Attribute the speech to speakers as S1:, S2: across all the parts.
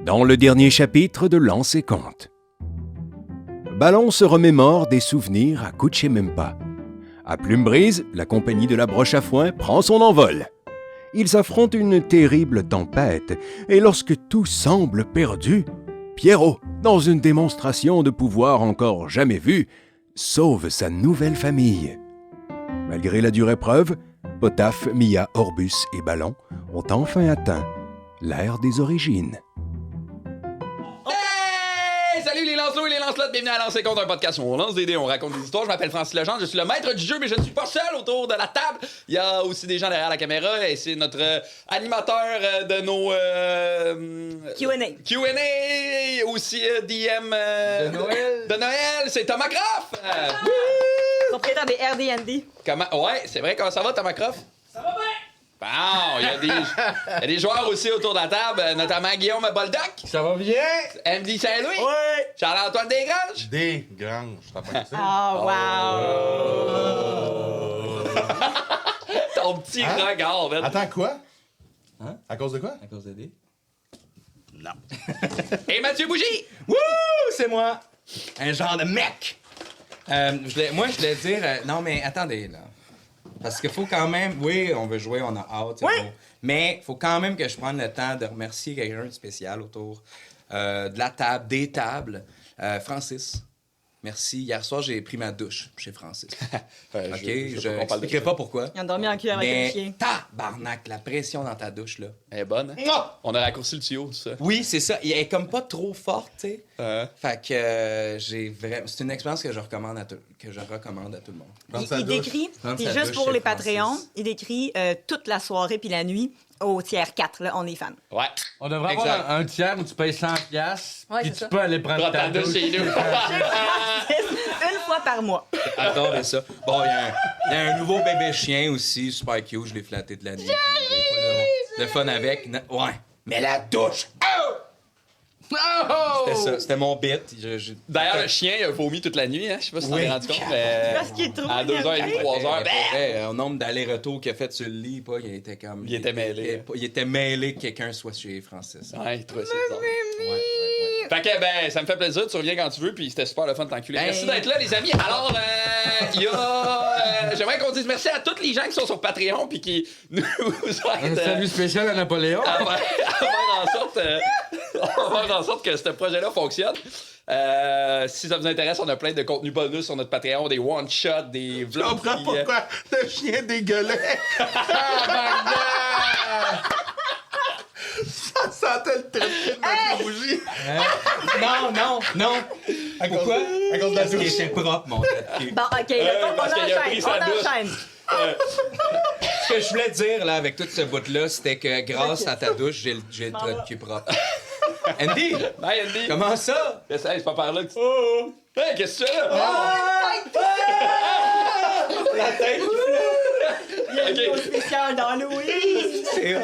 S1: dans le dernier chapitre de Lances et Contes. Ballon se remémore des souvenirs à Cuchimempa. À Plume-Brise, la compagnie de la broche à foin prend son envol. Ils affrontent une terrible tempête, et lorsque tout semble perdu, Pierrot, dans une démonstration de pouvoir encore jamais vue, sauve sa nouvelle famille. Malgré la dure épreuve, Potaf, Mia, Orbus et Ballon ont enfin atteint l'ère des origines.
S2: Hey! Salut les lancelots et les lancelottes, bienvenue à Lancer Contre, un podcast où on lance des dés, on raconte des histoires. Je m'appelle Francis Legendre, je suis le maître du jeu, mais je ne suis pas seul autour de la table. Il y a aussi des gens derrière la caméra et c'est notre animateur de nos
S3: Q&A.
S2: Q&A, aussi DM de Noël, c'est Thomas Croft.
S3: Propriétaire des RD&D.
S2: Comment? Ouais, c'est vrai, comment ça va Thomas Croft? Ça va bien! Bon, il y a des joueurs aussi autour de la table, notamment Guillaume Boldoc.
S4: Ça va bien?
S2: MD Saint-Louis.
S4: Ouais!
S2: Charles-Antoine Desgranges.
S4: Desgranges, t'as pas dit ça?
S3: Oh, wow!
S2: Ton petit regard, man.
S4: Attends, quoi?
S5: Hein?
S4: À cause de quoi?
S5: À cause de D?
S4: Non.
S2: Et Mathieu Bougie.
S5: Wouh! C'est moi! Un genre de mec! Je voulais dire... non, mais attendez, là. Parce qu'il faut quand même... Oui, on veut jouer, on a hâte, c'est beau. Mais il faut quand même que je prenne le temps de remercier quelqu'un de spécial autour de la table, des tables. Francis. Merci. Hier soir, j'ai pris ma douche chez Francis. OK? Je n'expliquerai pas pourquoi.
S3: Il a dormi en cul avec
S5: Mais
S3: le chien.
S5: tabarnak, la pression dans ta douche, là.
S2: Elle est bonne. Hein? On a raccourci le tuyau, tout ça.
S5: Oui, c'est ça. Elle est comme pas trop forte, tu sais. Fait que j'ai vraiment... C'est une expérience que je recommande à tout le monde.
S3: Il décrit,
S5: Prendre
S3: puis
S5: sa
S3: juste
S5: douche
S3: pour
S5: chez
S3: les
S5: Francis.
S3: Patreons, il décrit toute la soirée puis la nuit au tiers 4. Là, on est fan.
S2: Ouais.
S6: On devrait
S5: Exact.
S6: avoir un tiers où tu payes 100$,
S3: Ouais,
S6: puis
S3: c'est
S6: tu
S3: ça.
S6: peux aller prendre
S2: Prends
S6: ta
S2: ta douche
S6: douche.
S2: chez nous.
S3: Une fois par mois.
S5: J'adore ça. Bon, il y a un nouveau bébé chien aussi, super cute. Je l'ai flatté de la nuit. J'ai de fun avec. Ouais. Mais la douche! Oh! C'était ça. C'était mon bit.
S2: D'ailleurs, le chien a vomi toute la nuit, hein? Je sais pas si tu t'en es rendu compte,
S3: Parce qu'il est trop
S2: à 2h30, 3h.
S5: Au nombre d'allers-retours qu'il a fait sur le lit, pas, il était comme...
S2: Il était mêlé.
S5: Il était mêlé que quelqu'un soit chez Francis.
S2: Ouais, il trouvait ça bizarre.
S5: Ouais.
S2: Fait que, ben, ça me fait plaisir, tu reviens quand tu veux, puis c'était super le fun de t'enculer.
S5: Ben-
S2: Merci d'être là, les amis. Alors, il y a... j'aimerais qu'on dise merci à tous les gens qui sont sur Patreon, puis qui nous
S6: Un
S2: aident
S6: salut spécial à Napoléon.
S2: à faire en sorte que ce projet-là fonctionne. Si ça vous intéresse, on a plein de contenus bonus sur notre Patreon, des one-shots, des
S4: Je
S2: vlogs.
S4: comprends
S2: puis,
S4: pourquoi le chien dégueulait. Ça sentait le trépied de ma bougie.
S5: Non. Pourquoi?
S4: À cause de la
S5: Parce qu'il
S4: douche.
S5: était propre, mon tête.
S3: Bon, OK, là, on
S2: parce qu'il a pris
S3: enchaîne.
S2: sa douche.
S3: On enchaîne.
S5: Ce que je voulais dire, là, avec tout ce bout-là, c'était que grâce à ta douche, j'ai le trou de cul propre. Andy,
S2: Bye, Andy.
S5: comment ça?
S2: Hey, c'est pas par là que tu... Hey, qu'est-ce que c'est là?
S5: La tête
S3: Il y a une
S2: OK.
S3: pause spéciale dans Louise.
S5: c'est hot.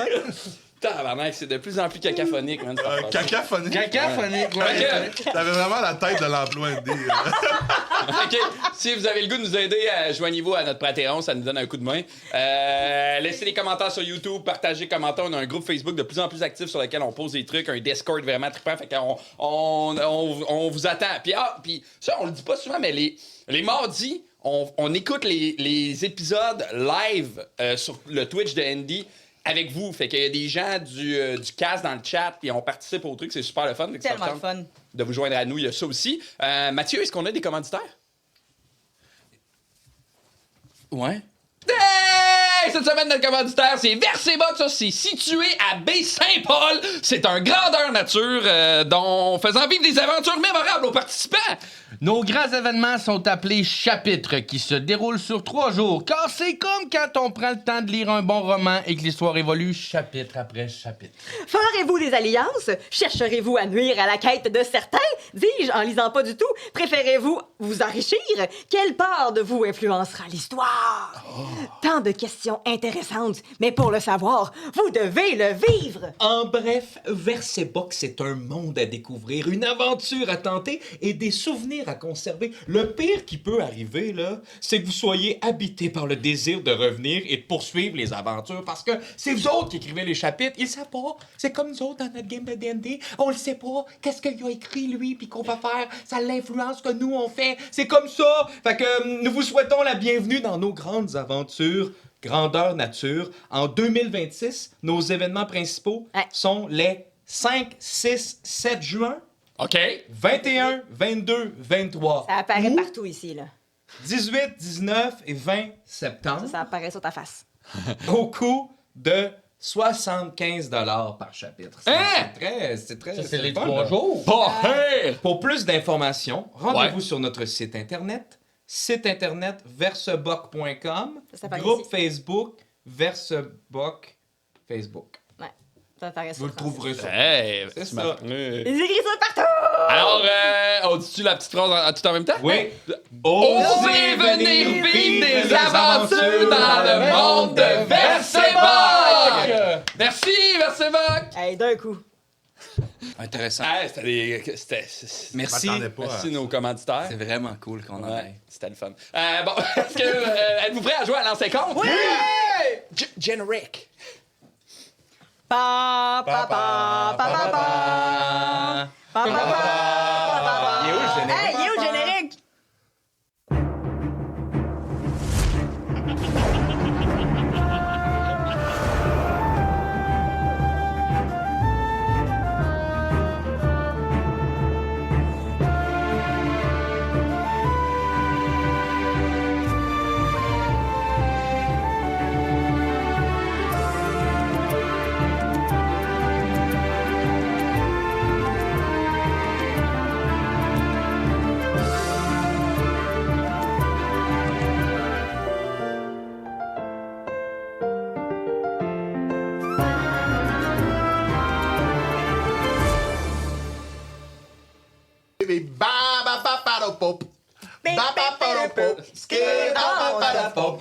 S2: Tabarnak, c'est de plus en plus cacaphonique, man.
S4: Cacaphonique.
S6: Cacaphonique, ouais.
S2: Ok.
S4: T'avais vraiment la tête de l'emploi indé.
S2: OK. Si vous avez le goût de nous aider, joignez-vous à notre Patreon, ça nous donne un coup de main. Laissez des commentaires sur YouTube, partagez, commentez. On a un groupe Facebook de plus en plus actif sur lequel on pose des trucs, un Discord vraiment trippant. Fait qu'on on vous attend. Puis ça, on le dit pas souvent, mais les mardis, on écoute les épisodes live sur le Twitch de Andy avec vous. Fait qu'il y a des gens du cast dans le chat, puis on participe au truc, c'est super le fun. Fait que ça
S3: Tellement
S2: vous
S3: le
S2: tente
S3: fun.
S2: de vous joindre à nous, il y a ça aussi. Mathieu, est-ce qu'on a des commanditaires?
S5: Ouais.
S2: Hey! Cette semaine, notre commanditaire, c'est VerséBox. Ça, c'est situé à Baie-Saint-Paul. C'est un grandeur nature dont faisant vivre des aventures mémorables aux participants.
S6: Nos grands événements sont appelés chapitres, qui se déroulent sur 3 jours, car c'est comme quand on prend le temps de lire un bon roman et que l'histoire évolue chapitre après chapitre.
S3: Ferez-vous des alliances? Chercherez-vous à nuire à la quête de certains? Dis-je en lisant pas du tout. Préférez-vous vous enrichir? Quelle part de vous influencera l'histoire? Tant de questions informations intéressantes. Mais pour le savoir, vous devez le vivre.
S5: En bref, Versebox, c'est un monde à découvrir, une aventure à tenter et des souvenirs à conserver. Le pire qui peut arriver, là, c'est que vous soyez habité par le désir de revenir et de poursuivre les aventures parce que c'est vous autres qui écrivez les chapitres. Ils savent pas. C'est comme nous autres dans notre game de D&D. On le sait pas. Qu'est-ce qu'il a écrit, lui, puis qu'on va faire. Ça l'influence que nous, on fait. C'est comme ça. Fait que nous vous souhaitons la bienvenue dans nos grandes aventures. Grandeur nature. En 2026, nos événements principaux
S3: Ouais.
S5: sont les 5, 6, 7 juin,
S2: OK.
S5: 21, 22, 23.
S3: Ça apparaît
S5: Ou
S3: partout ici, là.
S5: 18, 19 et 20 septembre.
S3: Ça apparaît sur ta face.
S5: Au coût de 75 $ par chapitre.
S2: Hein?
S5: C'est très...
S6: Ça, c'est les
S5: fun,
S6: 3
S5: là.
S6: jours.
S2: Pas pire!
S5: Pour plus d'informations, rendez-vous
S2: Ouais.
S5: sur notre site internet verseboc.com,
S3: Ça apparaît
S5: groupe
S3: ici.
S5: Facebook, Verseboc Facebook.
S3: Ouais, ça apparaît sur
S5: Vous le
S3: ta face.
S5: trouverez sur.
S2: Hey,
S5: C'est
S2: tu
S5: ça.
S2: m'as-
S3: Les écritures partout!
S2: Alors, on dit-tu la petite phrase tout en même temps?
S5: Oui.
S2: Osez venir vivre des aventures dans le monde de Verseboc! Merci, Verseboc!
S3: Hey, d'un coup.
S5: Intéressant.
S2: Ah, c'était
S5: Merci.
S4: m'attendais pas.
S2: Merci nos commanditaires.
S5: C'est vraiment cool qu'on en
S2: Ouais,
S5: aille.
S2: c'était le fun. Bon, est-ce que êtes-vous prêts à jouer à lancer compte? Oui! Generic.
S3: Pa, pa, pa, pa, pa, pa. Pa, pa, pa, pa, pa, pa.
S5: Il est où le générique?
S3: Hey, il est où le générique?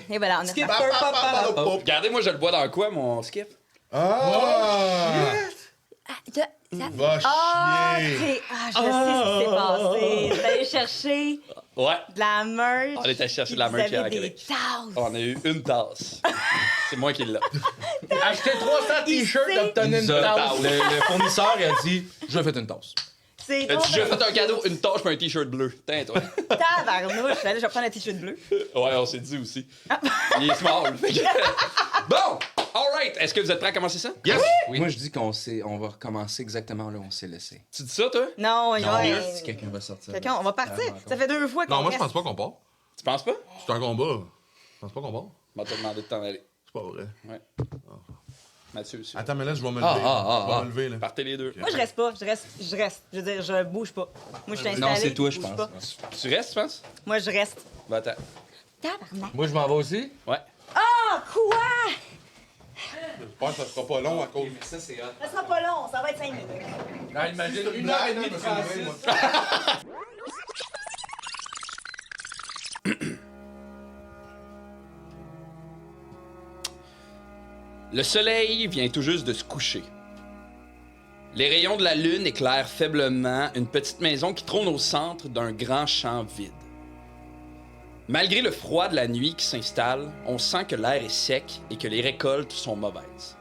S3: Et voilà, on a
S2: Regardez, moi, je le bois dans quoi, mon skip?
S4: Ah! Va chier!
S3: je sais ce qui s'est passé. T'es allé chercher
S2: Ouais.
S3: de la merch.
S2: On est allé chercher
S3: puis
S2: de la merch
S3: vous avez
S2: hier à
S3: des
S2: Québec.
S3: tasses.
S2: On a eu une tasse. C'est moi qui l'ai.
S6: Acheter 300 t-shirts,
S3: Il sait.
S6: obtenir une
S5: Nous a-
S6: tasse.
S5: Le fournisseur, il a dit « Je vais faire une tasse
S3: C'est
S2: As-tu
S3: donc
S2: déjà fait un cadeau, une tache et un t-shirt bleu? Tiens, toi.
S3: tabarnouche. Là, je vais prendre un t-shirt bleu.
S2: Ouais, on s'est dit aussi. Il est small. Fait que- Bon, alright. Est-ce que vous êtes prêts à commencer ça?
S4: Yes! »
S5: Moi, je dis qu'on va recommencer exactement là où on s'est laissé.
S2: Tu dis ça, toi?
S3: Non, il y a...
S5: Si quelqu'un va sortir.
S3: Quelqu'un, on va partir. Ça fait 2 fois qu'on
S4: Non, moi, je
S3: reste.
S4: pense pas qu'on part.
S2: Tu penses pas?
S4: C'est un combat. Je pense pas qu'on part.
S2: On va te demander de t'en aller.
S4: C'est pas vrai.
S2: Ouais. Mathieu aussi.
S4: Attends, mais là, je vais me lever. Je vais me lever, là.
S2: Partez les deux.
S3: Moi, je reste pas. Je reste. Je veux dire, je bouge pas. Moi, je suis installée.
S5: Non, c'est toi, je
S3: bouge
S5: pense.
S3: pas.
S2: Tu restes, tu penses?
S3: Moi, je reste.
S2: Va, attends.
S3: Tabarnak.
S6: Moi, je m'en vais aussi.
S2: Ouais.
S3: Ah, quoi?
S4: Je pense que ça sera pas long à cause.
S5: Ça, c'est hot.
S3: Ça sera pas long. Ça va être 5 minutes.
S6: Ah, imagine,
S4: Une heure et demie de Francis.
S2: Le soleil vient tout juste de se coucher. Les rayons de la lune éclairent faiblement une petite maison qui trône au centre d'un grand champ vide. Malgré le froid de la nuit qui s'installe, on sent que l'air est sec et que les récoltes sont mauvaises.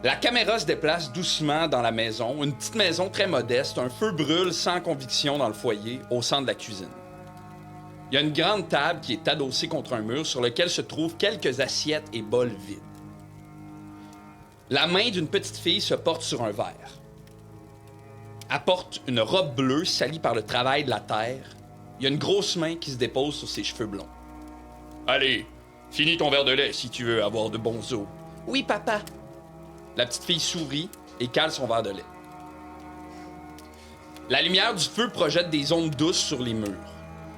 S2: La caméra se déplace doucement dans la maison, une petite maison très modeste, un feu brûle sans conviction dans le foyer, au centre de la cuisine. Il y a une grande table qui est adossée contre un mur sur lequel se trouvent quelques assiettes et bols vides. La main d'une petite fille se porte sur un verre. Elle porte une robe bleue salie par le travail de la terre. Il y a une grosse main qui se dépose sur ses cheveux blonds. « Allez, finis ton verre de lait si tu veux avoir de bons os. »« Oui, papa. » La petite fille sourit et cale son verre de lait. La lumière du feu projette des ondes douces sur les murs.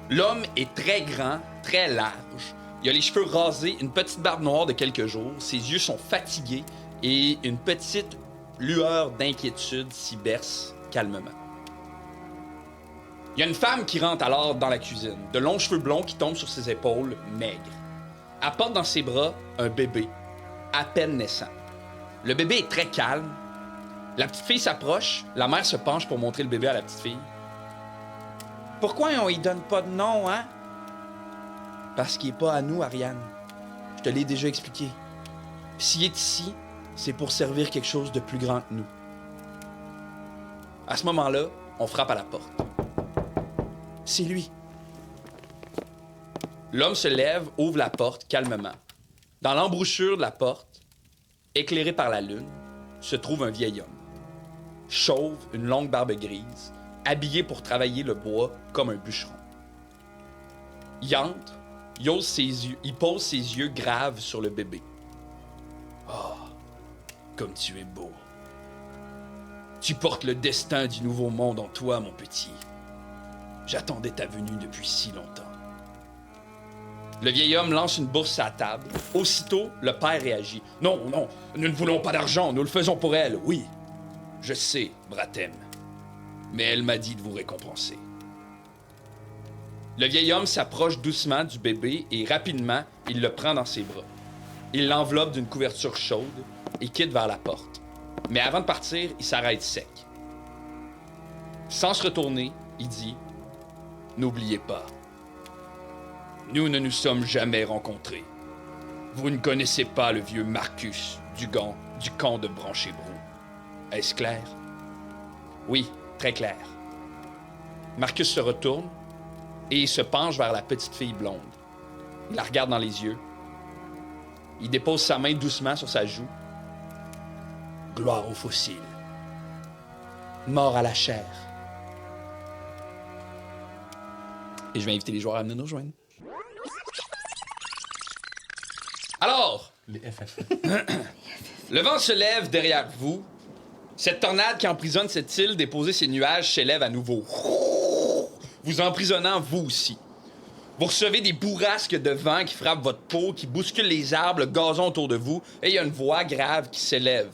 S2: L'homme est très grand, très large. Il a les cheveux rasés, une petite barbe noire de quelques jours. Ses yeux sont fatigués et une petite lueur d'inquiétude s'y berce calmement. Il y a une femme qui rentre alors dans la cuisine, de longs cheveux blonds qui tombent sur ses épaules, maigres. Elle porte dans ses bras un bébé, à peine naissant. Le bébé est très calme. La petite fille s'approche, la mère se penche pour montrer le bébé à la petite fille. Pourquoi on y donne pas de nom, hein? Parce qu'il est pas à nous, Ariane. Je te l'ai déjà expliqué. S'il est ici, c'est pour servir quelque chose de plus grand que nous. À ce moment-là, on frappe à la porte. C'est lui. L'homme se lève, ouvre la porte calmement. Dans l'embouchure de la porte, éclairé par la lune, se trouve un vieil homme. Chauve, une longue barbe grise, habillé pour travailler le bois comme un bûcheron. Il entre, il pose ses yeux graves sur le bébé. Oh, comme tu es beau. Tu portes le destin du nouveau monde en toi, mon petit. J'attendais ta venue depuis si longtemps. Le vieil homme lance une bourse à la table. Aussitôt, le père réagit. Non, nous ne voulons pas d'argent, nous le faisons pour elle, oui. Je sais, Bratem. Mais elle m'a dit de vous récompenser. Le vieil homme s'approche doucement du bébé et rapidement, il le prend dans ses bras. Il l'enveloppe d'une couverture chaude et quitte vers la porte. Mais avant de partir, il s'arrête sec. Sans se retourner, il dit « N'oubliez pas, nous ne nous sommes jamais rencontrés. Vous ne connaissez pas le vieux Marcus du camp de Branché-Brou. Est-ce clair? » Oui, très clair. Marcus se retourne et il se penche vers la petite fille blonde. Il la regarde dans les yeux. Il dépose sa main doucement sur sa joue. Gloire aux fossiles. Mort à la chair. Et je vais inviter les joueurs à venir nous rejoindre. Alors, le vent se lève derrière vous. Cette tornade qui emprisonne cette île déposée ses nuages s'élève à nouveau. Vous emprisonnant vous aussi. Vous recevez des bourrasques de vent qui frappent votre peau, qui bousculent les arbres, le gazon autour de vous, et il y a une voix grave qui s'élève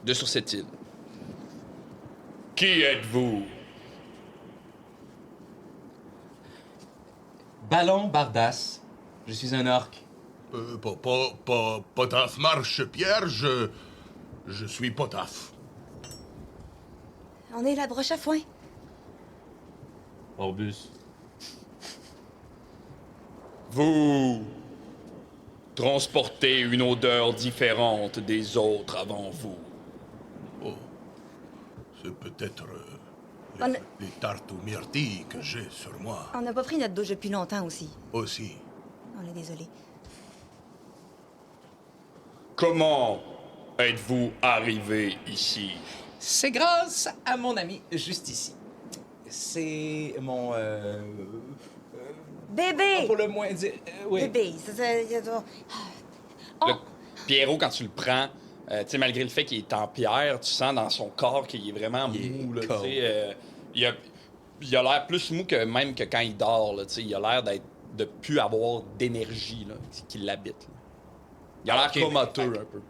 S2: de sur cette île. Qui êtes-vous?
S5: Ballon Bardas. Je suis un orc.
S7: Potaf Marche-Pierre, je suis Potaf.
S3: On est la broche à foin.
S6: Orbus.
S2: Vous transportez une odeur différente des autres avant vous.
S7: Oh, c'est peut-être
S3: On a-
S7: les tartes aux myrtilles que j'ai sur moi.
S3: On n'a pas pris notre douche depuis longtemps aussi.
S7: Aussi.
S3: On est désolé.
S2: Comment êtes-vous arrivé ici?
S5: C'est grâce à mon ami juste ici. C'est mon...
S3: Bébé!
S5: pour le moins dire... oui.
S3: Bébé,
S2: Le- Pierrot, quand tu le prends, tu sais, malgré le fait qu'il est en pierre, tu sens dans son corps qu'il est vraiment mou. Là, tu
S5: cold.
S2: sais, il a l'air plus mou que même que quand il dort. Là, tu sais, il a l'air de plus avoir d'énergie là, qui l'habite. Là. Il a l'air
S5: Ok.
S2: comateux un peu.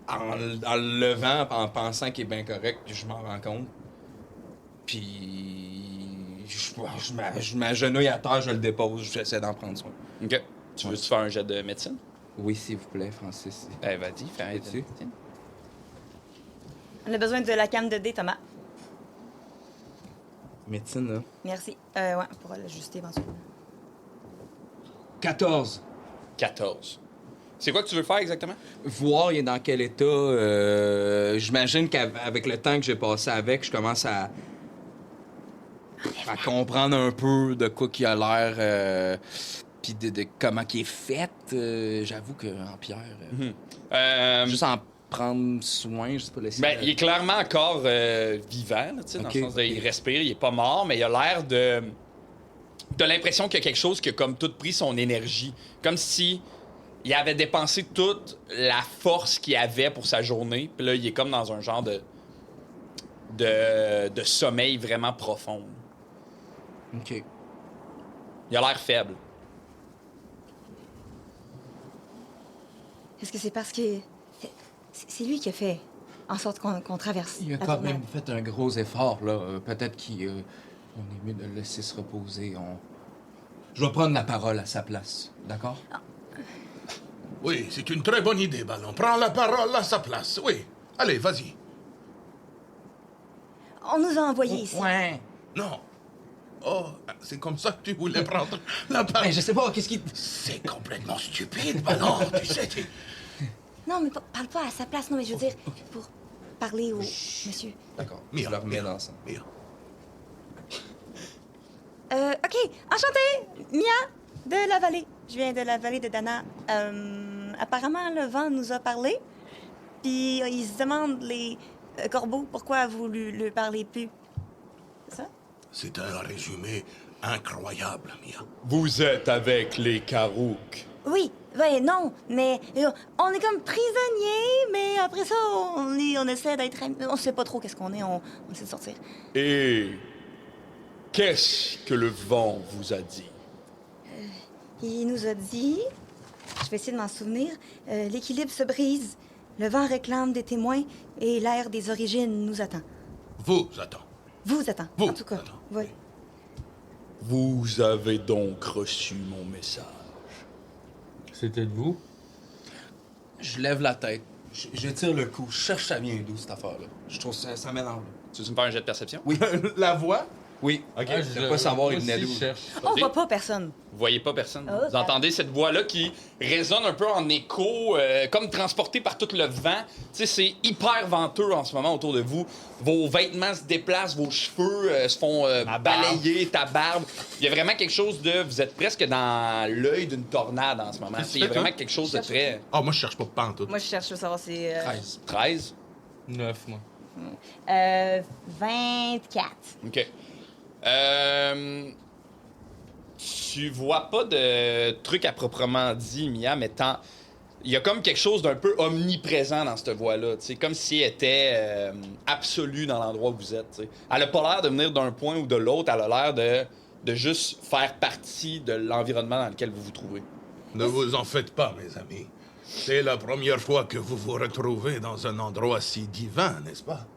S5: En le levant, en pensant qu'il est bien correct, je m'en rends compte. Puis... Je m'agenouille à terre, je le dépose, j'essaie d'en prendre soin.
S2: OK. Tu veux-tu faire un jet de médecine?
S5: Oui, s'il vous plaît, Francis.
S2: Eh, vas-y, fais un jet de
S5: Vas-y.
S2: médecine.
S3: On a besoin de la cam de dé, Thomas.
S5: Médecine, là.
S3: Merci. Ouais, on pourra l'ajuster éventuellement.
S5: 14.
S2: 14. C'est quoi que tu veux faire exactement?
S5: Voir il est dans quel état. J'imagine qu'avec le temps que j'ai passé avec, je commence à comprendre un peu de quoi qu'il a l'air, puis de comment il est fait. J'avoue qu'en pierre, juste en prendre soin, je sais pas laisser.
S2: Ben, il est clairement encore vivant, là, tu sais, dans
S5: Ok.
S2: le sens de, il respire, il est pas mort, mais il a l'air de... T'as l'impression qu'il y a quelque chose qui a comme tout pris son énergie. Comme si il avait dépensé toute la force qu'il avait pour sa journée, puis là, il est comme dans un genre de sommeil vraiment profond.
S5: OK.
S2: Il a l'air faible.
S3: Est-ce que c'est parce que... C'est lui qui a fait en sorte qu'on traverse.
S5: Il a
S3: la
S5: quand
S3: tornade.
S5: même fait un gros effort, là. Peut-être qu'on est mieux de le laisser se reposer. Je vais prendre la parole à sa place, d'accord?
S7: Oui, c'est une très bonne idée, Ballon. Prends la parole à sa place. Oui. Allez, vas-y.
S8: On nous a envoyés ici.
S5: Ouais.
S7: Non. Oh, c'est comme ça que tu voulais prendre la parole.
S5: Mais je sais pas, qu'est-ce qui...
S7: C'est complètement stupide, Ballon. Tu sais,
S8: Non, mais parle pas à sa place. Non, mais je veux dire, pour parler au monsieur.
S5: D'accord,
S7: Mia,
S5: je le remets
S7: Mia,
S5: dans ça.
S7: Mia.
S8: OK. Enchantée, Mia de la vallée. Je viens de la vallée de Dana. Apparemment, le vent nous a parlé. Puis il se demande, les corbeaux, pourquoi vous lui parlez plus. C'est ça?
S7: C'est un résumé incroyable, Mia.
S2: Vous êtes avec les Karouk.
S8: Oui, ben non, mais on est comme prisonniers, mais après ça, on essaie d'être... On sait pas trop qu'est-ce qu'on est, on essaie de sortir.
S2: Et qu'est-ce que le vent vous a dit?
S8: Il nous a dit, je vais essayer de m'en souvenir, l'équilibre se brise, le vent réclame des témoins et l'ère des origines nous attend.
S7: Vous attend.
S8: Vous attend,
S7: Vous
S8: en tout cas.
S7: attend,
S8: Oui.
S2: Vous avez donc reçu mon message.
S6: C'était de vous?
S5: Je lève la tête, je tire le cou, je cherche ça vient d'où, cette affaire-là. Je trouve ça mélange.
S2: Tu veux me faire un jet de perception?
S5: Oui.
S4: La voix?
S5: Oui.
S4: OK.
S5: Ah, je veux pas savoir, il venait d'où.
S8: On voit pas personne.
S2: Vous voyez pas personne.
S8: Oh,
S2: Vous entendez cette voix-là qui résonne un peu en écho, comme transportée par tout le vent. Tu sais, c'est hyper venteux en ce moment autour de vous. Vos vêtements se déplacent, vos cheveux se font balayer, ta barbe. Il y a vraiment quelque chose de... Vous êtes presque dans l'œil d'une tornade en ce moment. Il y a vraiment quelque chose de très...
S7: Ah, moi, je cherche pas pantoute.
S8: Moi, je cherche à savoir si...
S5: 13.
S2: 13?
S6: 9, moi.
S8: 24.
S2: OK. Tu vois pas de truc à proprement dit, Mia, mais il y a comme quelque chose d'un peu omniprésent dans cette voix-là. Comme si elle était absolue dans l'endroit où vous êtes. T'sais. Elle a pas l'air de venir d'un point ou de l'autre. Elle a l'air de juste faire partie de l'environnement dans lequel vous vous trouvez.
S7: Ne vous en faites pas, mes amis. C'est la première fois que vous vous retrouvez dans un endroit si divin, n'est-ce pas?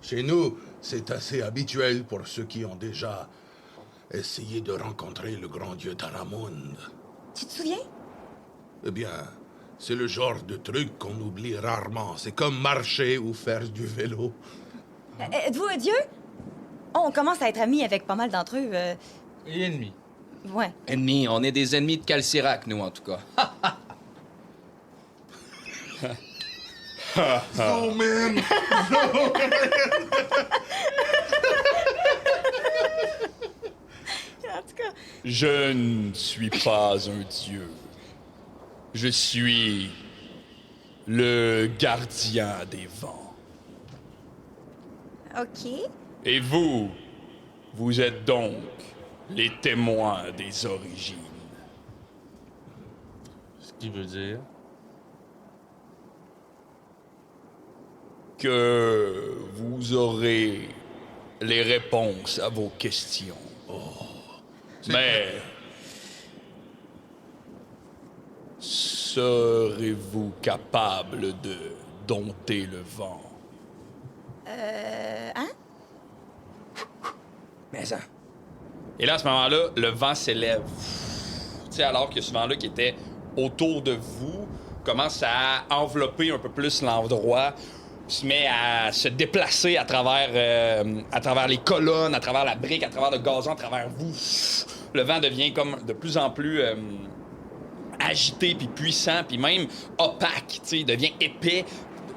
S7: Chez nous, c'est assez habituel pour ceux qui ont déjà essayé de rencontrer le grand dieu Taramund.
S8: Tu te souviens?
S7: Eh bien, c'est le genre de truc qu'on oublie rarement. C'est comme marcher ou faire du vélo.
S8: Êtes-vous un dieu? On commence à être amis avec pas mal d'entre eux.
S6: Et ennemi.
S8: Ouais.
S5: Ennemis, on est des ennemis de Calcirac, nous, en tout cas.
S7: Oh, man!
S8: En tout cas...
S2: Je ne suis pas un dieu. Je suis le gardien des vents.
S8: OK.
S2: Et vous, vous êtes donc les témoins des origines.
S6: Ce qui veut dire...
S2: Que vous aurez les réponses à vos questions. Mais serez-vous capable de dompter le vent?
S8: Hein?
S5: Mais ça...
S2: Et là, à ce moment-là, le vent s'élève. Tu sais, alors que ce vent-là qui était autour de vous commence à envelopper un peu plus l'endroit, se met à se déplacer à travers les colonnes, à travers la brique, à travers le gazon, à travers vous. Le vent devient comme de plus en plus agité, puis puissant, puis même opaque, tu sais, il devient épais,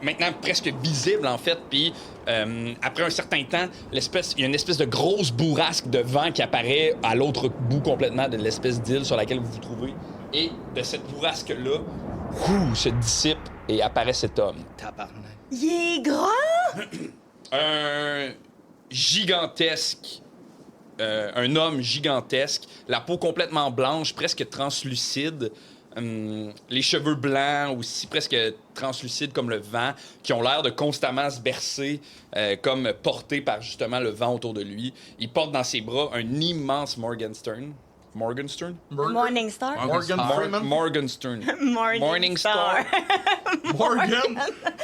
S2: maintenant presque visible en fait, puis après un certain temps, il y a une espèce de grosse bourrasque de vent qui apparaît à l'autre bout complètement de l'espèce d'île sur laquelle vous vous trouvez, et de cette bourrasque-là, se dissipe et apparaît cet homme.
S5: Tabarnak.
S8: Il est grand?
S2: Un gigantesque, un homme gigantesque, la peau complètement blanche, presque translucide, les cheveux blancs aussi, presque translucides comme le vent, qui ont l'air de constamment se bercer, comme portés par justement le vent autour de lui. Il porte dans ses bras un immense Morgenstern, Morgenstern?
S8: Morningstar.
S4: Morgan Freeman.
S2: Morgenstern.
S8: Morningstar.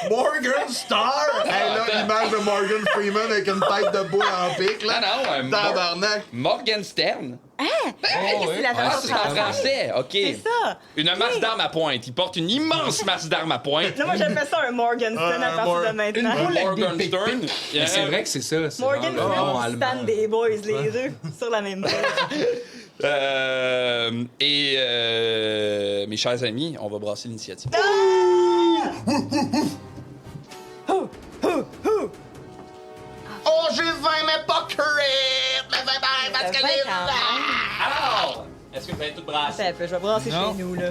S4: Morgan Star! Hey, là, l'image de Morgan Freeman avec une tête de bois en pique, là.
S2: Non,
S4: Tabarnak.
S2: Morgenstern.
S8: C'est la
S2: Ah,
S8: version
S2: c'est en
S8: française.
S2: français, OK.
S8: C'est ça.
S2: Une masse d'armes à pointe. Il porte une immense masse d'armes à pointe.
S8: Là, moi, j'appelle ça un Morgenstern à partir de maintenant.
S2: Morgenstern.
S5: Mais c'est vrai que c'est ça. C'est
S8: Morgan
S5: vraiment le nom
S8: Freeman,
S5: allemand.
S8: Stan des Boys, les deux, sur la même page.
S2: Mes chers amis, on va brasser l'initiative.
S4: Oh, j'ai 20, mais pas crit! Mais 20 parce que les...
S2: Alors, est-ce que vous avez tout brassé?
S8: Attends un peu, je vais brasser
S6: Non.
S8: chez nous, là.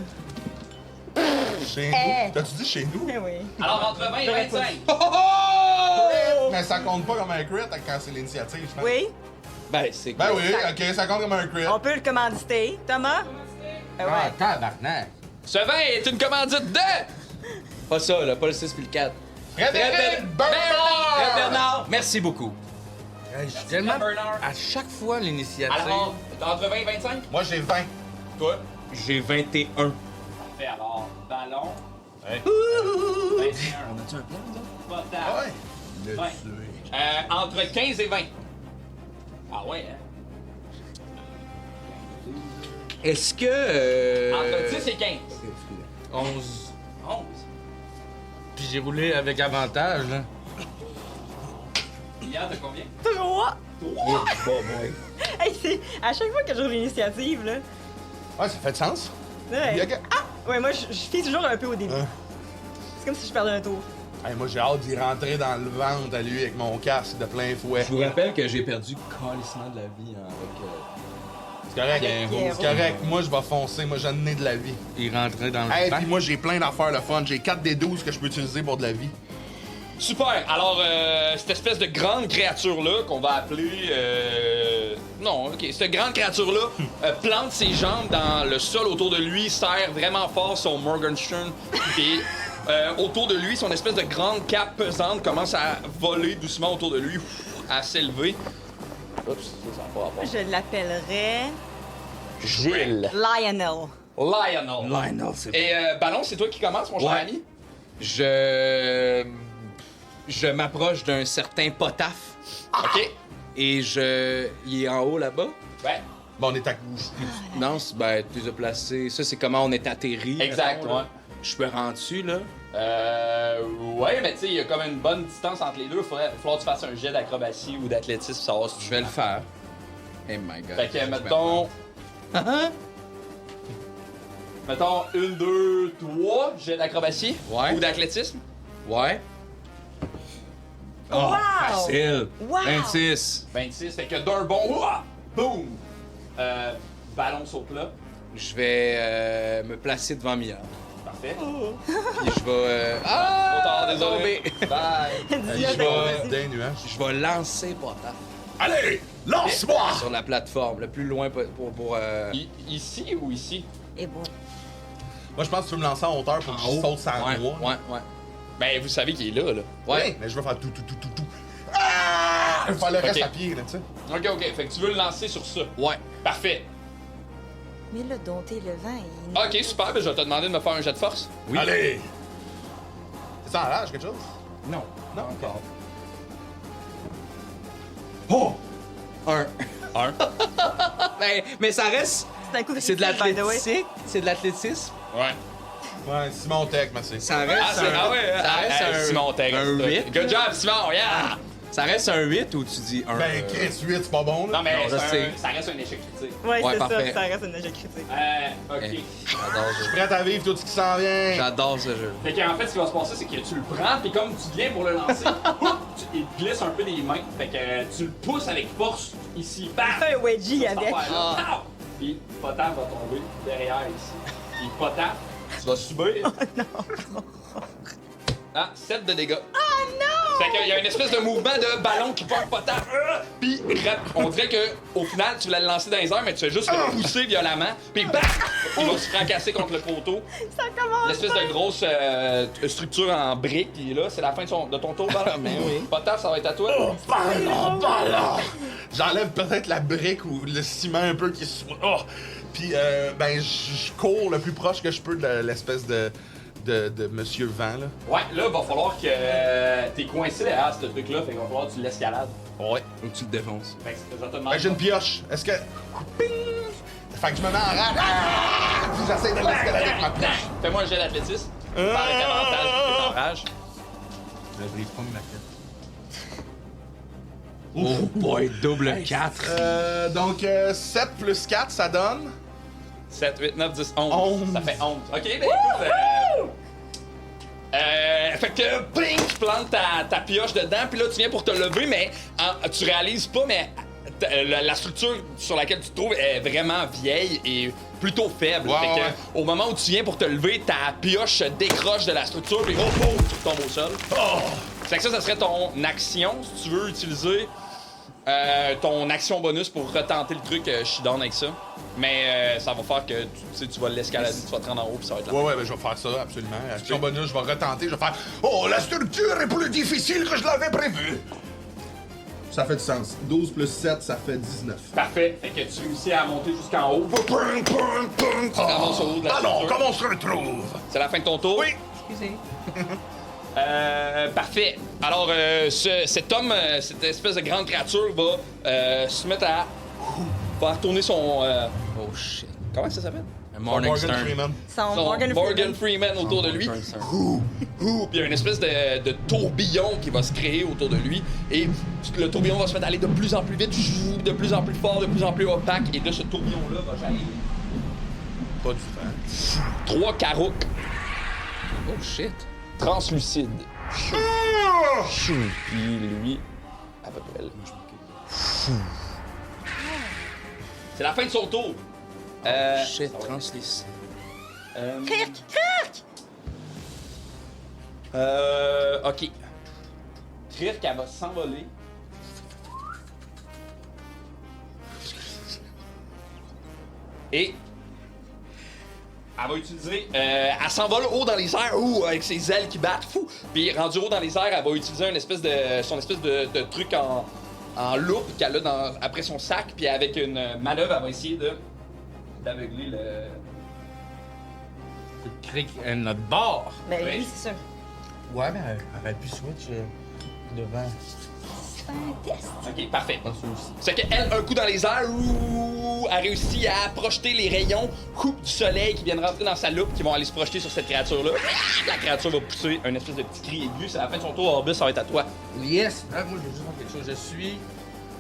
S4: Chez nous? T'as-tu dit chez nous?
S8: Eh oui.
S2: Alors, entre 20 et
S8: J'aurais pas
S2: 25.
S4: Mais ça compte pas comme un crit quand c'est l'initiative, je pense.
S8: Oui,
S5: Ben, c'est
S4: Ben oui, ok, ça compte comme un crit.
S8: on peut le commanditer. Thomas?
S6: Ah,
S8: Ouais.
S6: tabarnak.
S2: Ce vin est une commandite de...
S5: pas ça, là, pas le 6 puis le 4.
S4: Frédéric
S5: Fred
S4: Bernard!
S5: Bernard, merci beaucoup.
S6: Je suis tellement.
S2: Bernard.
S6: À chaque fois, l'initiative.
S2: Alors, entre 20 et 25?
S4: Moi, j'ai 20.
S2: Toi?
S5: J'ai 21.
S2: Parfait, alors, ballon.
S4: Ouais.
S2: 21.
S5: On a-tu un plan, là?
S2: Potable.
S4: Le
S2: Ouais.
S4: tuer.
S2: Entre 15 et 20. Ah ouais, hein?
S5: Est-ce que.
S2: Entre 10 et 15.
S6: 11.
S2: 11.
S6: Puis j'ai roulé avec avantage, là.
S2: Hier, t'as combien?
S8: 3!
S5: Oh, boy.
S8: Hey, c'est à chaque fois que je roule l'initiative, là.
S4: Ouais, ça fait de sens.
S8: Ouais,
S4: Il y a que-
S8: ouais moi, je fie toujours un peu au début.
S4: Hein?
S8: C'est comme si je perdais un tour.
S4: Hey, moi, j'ai hâte d'y rentrer dans le ventre à lui avec mon casque de plein fouet.
S5: Je vous rappelle que j'ai perdu calissement de la vie hein, avec.
S4: C'est correct.
S8: Pierrot.
S4: C'est correct. Moi, je vais foncer. Moi, j'en ai de la vie.
S6: Il rentrait dans le
S4: Hey,
S6: banc.
S4: puis moi, j'ai plein d'affaires le fun. J'ai 4 des 12 que je peux utiliser pour de la vie.
S2: Super! Alors, cette espèce de grande créature-là, qu'on va appeler... Non, OK. Cette grande créature-là plante ses jambes dans le sol autour de lui, serre vraiment fort son Morgenstern, et autour de lui, son espèce de grande cape pesante commence à voler doucement autour de lui, à s'élever. Oups, ça n'a pas rapport.
S8: Je l'appellerais
S2: Gilles.
S8: Lionel.
S2: Lionel.
S5: Lionel, c'est
S2: Et Ballon, c'est toi qui commences, mon cher
S5: Ouais.
S2: ami?
S5: Je m'approche d'un certain potaf
S2: OK.
S5: et il est en haut là-bas.
S2: Ouais.
S4: Bon, on est à...
S5: Non, ben, tu les as placés. Ça, c'est comment on est atterri.
S2: Exact,
S5: mettons, là.
S2: ouais.
S5: Je peux rentrer dessus, là.
S2: Ouais, mais tu sais, il y a comme une bonne distance entre les deux. Il va falloir que tu fasses un jet d'acrobatie ou d'athlétisme pour savoir si tu
S5: Je vais le faire. Hey my god.
S2: Fait que,
S5: Je vais
S2: mettons. Mettons 1, 2, 3, jet d'acrobatie
S5: Ouais.
S2: ou d'athlétisme.
S5: le faire. Ouais. Oh,
S8: Wow!
S5: facile.
S8: Wow!
S5: 26.
S2: 26, fait que d'un bon, ouah, boum! Ballon saute là.
S5: Je vais me placer devant Mia.
S2: Parfait.
S5: Puis je vais.
S2: Trop tard, désolé.
S5: tombé.
S2: Bye.
S4: Je vais... Des nuages.
S5: Je vais lancer potaf
S4: Allez! Lance-moi!
S5: sur la plateforme, le plus loin pour
S2: Ici ou ici?
S8: Et bon.
S4: Moi, je pense que tu peux me lancer en hauteur pour que je saute sans
S5: Ouais,
S4: noix.
S5: ouais.
S2: Ben, vous savez qu'il est là, là.
S5: Ouais.
S4: Mais je veux faire tout. Ah! Je vais faire le reste
S2: Ok.
S4: à pied, là, tu sais.
S2: Ok, fait que tu veux le lancer sur ça.
S5: Ouais.
S2: Parfait.
S8: Mais là, dompter le vent, il...
S2: Ok, super, ben je vais te demander de me faire un jet de force.
S5: Oui.
S4: Allez! C'est ça en rage, quelque chose?
S5: Non.
S4: Non, encore.
S5: Oh! Un.
S2: 1.
S5: Mais ça reste.
S8: C'est un coup
S5: C'est de
S8: critique, by the way.
S5: l'athlétisme. C'est de l'athlétisme.
S2: Ouais.
S4: Ouais, Simon Tech, merci.
S5: Ça reste
S2: Ah, c'est,
S5: un.
S2: ah ouais,
S5: Ça reste un.
S2: Simon Tech.
S5: un 8.
S2: Good job, Simon, yeah!
S5: Ça reste un 8 ou tu dis un.
S4: Ben, Chris 8, c'est pas bon, là.
S2: Non, mais
S5: Non, je
S2: c'est
S5: sais.
S2: ça reste un échec critique.
S8: Ouais,
S5: Ouais,
S8: c'est
S5: parfait.
S8: ça, ça reste un échec critique.
S2: Ok.
S5: Hey, J'adore ce jeu.
S4: Prête à vivre tout ce qui s'en vient.
S5: J'adore ce jeu.
S2: Fait qu'en fait, ce qui va se passer, c'est que tu le prends, puis comme tu viens pour le lancer, il te glisse un peu des mains. Fait que tu le pousses avec force ici. Bam!
S8: Fais un wedgie
S2: Cette
S8: avec.
S2: affaire-là. Pow! Puis Potap va tomber derrière ici. Puis Potap, tu vas subir.
S8: Oh non!
S2: Ah, 7 de dégâts.
S8: Oh non!
S2: Fait qu'il y a une espèce de mouvement de ballon qui pointe pas tard. Puis on dirait que au final, tu voulais le lancer dans les airs, mais tu fais juste le pousser violemment. Puis bam! Il va se fracasser contre le poteau.
S8: Ça commence.
S2: L'espèce de grosse structure en briques qui est là. C'est la fin de ton tour, ballon.
S5: Mais oui.
S2: Pas tard, ça va être à toi.
S4: Ballon! J'enlève peut-être la brique ou le ciment un peu qui se... Oh! Puis, ben, je cours le plus proche que je peux de l'espèce de Monsieur Vent, là.
S2: Ouais, là, va falloir que t'es coincé derrière ce truc-là. Fait qu'il va falloir que tu l'escalades.
S4: Ouais.
S5: Ou tu le défonces.
S2: Fait que je te demande.
S4: Ben, j'ai une pioche. Est-ce que... Ping! Fait que je me mets en rage. Ah! Puis j'essaie de l'escalader avec ma pioche.
S2: Fais-moi un jet d'athlétisme. Par avec avantage, t'es en rage.
S5: Je brise pas ma tête. Oh boy, double 4.
S4: Donc, 7 plus 4, ça donne...
S2: 7, 8, 9, 10, 11.
S4: 11.
S2: Ça fait 11. OK, ben écoute. Fait que, ping, tu plantes ta pioche dedans, puis là, tu viens pour te lever, mais tu réalises pas, mais la structure sur laquelle tu te trouves est vraiment vieille et plutôt faible.
S4: Ouais,
S2: fait que,
S4: ouais.
S2: au moment où tu viens pour te lever, ta pioche se décroche de la structure, puis oh, boum, tu tombes au sol. Fait que ça serait ton action, si tu veux utiliser ton action bonus pour retenter le truc. Je suis down avec ça. Mais ça va faire que tu vas l'escalader, tu vas te rendre en haut, puis ça va être là.
S4: Ouais, ben, je vais faire ça, absolument. Action bonus, je vais retenter, je vais faire... Oh, la structure est plus difficile que je l'avais prévu! Ça fait du sens. 12 plus 7, ça fait 19.
S2: Parfait. Fait que tu réussis à monter jusqu'en haut. Tu ramasses au haut de la
S4: Alors,
S2: structure.
S4: comment on se retrouve?
S2: C'est la fin de ton tour.
S4: Oui.
S8: Excusez.
S2: Parfait. Alors, cet homme, cette espèce de grande créature va se mettre à faire tourner son...
S5: Oh shit.
S2: Comment ça s'appelle?
S5: Morning
S4: Morgan
S5: Stern.
S4: Freeman.
S8: Son
S2: Son
S8: Morgan
S2: Freeman autour de lui.
S5: Morgan Stern.
S2: Puis il y a une espèce de tourbillon qui va se créer autour de lui. Et le tourbillon va se mettre à aller de plus en plus vite, de plus en plus fort, de plus en plus opaque. Et de ce tourbillon-là va jaillir
S4: Pas du vent.
S2: 3 carouques
S5: Oh shit.
S2: translucides. Puis lui, à peu près là. C'est la fin de son tour.
S5: Shit, translucide.
S2: OK. Kirk, elle va s'envoler. Et elle va utiliser... elle s'envole haut dans les airs, avec ses ailes qui battent, fou. Puis rendue haut dans les airs, elle va utiliser son espèce de truc en loupe qu'elle a après son sac. Puis avec une manœuvre, elle va essayer d'aveugler le...
S6: Cric notre bord.
S8: Ben
S2: Oui.
S8: oui, c'est sûr.
S6: Ouais, mais elle aurait pu switch devant.
S8: C'est un test.
S2: OK, parfait.
S6: Pas ça aussi.
S2: C'est qu'elle, un coup dans les airs, a réussi à projeter les rayons du soleil qui viennent rentrer dans sa loupe, qui vont aller se projeter sur cette créature-là. La créature va pousser un espèce de petit cri aigu. C'est la fin de son tour, Orbus, ça va être à toi.
S6: Yes! Ah, moi, je veux juste faire quelque chose. Je suis.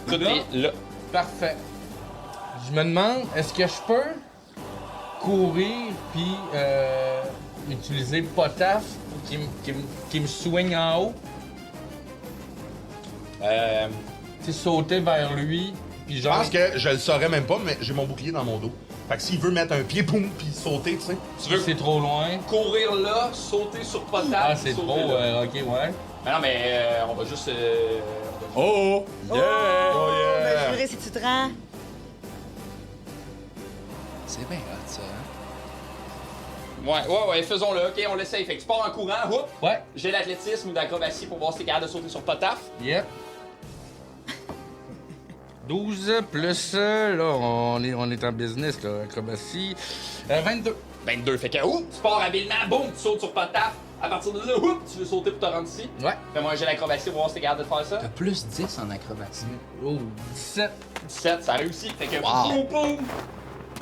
S2: Tout
S6: là.
S2: est là.
S6: Parfait. Je me demande, est-ce que je peux courir puis utiliser Potaf qui me swing en haut? Tu sais, sauter vers lui, puis
S4: Je
S6: genre.
S4: pense que je le saurais même pas, mais j'ai mon bouclier dans mon dos. Fait que s'il veut mettre un pied, poum, puis sauter, tu sais.
S2: Tu veux
S6: C'est trop loin.
S2: courir là, sauter sur Potap.
S6: Ah, c'est
S2: sauter
S6: trop.
S2: là.
S6: Ok, ouais.
S2: Mais non, mais on va juste.
S4: Oh!
S8: Oh, ben, je verrai si tu te rends.
S5: C'est bien hot, ça.
S2: Ouais, faisons-le. OK, on l'essaye. Fait que tu pars en courant, whoop.
S6: Ouais.
S2: J'ai l'athlétisme ou d'acrobatie pour voir si t'es capable de sauter sur Potaf.
S6: Yep. 12 plus, là, on est en business, là, acrobatie. 22.
S2: 22. Fait que, tu pars habilement, boum, tu sautes sur Potaf. À partir de là, tu veux sauter pour te rendre ici.
S6: Ouais.
S2: Fais-moi un jet d'acrobatie pour voir si t'es capable de faire ça.
S5: T'as plus 10 en acrobatie.
S6: Oh, 17.
S2: 17, ça réussit. Fait que,
S5: Wow.
S2: boum, boum,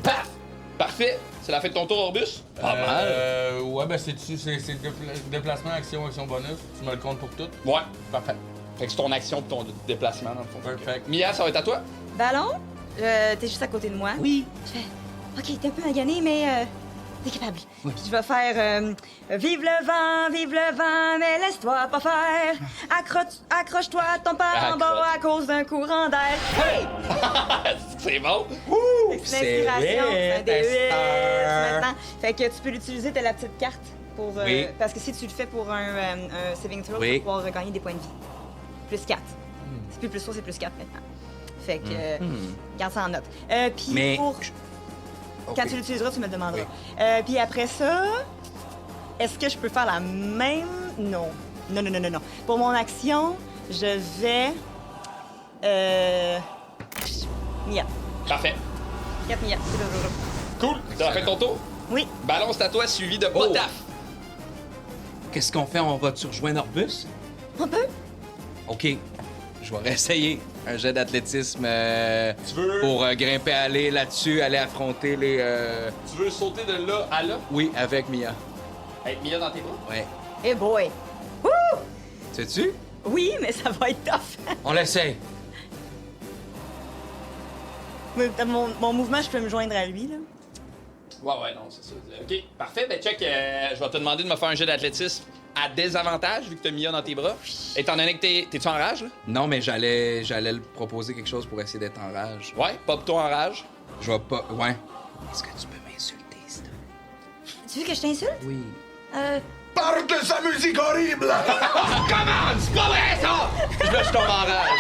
S2: paf! Parfait. C'est la fin de ton tour, Orbus?
S5: Pas mal.
S6: Ouais, ben c'est déplacement, action bonus. Tu me le comptes pour tout.
S2: Ouais.
S6: Parfait.
S2: Fait que c'est ton action de ton déplacement, dans le fond.
S6: Perfect.
S2: Mia, ça va être à toi?
S8: Ballon, t'es juste à côté de moi. Oui. Je fais, OK, t'es un peu magané, mais t'es capable. Puis je vais faire vive le vent, mais laisse-toi pas faire. Accroche-toi à ton paran-bord à cause d'un courant d'air. Hey!
S2: C'est bon.
S8: Fait que c'est l'inspiration, c'est un
S6: vrai,
S8: D8
S6: Esther.
S8: maintenant. Fait que tu peux l'utiliser, t'as la petite carte. Pour,
S5: Oui.
S8: Parce que si tu le fais pour un saving throw,
S5: Oui.
S8: tu vas pouvoir regagner des points de vie. Plus 4. C'est plus 3, c'est plus 4 maintenant. Fait que, garde ça en note. Puis
S5: Mais-
S8: pour...
S5: Ok.
S8: Quand tu l'utiliseras, tu me le demanderas. Puis après ça, est-ce que je peux faire la même... Non. Non. Pour mon action, je vais... Mia.
S2: Parfait.
S8: 4 Mia. C'est le jour.
S2: Cool. T'as fait ton tour?
S8: Oui.
S2: Ballon, c'est à toi, suivi de
S5: Oh.
S2: Potaf.
S5: Qu'est-ce qu'on fait? On va-tu rejoindre Orbus?
S8: On peut?
S5: OK. Je vais réessayer un jet d'athlétisme
S2: Tu veux-
S5: pour grimper, aller là-dessus, aller affronter les...
S2: Tu veux sauter de là à là?
S5: Oui, avec Mia.
S2: Avec Mia dans tes bras?
S5: Ouais.
S8: Eh boy. Wouh!
S5: Sais-tu?
S8: Oui, mais ça va être tough.
S5: On l'essaye.
S8: Mais mon mouvement, je peux me joindre à lui, là.
S2: Ouais, non, c'est ça. OK, parfait. Ben, check, je vais te demander de me faire un jet d'athlétisme à désavantage, vu que t'as Mia dans tes bras. Étant donné que t'es-tu en rage, là?
S5: Non, mais j'allais le proposer quelque chose pour essayer d'être en rage.
S2: Ouais, pop-toi en rage.
S5: Je vais pas... Ouais. Est-ce que tu peux m'insulter, s'il te plaît?
S8: Tu veux que je t'insulte?
S5: Oui.
S7: Parle de sa musique horrible!
S2: Comment? C'est pas vrai, ça! Là, je tombe en rage.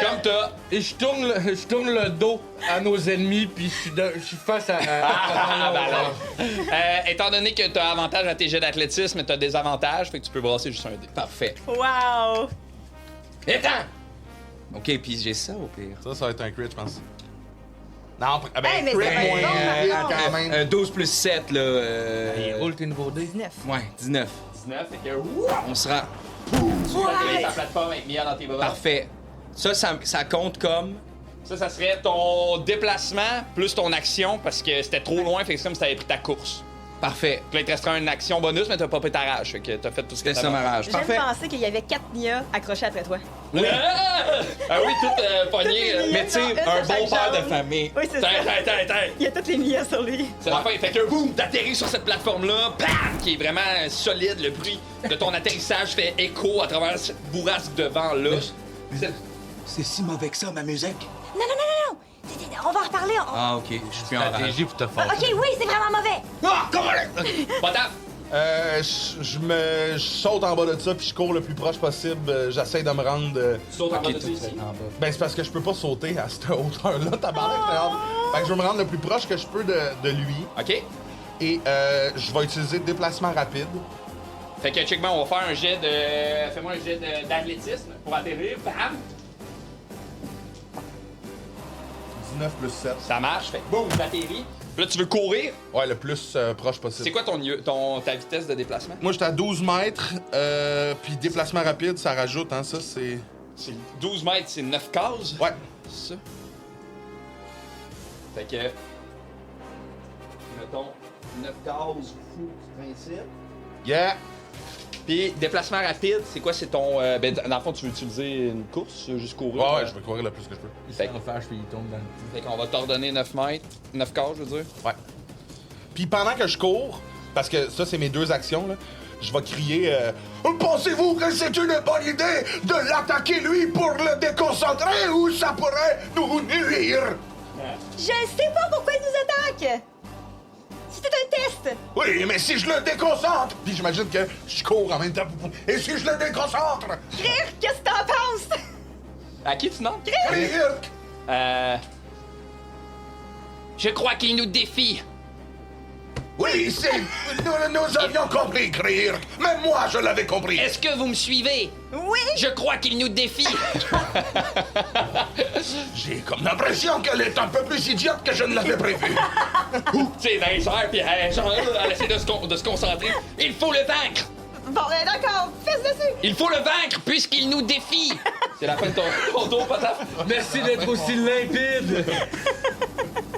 S2: Comme t'as...
S6: Et je tourne le dos à nos ennemis, puis je suis face à...
S2: étant donné que t'as avantage à tes jets d'athlétisme, t'as des avantages, fait que tu peux brasser juste un dé.
S5: Parfait.
S8: Wow!
S5: Éteins! OK, puis j'ai ça au pire.
S4: Ça va être un crit, je pense. Non, ben,
S8: Hey, mais
S4: crit
S8: ça va être
S4: moins
S8: bon,
S4: 8
S8: non?
S4: quand même.
S5: 12 plus 7, là...
S6: Roule tes nouveaux dés.
S8: 19.
S5: Ouais, 19.
S2: 19, fait que...
S5: On sera...
S2: Tu vas créer ta plateforme avec Mia dans tes bras.
S5: Parfait. Ça compte comme...
S2: Ça serait ton déplacement plus ton action, parce que c'était trop loin, fait que c'est comme si t'avais pris ta course.
S5: Parfait.
S2: Puis là, il te restera une action bonus, mais t'as pas pris ta rage, fait que t'as fait tout ce que
S5: C'était ça ma rage.
S8: J'aime
S5: Parfait.
S8: penser qu'il y avait 4 Mia accrochés après toi.
S2: Ah! Ah oui, tout pogné.
S8: Toutes les
S5: Mais tu sais,
S8: Une
S5: un
S8: sur chaque
S5: bon père de
S8: jambe.
S5: famille.
S8: Oui, c'est ça.
S2: Tiens.
S8: Il y a toutes les Mia sur lui.
S2: C'est la fin. Fait que boum, t'atterris sur cette plateforme-là, bam, qui est vraiment solide. Le bruit de ton atterrissage fait écho à travers cette bourrasque de vent-là.
S5: C'est si mauvais que ça, ma musique?
S8: Non. On va en reparler.
S5: Ah, OK. Je suis plus en rage.
S6: Stratégie pour te faire.
S8: OK, oui, c'est vraiment mauvais.
S5: Ah, comment?
S2: Potaf!
S4: Je saute en bas de ça, puis je cours le plus proche possible. J'essaie de me rendre...
S2: Tu sautes en bas de ça ici.
S4: Ben, c'est parce que je peux pas sauter à cette hauteur-là, tabarnak. Fait que je veux me rendre le plus proche que je peux de lui.
S2: OK.
S4: Et je vais utiliser déplacement rapide.
S2: Fait que, check-moi, on va faire un jet de... Fais-moi un jet d'athlétisme pour atterrir. Bam!
S4: 19 plus 7.
S2: Ça marche. Fait que boum, t'atterris. Là, tu veux courir.
S4: Ouais, le plus proche possible.
S2: C'est quoi ta vitesse de déplacement?
S4: Moi, j'étais à 12 mètres, puis déplacement rapide, ça rajoute, hein, ça, c'est...
S2: C'est 12 mètres, c'est 9 cases.
S4: Ouais.
S2: C'est ça. Fait que... Mettons, 9 cases, fou, principe.
S4: Yeah!
S2: Puis, déplacement rapide, c'est quoi? C'est ton... ben, dans le fond, tu veux utiliser une course? Tu veux juste courir?
S4: Ouais, je vais courir le plus que je peux.
S6: Il
S2: Fait-
S6: s'en fâche, puis il tombe dans le...
S2: Fait qu'on va t'ordonner 9 mètres. 9 cases, je veux dire.
S4: Ouais. Puis pendant que je cours, parce que ça, c'est mes deux actions, là, je vais crier pensez-vous que c'est une bonne idée de l'attaquer, lui, pour le déconcentrer, ou ça pourrait nous nuire?
S8: Je sais pas pourquoi il nous attaque. C'était un test.
S7: Oui, mais si je le déconcentre,
S4: Puis j'imagine que je cours en même temps.
S7: et si je le déconcentre,
S8: Rire, qu'est-ce que t'en penses?
S2: À qui tu demandes?
S7: Kirk,
S2: Je crois qu'il nous défie.
S7: oui, nous avions compris, Kirk. Même moi, je l'avais compris.
S2: Est-ce que vous me suivez?
S8: Oui.
S2: Je crois qu'il nous défie.
S7: J'ai comme l'impression qu'elle est un peu plus idiote que je ne l'avais prévu.
S2: Tu sais, dans les airs, puis elle essaie de se concentrer. Il faut le vaincre.
S8: Bon, ben d'accord, fesse dessus.
S2: Il faut le vaincre puisqu'il nous défie. C'est la fin de ton tour, Potaf.
S6: Merci d'être aussi limpide!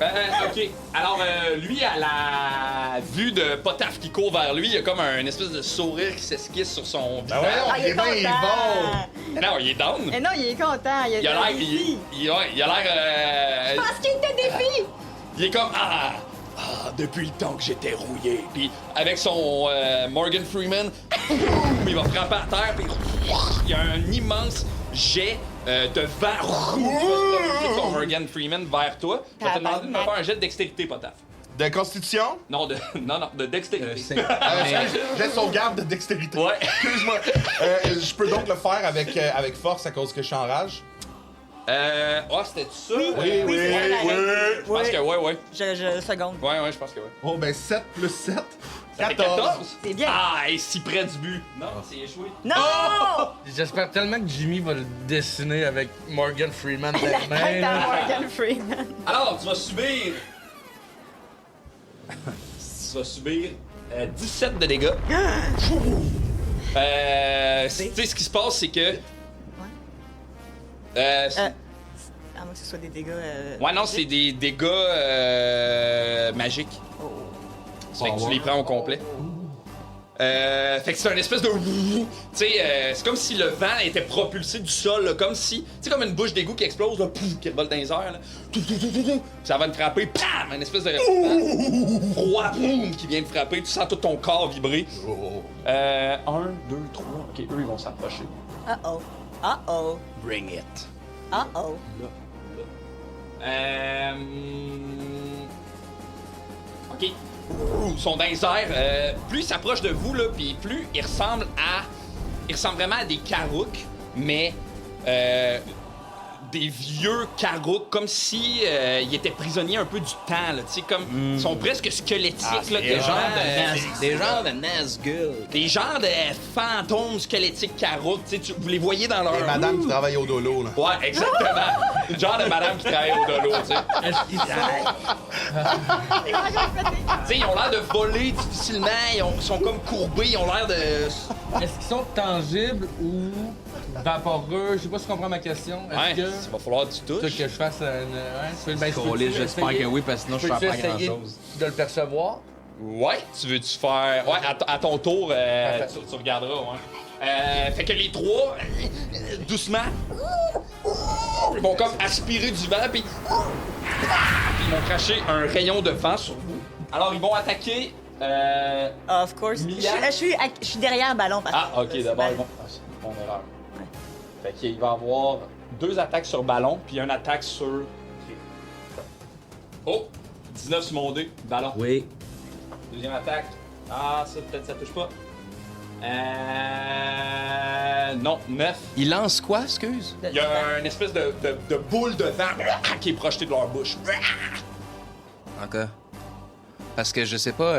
S2: OK. Alors, lui, à la vue de Potaf qui court vers lui, il y a comme un espèce de sourire qui s'esquisse sur son visage.
S8: Ah, il est content.
S2: Non, il est down.
S8: Mais non, il est content.
S2: Il a l'air...
S8: défi.
S2: Il a l'air...
S8: Je pense qu'il te défie.
S2: Il est comme... depuis le temps que j'étais rouillé. Puis avec son Morgan Freeman, il va frapper à terre, puis il y a un immense jet de vent sur son Morgan Freeman vers toi. Je vais te demander de me faire un jet de dextérité, Potaf.
S4: De constitution?
S2: Non, de dextérité.
S4: J'ai sauvegarde de dextérité.
S2: Ouais.
S4: Excuse-moi. Je peux donc le faire avec force à cause que je suis en rage?
S2: C'était ça?
S8: Oui,
S4: Oui, oui,
S8: c'est ça, la
S4: oui.
S8: règle.
S2: Je pense que ouais.
S8: Je seconde.
S2: Ouais, je pense que ouais.
S4: Oh, ben 7 plus 7.
S2: Ça fait 14.
S8: C'est bien.
S2: Ah, et si près du but. Non, c'est échoué.
S8: Non!
S6: J'espère tellement que Jimmy va le dessiner avec Morgan Freeman dans
S8: La
S6: les mains.
S8: tête à
S6: là.
S8: Morgan Freeman.
S2: Alors, tu vas subir. Tu vas subir 17 de dégâts. Tu sais, ce qui se passe, c'est que.
S8: À moins que ce soit des dégâts.
S2: Ouais, non, c'est des dégâts magiques. Fait que tu les prends au complet. Fait que c'est un espèce de... Tu sais, c'est comme si le vent était propulsé du sol, là, comme si... Tu sais, comme une bouche d'égout qui explose, là, pouf, qui revole dans les airs, là. Ça va te frapper, pam! Une espèce de froid, boum, qui vient te frapper. Tu sens tout ton corps vibrer. 1, 2, 3. OK, eux, ils vont s'approcher.
S8: Uh-oh. Uh-oh.
S2: Bring it.
S8: Uh-oh.
S2: OK. Ils sont dans les airs. Plus ils s'approchent de vous, là, puis plus ils ressemblent vraiment à des carouques, mais des vieux carouques, comme si ils étaient prisonniers un peu du temps, là. Tu sais, comme... Ils sont presque squelettiques, là.
S5: Des genres de Nazgûl.
S2: Des genres de fantômes squelettiques carouques. Tu sais, vous les voyez dans leur...
S4: Les madames qui travaillent au dolo, là.
S2: Ouais, exactement. Une genre de madame qui travaille au dolo, tu sais. Tu sais, ils ont l'air de voler difficilement, ils sont comme courbés, ils ont l'air de...
S6: Est-ce qu'ils sont tangibles ou vaporeux? Je sais pas si tu comprends ma question.
S2: Ouais,
S6: Est-ce que
S2: il va falloir que tu
S6: tu veux
S2: touches.
S6: que je fasse une... Ouais, je
S5: J'espère que oui, parce que sinon je
S6: peux
S5: fais pas
S6: essayer
S5: grand-chose.
S6: de le percevoir?
S2: Ouais, tu veux-tu faire... Ouais, à ton tour, tu regarderas, ouais. Fait que les trois, doucement, ils vont comme aspirer du vent, puis ils vont cracher un rayon de vent sur vous. Alors, ils vont attaquer...
S8: Of course.
S2: Mia?
S8: Je suis derrière Ballon. Parce
S2: Ah, ok, d'abord, ils vont... Ah, c'est mon erreur. Fait qu'il va avoir 2 attaques sur ballon, puis 1 attaque sur... Oh! 19 sur mon dé, ballon.
S5: Oui.
S2: Deuxième attaque. Ah, ça, peut-être ça touche pas. Non, 9.
S5: Il lance quoi, excuse?
S2: Il y a une espèce de boule de vent qui est projetée de leur bouche.
S5: Encore. Parce que je sais pas,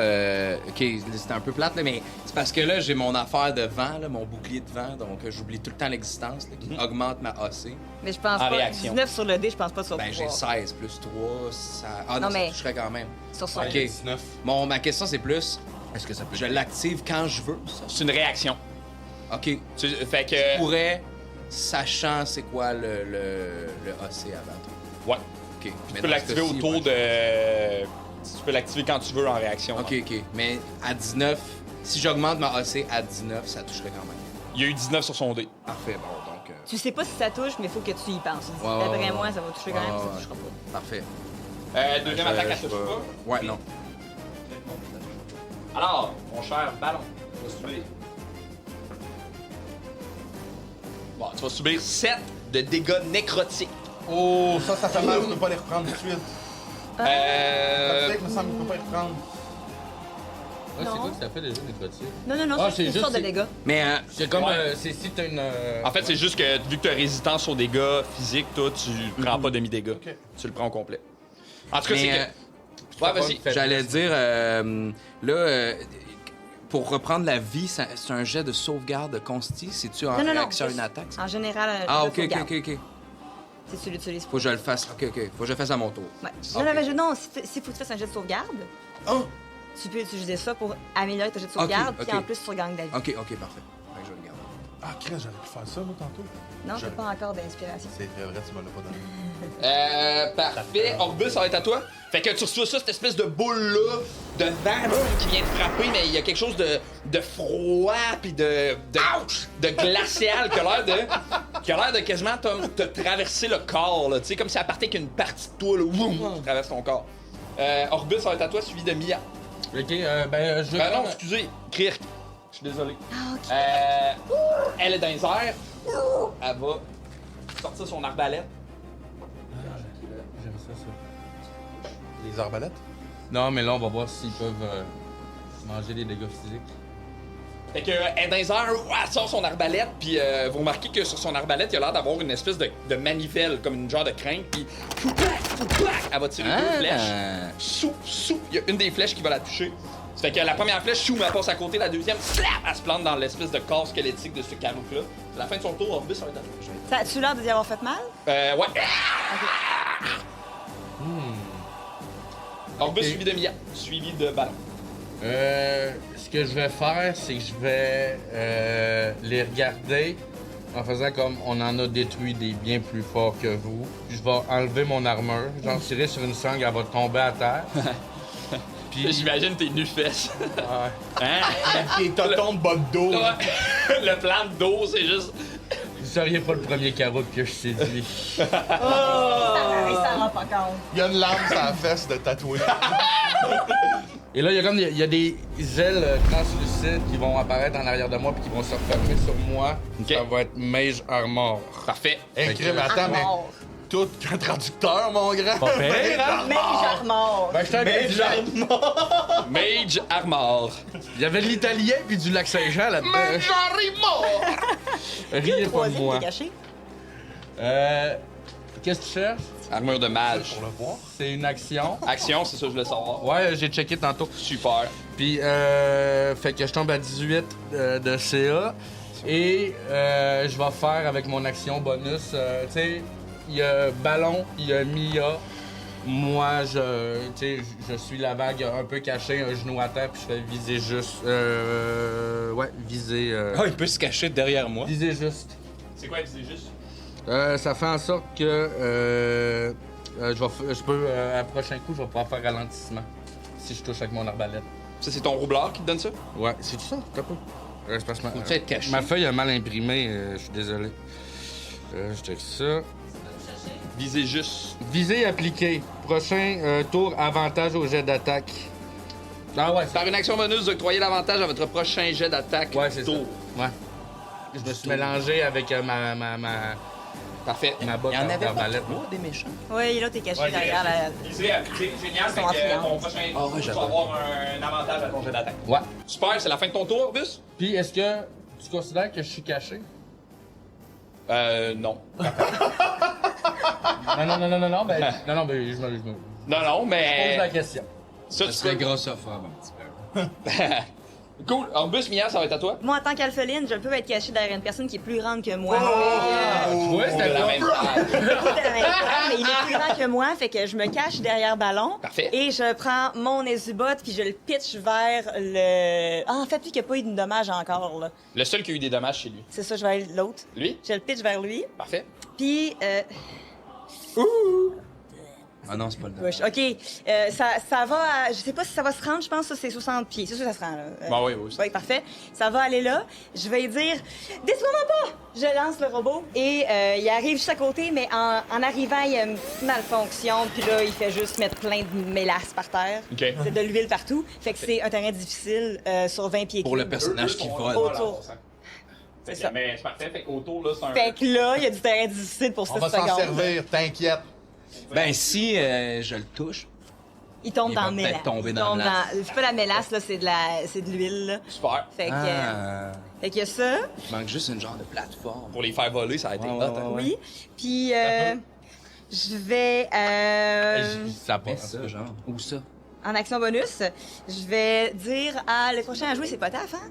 S5: ok, c'était un peu plate, là, mais c'est parce que là, j'ai mon affaire de vent, là, mon bouclier de vent, donc j'oublie tout le temps l'existence, là, qui augmente ma AC.
S8: Mais je pense
S2: En
S8: pas.
S2: réaction.
S8: 19 sur le dé, je pense pas sur
S5: Ben, j'ai 16 plus 3, ça... Ah non,
S8: Non, mais-
S5: ça toucherait quand même.
S8: Sur son.
S5: Ok.
S4: 19.
S5: Ma question, c'est plus, est-ce que ça peut... Je l'active quand je veux, ça?
S2: C'est une réaction.
S5: Ok.
S2: Fait que...
S5: Je pourrais, sachant c'est quoi le AC avant toi.
S2: Ouais.
S5: Ok.
S2: Tu peux l'activer autour de... Tu peux l'activer quand tu veux en réaction.
S5: Ok, ok. Mais à 19, si j'augmente ma AC à 19, ça toucherait quand même.
S2: Il y a eu 19 sur son dé.
S5: Parfait, bon, donc...
S8: Tu sais pas si ça touche, mais faut que tu y penses.
S5: Ouais, ouais,
S8: D'après
S5: ouais.
S8: moi, ça va toucher quand même,
S5: Ouais,
S8: ça
S5: ouais.
S8: touchera pas.
S5: Parfait.
S2: Deuxième attaque, elle touche pas.
S5: Ouais, non.
S2: Alors, mon cher ballon, tu vas subir. Bon, tu vas subir 7 de dégâts nécrotiques.
S4: Oh, ça fait mal, je peux pas les reprendre tout de suite. Tu sais que me semble que je peux pas les reprendre.
S6: Ouais, c'est
S8: Non.
S6: quoi que ça fait déjà, nécrotique?
S8: Non, non, non,
S6: Ah,
S8: c'est
S6: c'est
S8: une
S6: juste-
S8: sorte de dégâts.
S5: Mais
S6: C'est comme,
S2: Ouais.
S6: c'est si t'as une...
S2: En fait, c'est juste que vu que tu as résistance aux dégâts physiques, toi, tu prends pas demi-dégâts.
S4: Ok.
S2: Tu le prends au complet. En tout cas, c'est
S5: Mais,
S2: que... Ouais, vas-y.
S5: j'allais dire, pour reprendre la vie, c'est un jet de sauvegarde de consti. C'est-tu en
S8: Non, non, non.
S5: réaction à une attaque? ça?
S8: En général,
S5: Ah,
S8: je
S5: ok,
S8: sauvegarde.
S5: ok, ok.
S8: Si tu l'utilises
S5: Faut que je le fasse. Ok, ok. Faut que je le fasse à mon tour.
S8: Ouais.
S5: Ok.
S8: Non, non, mais non, s'il faut que tu fasses un jet de sauvegarde,
S5: Oh!
S8: tu peux utiliser ça pour améliorer ton jet de sauvegarde,
S5: ok.
S8: puis en plus, tu regagnes de la vie.
S5: Ok, ok, parfait. Ouais, je vais le garder.
S4: Ah, Chris, j'aurais pu faire ça, moi, tantôt.
S8: Non,
S4: Je-
S8: t'as pas encore d'inspiration.
S4: C'est vrai, tu me l'as pas donné.
S2: Parfait. Orbus, ça va être à toi. Fait que tu reçois ça, cette espèce de boule-là, de vent qui vient te frapper, mais il y a quelque chose de froid puis de glacial qui a l'air de quasiment te traverser le corps, là. Tu sais, comme si ça partait qu'une partie de toi, là, woum, qui traverse ton corps. Orbus, ça va être à toi, suivi de Mia.
S6: Ok, ben, je vais
S2: Non,
S6: prendre-
S2: excusez, Kirk. Je suis désolé.
S8: Ah, ok.
S2: Elle est dans les airs. Elle va sortir son arbalète.
S6: J'aime ça.
S4: Les arbalètes?
S6: Non, mais là, on va voir s'ils peuvent manger des dégâts physiques.
S2: Fait que, elle est dans les airs, elle sort son arbalète, puis vous remarquez que sur son arbalète, il a l'air d'avoir une espèce de manivelle, comme une genre de crinque, puis elle va tirer deux flèches. Il y a une des flèches qui va la toucher. Ça fait que la première flèche, elle passe à côté, la deuxième, elle se plante dans l'espèce de corps squelettique de ce carouf-là. C'est la fin de son tour, Orbus, ça va être à toi.
S8: Ça a-tu l'air d'y avoir fait mal?
S2: Ouais. Orbus suivi de Mia, suivi de Ballon.
S6: Ce que je vais faire, c'est que je vais les regarder en faisant comme on en a détruit des bien plus forts que vous. Puis je vais enlever mon armure, j'en tirer sur une sangle, elle va tomber à terre. Puis
S2: J'imagine tes nus-fesses.
S6: ouais.
S2: Hein?
S4: Et t'as ton bas de dos.
S2: Ouais. Le plan de dos, c'est juste.
S6: Vous seriez pas le premier carotte que je séduis.
S8: Il s'en rend pas compte.
S4: Il y a une lame sur la fesse de tatoué.
S6: Et là, il y a des ailes translucides qui vont apparaître en arrière de moi puis qui vont se refermer sur moi.
S2: Ok.
S6: Ça va être Mage Armor.
S2: Parfait.
S4: Hey, crime, attends, mais
S8: Armor.
S4: tout qu'un traducteur, mon grand.
S6: Pas pire, hein?
S8: Mais j'armore.
S6: Ben, j'étais un
S2: Mage Armor.
S6: Il y avait de l'italien puis du lac Saint-Jean là-dedans. Riez pas de
S8: Troisième
S6: moi.
S8: qui est caché.
S6: Qu'est-ce que tu cherches?
S2: Armure de mage.
S4: Pour le voir.
S6: C'est une action.
S2: Action, c'est ça que je voulais savoir.
S6: Ouais, j'ai checké tantôt.
S2: Super.
S6: Puis, fait que je tombe à 18 de CA. Et je vais faire avec mon action bonus. Tu sais, il y a Ballon, il y a Mia. Moi, je suis la vague un peu cachée, un genou à terre, puis je fais viser juste. Ouais, viser.
S5: Ah, il peut se cacher derrière moi.
S6: Viser juste.
S2: C'est quoi, c'est juste?
S6: Ça fait en sorte que je peux, à prochain coup, je vais pouvoir faire ralentissement si je touche avec mon arbalète.
S2: Ça, c'est ton roublard qui te donne ça?
S6: Ouais, c'est tout ça, t'as pas. C'est parce que
S5: Faut peut-être cacher.
S6: ma feuille a mal imprimé, je suis désolé. Je check ça.
S2: Visez juste.
S6: Visée appliquée. Prochain tour, avantage au jet d'attaque. Ah ouais,
S2: Par une action bonus, vous octroyez l'avantage à votre prochain jet d'attaque.
S6: ouais, c'est ça.
S2: tour.
S6: Ouais. Je me suis mélangé avec ma
S2: Parfait.
S6: botte
S5: Il y en avait pas
S6: d'arbalète.
S5: trop des méchants.
S8: Oui, l'autre est caché derrière la.
S2: Visez appliqué. Génial.
S8: Fait que, ton
S2: prochain
S5: Ah ouais,
S2: tu vas
S5: j'adore.
S2: avoir un avantage à ton jet d'attaque.
S6: Ouais.
S2: Super, c'est la fin de ton tour, Orbus?
S6: Puis est-ce que tu considères que je suis caché?
S2: Non.
S6: Non, ben, je me
S2: Non,
S6: pose
S2: mais.
S6: la question.
S2: Ça,
S5: Ça
S2: tu
S5: serait
S2: peux.
S5: grossophobe un petit peu.
S2: Cool. Orbus, Mia, ça va être à toi.
S8: Moi, en tant qu'alpheline, je peux être cachée derrière une personne qui est plus grande que moi.
S6: Ouais,
S2: De
S6: c'était
S2: la
S6: toi.
S2: même taille.
S8: Pas de la même taille, mais il est plus grand que moi, fait que je me cache derrière Ballon.
S2: Parfait.
S8: Et je prends mon Exubot puis je le pitch vers le. Ah, en fait, lui qui a pas eu de dommage encore, là.
S2: Le seul qui a eu des dommages chez lui.
S8: C'est ça, je vais aller l'autre.
S2: Lui?
S8: Je le pitch vers lui.
S2: Parfait.
S8: Puis,
S5: Ah non, c'est pas le temps.
S8: wesh, OK, ça va à... Je sais pas si ça va se rendre, je pense que ça, c'est 60 pieds. C'est sûr que ça se rend, là.
S2: Bah oui.
S8: Oui, parfait. Ça va aller là. Je vais lui dire « Déçois-moi pas! » Je lance le robot et il arrive juste à côté, mais en arrivant, il y a une petite malfonction. Puis là, il fait juste mettre plein de mélasse par terre.
S2: OK.
S8: C'est de l'huile partout. Fait que c'est un terrain difficile sur 20 pieds
S5: Pour le
S8: cubes.
S5: personnage qui vole.
S8: Autour.
S2: C'est
S8: ça.
S2: Mais c'est parfait. Fait qu'autour, là, c'est un.
S8: Fait que là, il y a du terrain difficile pour 6
S4: On va s'en
S8: secondes.
S4: servir, t'inquiète.
S5: Ben, si je le touche,
S8: Il tombe
S5: Il
S8: dans
S5: va
S8: la mélasse.
S5: peut-être tomber
S8: Il
S5: dans
S8: tombe
S5: la mélasse.
S8: C'est pas la mélasse, là, c'est de l'huile, là.
S2: Super.
S8: Fait que, fait qu'il y a ça.
S5: il manque juste une genre de plateforme.
S2: Pour les faire voler, ça a été
S5: Ouais,
S2: hot.
S5: ouais,
S2: hein.
S5: ouais.
S8: Oui. Puis, je vais...
S6: Ça
S5: Fais
S6: passe.
S5: ça, genre. Où ça?
S8: En action bonus, je vais dire à le prochain à jouer, c'est Potaf, hein?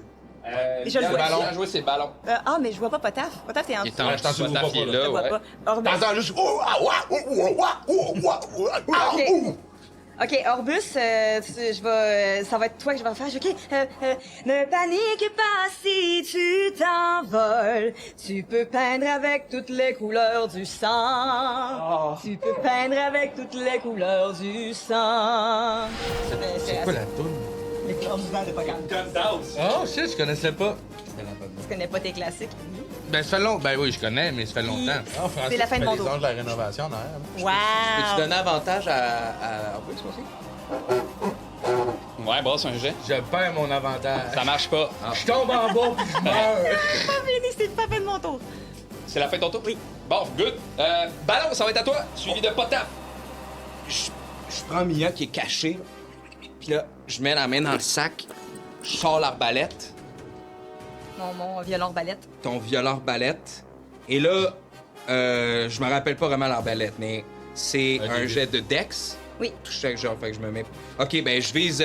S8: Je le
S2: le
S8: vois.
S2: ballon. À jouer, c'est le ballon.
S8: Mais je vois pas Potaf. Potaf, t'es en
S5: Il
S8: dessous.
S5: est en
S4: je t'en
S5: dessous.
S4: souviens
S2: Potaf,
S4: pas,
S2: il est
S4: là.
S2: là,
S8: Je vois
S2: ouais.
S8: pas. Orbus.
S4: T'entends juste.
S8: OK. OK, Orbus, ça va être toi que je vais faire. OK. Ne panique pas si tu t'envoles. Tu peux peindre avec toutes les couleurs du sang. Tu peux peindre avec toutes les couleurs du sang.
S6: C'est quoi la toune?
S8: Les couleurs du sang, c'est pas grave.
S6: Oh shit, je connaissais pas.
S8: Tu connais pas tes classiques.
S6: Ben, ça fait longtemps. Ben oui, je connais, mais ça fait longtemps.
S4: Ah, Francis,
S8: C'est la fin de
S4: tu
S8: mon
S4: fais les
S8: tour.
S4: anges de la rénovation en arrière.
S5: Peux-tu
S8: Wow!
S5: donner avantage à Orbus aussi?
S2: Ouais, brasse un jet.
S6: Je perds mon avantage.
S2: Ça marche pas.
S6: Je tombe en bas puis je meurs.
S8: Pas fini, c'est pas fin de mon tour.
S2: C'est la fin de ton tour?
S8: Oui.
S2: Bon, good. Ballon, ça va être à toi. Suivi de Potap.
S5: Je prends Mia qui est cachée, Puis là, je mets la main dans le sac, je sors l'arbalète,
S3: Mon violon arbalète.
S5: ton violet arbalète. Et là, je me rappelle pas vraiment l'arbalète, mais c'est un jet de dex.
S3: Oui.
S5: Tout chaque genre, fait que je me mets. Ok, ben je vise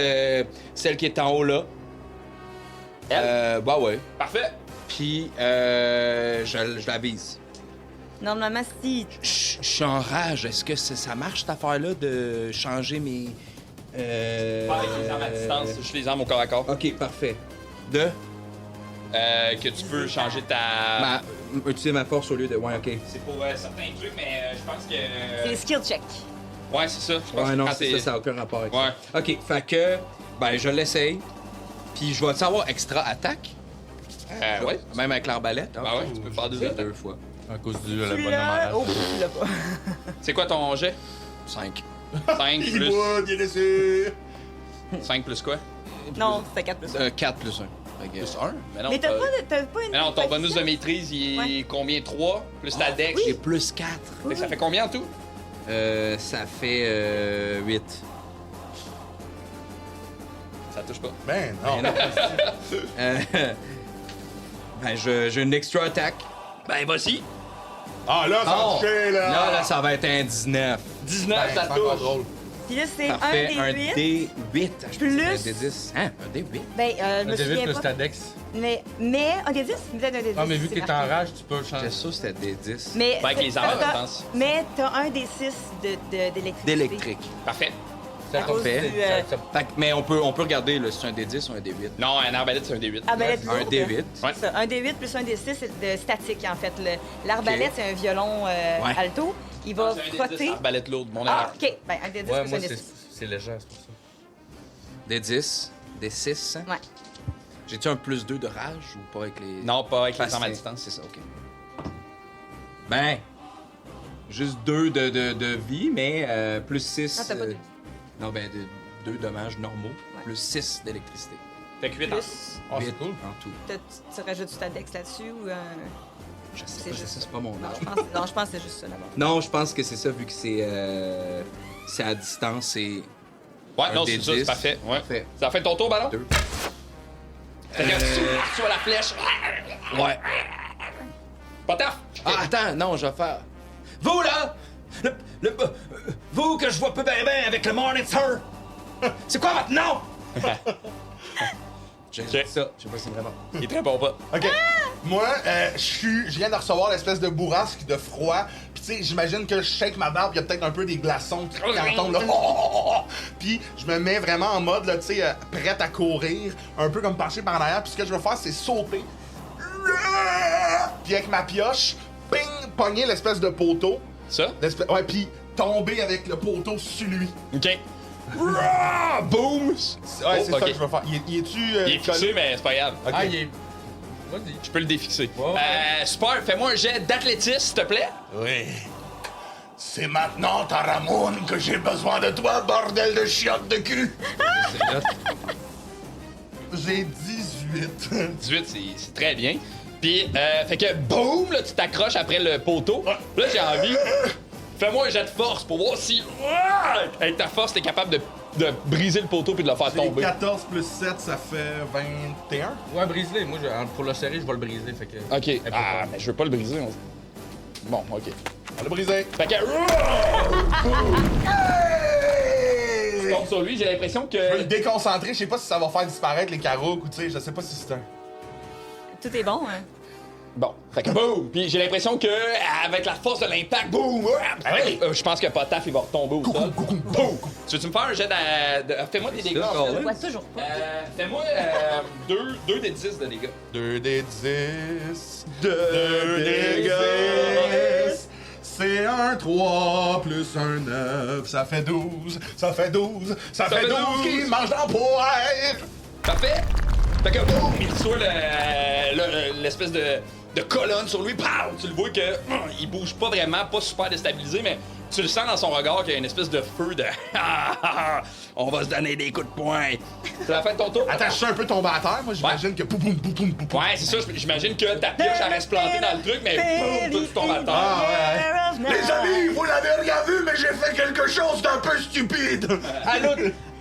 S5: celle qui est en haut là. Bah ouais.
S2: Parfait.
S5: Puis je la vise.
S8: Normalement, si.
S5: Je suis en rage. Est-ce que ça marche cette affaire-là de changer mes.
S2: Pas avec les armes à distance, je les armes au corps à corps.
S5: Ok, parfait. De.
S2: Que tu peux changer ta.
S5: Utiliser ma force au lieu de. Ouais, ok.
S2: C'est pour certains trucs, mais je pense que.
S8: C'est les skill check.
S2: Ouais, c'est ça. Je pense
S5: Ouais,
S2: que
S5: non,
S2: quand
S5: c'est
S2: t'es-
S5: ça n'a aucun rapport avec
S2: Ouais.
S5: ça. Ok, fait que. Ben, je l'essaye. Puis je vais savoir extra attaque.
S2: Ouais.
S5: Même avec l'arbalète.
S2: Ah ouais, tu peux faire deux attaques.
S5: 2 fois.
S6: À cause du le
S8: Tu
S6: bonhomme
S8: l'as.
S6: en
S8: Oh, tu l'as pas.
S2: C'est quoi ton jet?
S5: 5.
S2: 5
S4: Il
S2: plus.
S4: boit, bien laissé.
S2: 5 plus quoi?
S8: Non, c'était 4 plus 1.
S5: 4 plus 1.
S2: Plus 1? Mais non,
S8: Mais t'as pas une.
S2: Mais non, ton bonus de
S8: position?
S2: maîtrise, il est
S8: Ouais.
S2: combien? 3? Plus ta dex?
S5: J'ai plus 4.
S2: Fait que ça fait combien en tout?
S5: Ça fait 8.
S2: Ça touche pas.
S4: Ben non.
S5: Ben, j'ai une extra attaque.
S2: Ben, vas-y.
S4: Ah là, ça va toucher, là.
S5: Là, ça va être un 19.
S2: 19,
S4: Ben,
S2: ça
S4: c'est encore
S2: touche.
S4: drôle.
S8: Puis là, c'est
S5: Parfait,
S8: un
S5: un
S8: des 8.
S5: D8. Je
S8: Plus.
S5: pensais que c'était un D10. Hein? Un D8?
S8: Ben, je me
S6: Un D8
S8: souviens
S6: plus
S8: pas.
S6: ta dex.
S8: Mais un des 10? Peut-être un des 10.
S6: Ah, mais vu que
S8: c'est
S6: t'es en
S8: marqué.
S6: rage, tu peux changer.
S5: J'étais sûr que c'était D10.
S8: Mais
S2: Ben, avec les armes,
S8: t'as-
S2: je pense.
S8: Mais t'as un des 6 d'électricité.
S5: D'électrique.
S2: Parfait.
S6: Ça
S8: à cause
S6: fait.
S8: du,
S5: Fait que- mais on peut regarder là, si c'est un D10 ou un D8.
S2: Non, un arbalète, c'est un D8.
S8: Ah, ben, là,
S5: Un D8.
S2: Ouais.
S8: Ça, un D8 plus un D6, c'est de statique, en fait. L'arbalète, c'est un violon alto. Il va
S2: C'est un D10,
S8: frotter.
S2: arbalète lourde, mon
S8: Ah,
S2: erreur.
S8: OK. Ben, un D10
S6: Ouais,
S8: plus
S6: moi,
S8: un D6.
S6: c'est léger, c'est pour ça.
S5: D10. D6.
S8: Ouais.
S5: J'ai-tu un plus 2 de rage ou pas avec les.
S2: Non, pas avec les
S5: Parce
S2: armes à
S5: que-
S2: distance.
S5: C'est ça, ok. Ben. Juste 2 de vie, mais plus 6.
S8: Ah, t'as pas de-
S5: Non, ben, 2 dommages normaux,
S8: Ouais.
S5: plus 6 d'électricité.
S2: Fait que 8 ans.
S8: Plus,
S6: Ah,
S5: 8
S6: c'est cool.
S5: en tout.
S8: tu rajoutes ta dex là-dessus ou un.
S5: Je sais
S8: C'est
S5: pas,
S8: juste-
S5: c'est pas mon
S8: Non,
S5: âge.
S8: je pense que c'est juste ça d'abord.
S5: Non, je pense que c'est ça, vu que c'est à distance, c'est.
S2: Ouais,
S5: Un
S2: non, c'est
S5: D10.
S2: ça, c'est parfait. Ouais.
S5: Parfait.
S2: Ça fait ton tour, ballon?
S5: 2.
S2: Fait que sur la flèche.
S5: Ouais.
S2: Pas taf!
S5: Ah, attends, non, je vais faire. Vous, là! Vous que je vois peu bien avec le Morning Sir! C'est quoi votre nom? J'ai dit ça, je sais pas si c'est vraiment.
S2: Il te répond pas.
S4: OK. Moi, je viens de recevoir l'espèce de bourrasque de froid. Puis tu sais, j'imagine que je shake ma barbe, il y a peut-être un peu des glaçons qui en tombent là. Puis je me mets vraiment en mode, là, tu sais, prête à courir, un peu comme penché par en arrière. Puis ce que je veux faire, c'est sauter. Puis avec ma pioche, ping, pogner l'espèce de poteau.
S2: Ça?
S4: Ouais, puis tomber avec le poteau sur lui.
S2: OK. Boom!
S4: Ouais, c'est
S2: ok.
S4: ça que je veux faire. Il est-tu
S2: Il est fixé,
S4: collé?
S2: mais c'est pas grave.
S4: Ok.
S6: Ah, il est. Vas-y.
S2: Je peux le défixer.
S6: Ouais.
S2: Super, fais-moi un jet d'athlétisme, s'il te plaît.
S7: Oui. C'est maintenant, Taramon, que j'ai besoin de toi, bordel de chiotte de cul.
S4: J'ai 18.
S2: 18, c'est très bien. Puis, fait que boum, là, tu t'accroches après le poteau. Là, j'ai envie. Fais-moi un jet de force pour voir si, avec ta force, t'es capable de briser le poteau puis de le faire
S4: J'ai
S2: tomber.
S4: 14 plus 7, ça fait 21.
S6: Ouais, brise-les. Moi, pour le serrer, je vais le briser. Fait que.
S2: Ok.
S6: Elle peut
S2: Ah,
S6: pas.
S2: mais je veux pas le briser. Bon, ok.
S4: On l'a brisé.
S2: Fait que. Tu tombes sur lui, j'ai l'impression
S4: Je veux
S2: que.
S4: le déconcentrer, je sais pas si ça va faire disparaître les carreaux ou tu sais, je sais pas si c'est un.
S8: Tout est bon, hein?
S2: Bon, fait que boum! Puis j'ai l'impression que, avec la force de l'impact, boum! Je pense que Potaf, il va retomber au sol. Boum! Tu veux-tu me faire un jet de. Fais-moi des dégâts.
S5: encore
S8: Je
S5: là?
S8: vois toujours pas.
S2: Fais-moi 2 des 10 de dégâts.
S4: 2 des 10. 2 des 10. C'est un 3 plus un 9. Ça fait 12. Ça fait 12. Ça fait 12 qui mange dans le poêle.
S2: Parfait! Fait que boum! Il reçoit l'espèce de colonne sur lui. Pow! Tu le vois que il bouge pas vraiment, pas super déstabilisé, mais tu le sens dans son regard qu'il y a une espèce de feu de on va se donner des coups de poing. C'est la fin de ton tour?
S4: Attends, je suis un peu tombé à terre. Moi, j'imagine que poum poum poum poum poum.
S2: Ouais, c'est ça. J'imagine que ta pioche elle reste plantée dans le truc, mais boum! Toi, tu tombes à terre.
S7: Les amis, vous l'avez rien vu, mais j'ai fait quelque chose d'un peu stupide.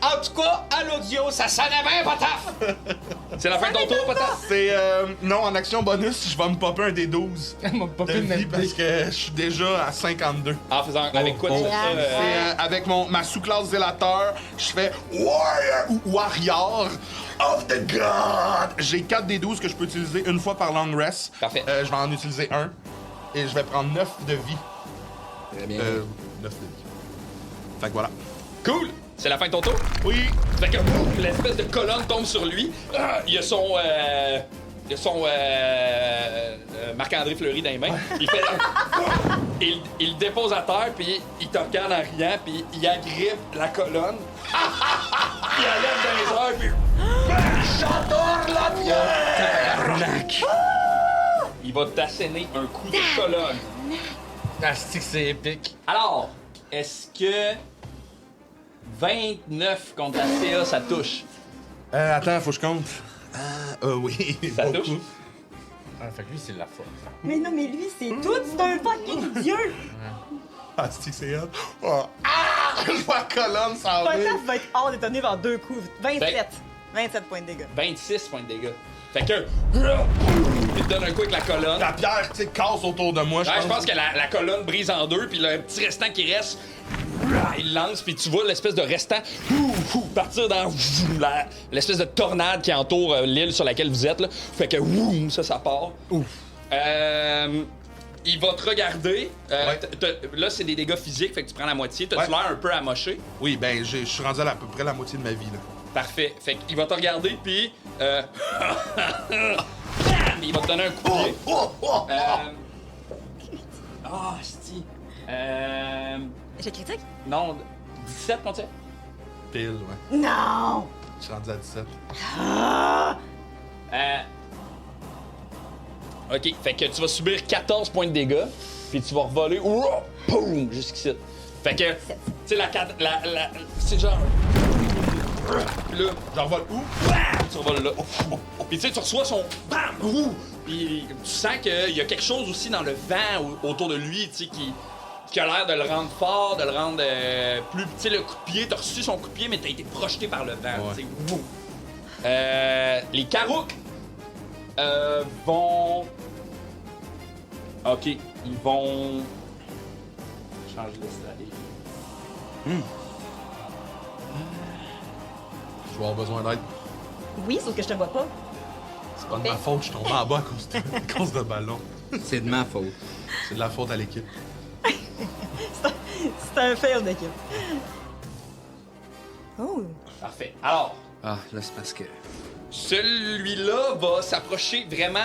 S5: En tout cas, à l'audio, ça sonnait bien, Pataf!
S2: C'est la fin de ton tour, peut-être?
S4: C'est. Non, en action bonus, je vais me popper un des 12
S6: M'a pas
S4: de
S6: pu
S4: vie
S6: me
S4: parce que je suis déjà à 52.
S2: En faisant. Avec quoi tu fais ça?
S4: C'est avec ma sous-classe zélateur, je fais Warrior of the God. J'ai 4 des 12 que je peux utiliser une fois par long rest.
S2: Parfait.
S4: Je vais en utiliser un. Et je vais prendre 9 de vie.
S5: Très bien.
S4: 9 de vie. Fait que voilà.
S2: Cool! C'est la fin de ton tour?
S4: Oui.
S2: Fait que boum, l'espèce de colonne tombe sur lui. Il a son. Marc-André Fleury dans les mains. Il fait. Il le dépose à terre, puis il te regarde en riant, puis il agrippe la colonne. Il la lève dans les airs, puis. J'adore la bière! Il va t'asséner un coup de colonne.
S6: Asti que c'est épique.
S2: Alors, est-ce que 29 contre la CA, ça touche?
S4: Attends, faut que je compte. Oui.
S2: Ça
S4: beaucoup.
S2: touche?
S6: Ah, fait que lui, c'est de la force.
S8: Mais non, mais lui, c'est tout, c'est un fucking dieu!
S4: Ah, c'est elle. Oh. Ah! Je vois la colonne s'en va.
S8: Potaf va être hors d'étonner vers 2 coups. 27. 27 points de dégâts.
S2: 26 points de dégâts. Fait que. Il te donne un coup avec la colonne.
S4: La pierre, tu sais, casse autour de moi.
S2: Ouais, je pense que la colonne brise en deux, puis le petit restant qui reste, il lance, puis tu vois l'espèce de restant partir dans l'espèce de tornade qui entoure l'île sur laquelle vous êtes. Là. Fait que ça part. Il va te regarder.
S4: Ouais.
S2: Là, c'est des dégâts physiques, fait que tu prends la moitié. T'as-tu
S4: Ouais.
S2: l'air un peu amoché?
S4: Oui, ben, je suis rendu à peu près la moitié de ma vie, là.
S2: Parfait. Fait qu'il va te regarder, puis. Il va te donner un coup de pied. Asti.
S8: J'ai critique?
S2: Non, 17, qu'on tient?
S4: Pile, ouais.
S8: Non!
S4: Je suis rendu à 17.
S2: Ok, fait que tu vas subir 14 points de dégâts, puis tu vas revoler. Poum! Jusqu'ici. Fait que, tu sais, c'est genre. Puis là,
S4: J'en vole où?
S2: bam! Tu revoles là. Puis tu sais, tu reçois son bam! Puis tu sens qu'il y a quelque chose aussi dans le vent autour de lui, tu sais, qui a l'air de le rendre fort, de le rendre plus. Tu sais, le coup de pied, t'as reçu son coup de pied, mais t'as été projeté par le vent,
S4: Ouais.
S2: tu sais. Boum. Les Karouks vont. Ok, ils vont. Changer de stratégie.
S4: Je vais avoir besoin d'aide.
S8: Oui, sauf que je te vois pas.
S4: C'est pas de ma faute, je suis tombé en bas à cause de ballon.
S5: C'est de ma faute.
S4: C'est de la faute à l'équipe.
S8: C'est un fail d'équipe. Oh!
S2: Parfait. Alors,
S5: Ah, là, c'est parce que.
S2: celui-là va s'approcher vraiment,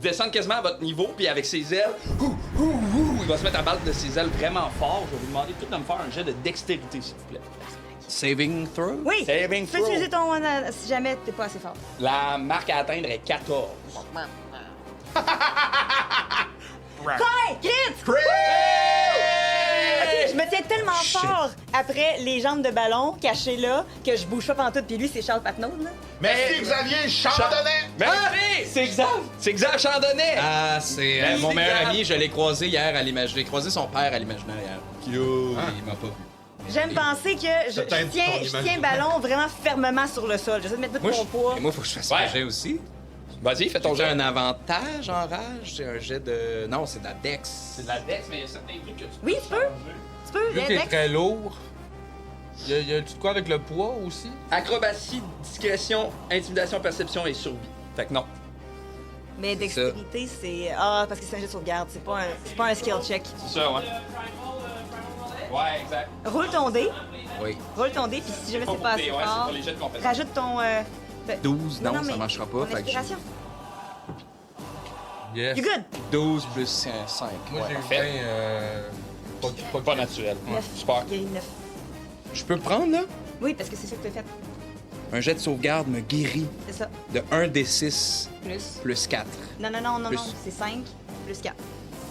S2: descendre quasiment à votre niveau, puis avec ses ailes, il va se mettre à battre de ses ailes vraiment fort. Je vais vous demander tout de me faire un jet de dextérité, s'il vous plaît.
S5: Saving throw?
S8: Oui!
S2: Saving
S8: Tu peux
S2: throw.
S8: utiliser ton si jamais t'es pas assez fort.
S2: La marque à atteindre est 14.
S8: Hey! Crit! Ok, je me tiens tellement fort après les jambes de ballon cachées là que je bouge pas pantoute. Puis lui, c'est Charles Patnaud, là.
S4: Merci, Xavier Chandonnet!
S2: Merci! C'est Xav! C'est Xav Chandonnet!
S5: Ah, c'est
S2: Merci,
S5: mon meilleur
S2: Xav.
S5: ami. Je l'ai croisé hier à l'imaginaire. J'ai croisé son père à l'imaginaire hier. Il m'a pas vu.
S8: J'aime penser que je
S4: peut-être
S8: tiens,
S4: ton
S8: je
S4: image.
S8: tiens ballon vraiment fermement sur le sol. J'essaie de mettre tout mon poids.
S5: Et moi, faut que je fasse
S2: Ouais.
S5: un jet aussi.
S2: Vas-y, fais ton
S5: J'ai
S2: jet.
S5: un avantage en rage. C'est un jet de. Non, c'est de la dex.
S2: C'est de la dex, mais il y a certains trucs que tu
S8: Oui, tu peux. Tu peux,
S6: Vu que t'es très lourd, y a-tu de quoi avec le poids aussi?
S2: Acrobatie, discrétion, intimidation, perception et survie. Fait que non.
S8: Mais dextérité, c'est. Ah, parce que c'est un jet de sauvegarde. C'est pas un skill check.
S2: C'est ça, ouais. Ouais, exact.
S8: Roule ton dé.
S5: Oui.
S8: Roule ton dé, puis si jamais c'est pas assez
S2: Ouais, c'est
S8: fort,
S2: pour les jets de compétence.
S8: rajoute ton.
S5: 12, non, ça
S8: mais
S5: marchera pas.
S8: ton
S5: Fait que
S8: inspiration.
S6: Yes.
S8: You good?
S5: 12 plus 5.
S6: Moi, j'ai
S2: parfait.
S6: 20,
S2: Pas naturel.
S8: Neuf.
S2: Super.
S8: Il y a eu 9.
S5: Je peux prendre, là?
S8: Oui, parce que c'est ça que t'as fait.
S5: Un jet de sauvegarde me guérit
S8: C'est ça.
S5: de 1 des 6
S8: Plus.
S5: plus 4.
S8: Non,
S5: Plus.
S8: c'est 5 plus 4.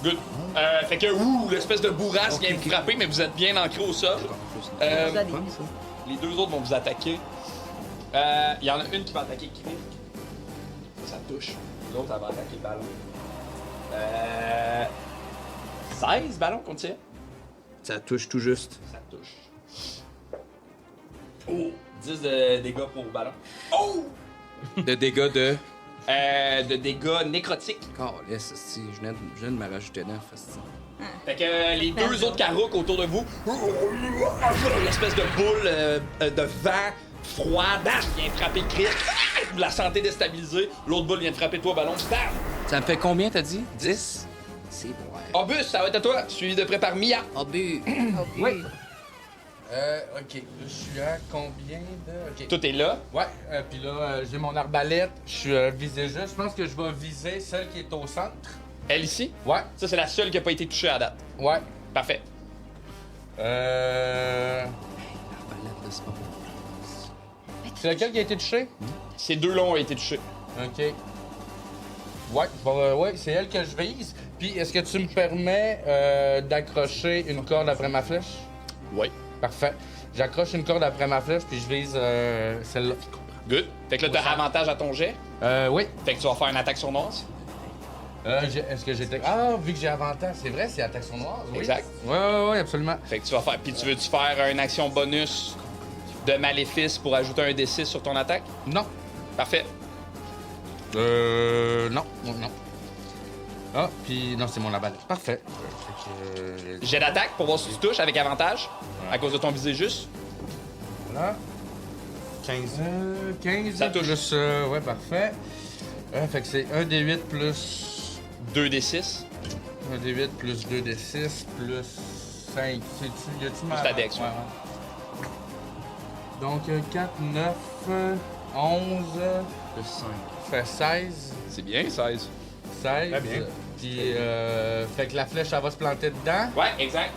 S2: Good. Fait que, l'espèce de bourrasque vient vous frapper, mais vous êtes bien ancré au sol.
S8: Ça, des-
S2: Les deux autres vont vous attaquer. Il y en a une qui va attaquer Chris. Ça touche. L'autre, elle va attaquer le ballon. 16 ballons qu'on tire.
S5: Ça touche tout juste.
S2: Ça touche. Oh! 10 de dégâts pour ballon. Oh!
S5: De dégâts de.
S2: De dégâts nécrotiques.
S5: Calisse, si, je viens de me rajouter 9.
S2: Fait que les deux autres carouques autour de vous, une espèce de boule de vent froid, bam, vient frapper Chris. Vous la sentez déstabilisée. L'autre boule vient de frapper toi, ballon. Bam!
S5: Ça me fait combien, t'as dit? 10? C'est vrai.
S2: Obus, ça va être à toi, suivi de près par Mia.
S5: Obus.
S6: Oui. OK. Là, je suis à combien de... OK.
S2: Tout est là.
S6: Ouais, puis là, j'ai mon arbalète. Je suis visé juste. Je pense que je vais viser celle qui est au centre.
S2: Elle ici.
S6: Ouais,
S2: Ça, c'est la seule qui a pas été touchée à date.
S6: ouais.
S2: Parfait.
S6: C'est laquelle qui a été touchée?
S2: Ces deux-là ont été touchés.
S6: OK. Ouais, bon, ouais, c'est elle que je vise. Puis, est-ce que tu me permets d'accrocher une corde après ma flèche?
S2: Oui.
S6: Parfait. J'accroche une corde après ma flèche, puis je vise celle-là.
S2: Good. Fait que là, t'as avantage à ton jet.
S6: Oui.
S2: Fait que tu vas faire une attaque sournoise.
S6: Est-ce que j'étais... Ah, vu que j'ai avantage, c'est vrai, c'est attaque sournoise, oui.
S2: Exact.
S6: Ouais, absolument.
S2: Fait que tu vas faire. Puis tu veux-tu faire une action bonus de maléfice pour ajouter un D6 sur ton attaque?
S6: Non.
S2: Parfait.
S6: Non. Ah, puis non, c'est mon arbalète. Parfait.
S2: Jet d'attaque pour voir si tu touches avec avantage à cause de ton visé juste.
S6: Voilà.
S4: 15.
S6: 15
S2: Ça touche.
S6: plus... ouais, parfait. Fait que c'est 1 D8 plus...
S2: 2 D6.
S6: 1 D8 plus 2 D6 plus 5. Y a-tu ma...
S2: Plus ta dex, ouais.
S6: Donc 4, 9, 11...
S5: Plus 5.
S6: Fait 16.
S2: C'est bien, 16.
S6: 16.
S4: Très bien.
S6: Puis, fait que la flèche, elle va se planter dedans.
S2: Ouais, exact.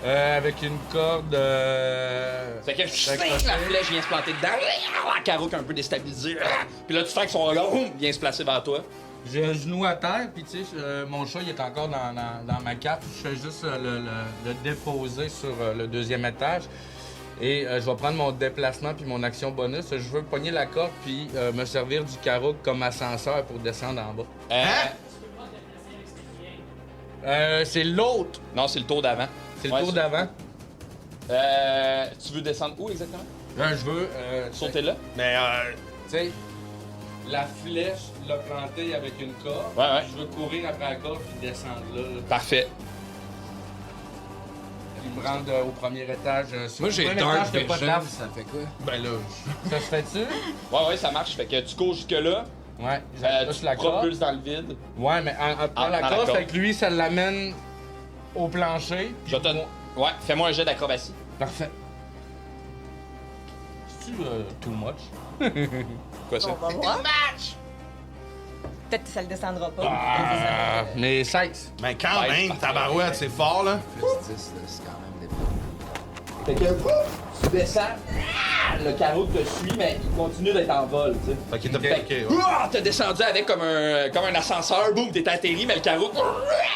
S6: Avec une corde...
S2: Fait que
S6: accrochée.
S2: la flèche vient se planter dedans. La carouque un peu déstabilisée. Puis là, tu sens que son regard vient se placer vers toi.
S6: J'ai un genou à terre, puis tu sais, mon chat, il est encore dans ma cape. Je fais juste le déposer sur le deuxième étage. Et je vais prendre mon déplacement puis mon action bonus. Je veux pogner la corde puis me servir du carreau comme ascenseur pour descendre en bas. C'est l'autre.
S2: Non, c'est le tour d'avant.
S6: C'est le
S2: Ouais,
S6: tour d'avant.
S2: Tu veux descendre où exactement?
S6: Là, je veux...
S2: Sauter là?
S4: Mais,
S6: Tu sais, la flèche, l'a plantée avec une corde.
S2: Ouais, ouais.
S6: Je veux courir après la corde puis descendre là.
S2: Parfait.
S6: Puis me rendre au premier étage. Sur
S5: Moi,
S6: le
S5: j'ai
S6: premier
S5: Dark
S6: étage, t'as pas de
S5: Vision,
S6: lave.
S5: ça fait quoi?
S4: ben là,
S6: Ça se fait-tu?
S2: Ouais, ça marche. Fait que tu cours jusque-là.
S6: Ouais, j'accroche
S2: Tu
S6: la corde.
S2: propulses dans le vide.
S6: Ouais, mais en
S2: dans
S6: la
S2: la
S6: corde,
S2: corde.
S6: fait que lui, ça l'amène au plancher.
S2: Je te... Ouais, fais-moi un jet d'acrobatie.
S6: Parfait. C'est-tu too much?
S2: Quoi ça?
S8: On va voir. Peut-être que ça le descendra pas.
S6: Ah, mais 16.
S4: ben quand
S2: Ouais,
S4: même,
S2: parfait.
S4: tabarouette, c'est fort, là.
S5: Plus 10, là, c'est quand même des...
S2: Fait que tu descends, le carreau te suit, mais il continue d'être en vol, tu sais.
S4: Fait qu'il était
S2: Fait
S4: bloqué,
S2: que,
S4: ouais.
S2: t'as descendu avec comme un ascenseur, boum, t'es atterri, mais le carreau,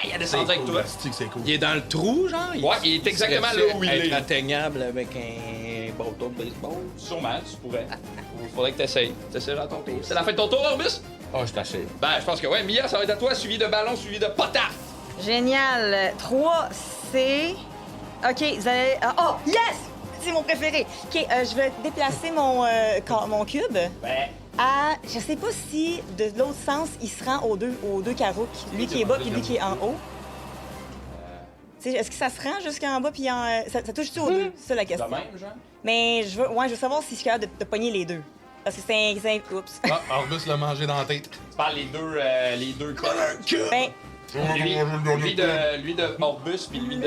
S2: il a descendu avec toi.
S4: C'est cool.
S5: Il est dans le trou, genre?
S2: Ouais, il est exactement
S5: serait
S2: là où il
S5: être
S2: est.
S5: atteignable avec un bâton de baseball.
S2: Sûrement, tu pourrais. Faudrait que t'essayes. T'essayes à ton tour. C'est la fin de ton tour, Orbus?
S6: Oh, je t'achète.
S2: Ben, je pense que ouais. Mia, ça va être à toi, suivi de ballon, suivi de potaf.
S8: Génial. 3, c'est... OK, vous allez... Oh, yes! C'est mon préféré. OK, je vais déplacer mon cube
S2: Ben,
S8: à... Je sais pas si, de l'autre sens, il se rend aux deux carreaux. Lui qui est bas puis lui qui est en haut. Tu sais, est-ce que ça se rend jusqu'en bas puis ça touche-tu aux deux? C'est ça la
S2: de
S8: question.
S2: même, genre.
S8: Mais je veux savoir si je suis capable de pogner les deux. Parce que c'est un... Oups.
S4: Ah, Orbus l'a mangé dans la tête.
S2: Tu parles les deux pelles.
S8: Ben,
S2: Lui de Orbus, puis lui de...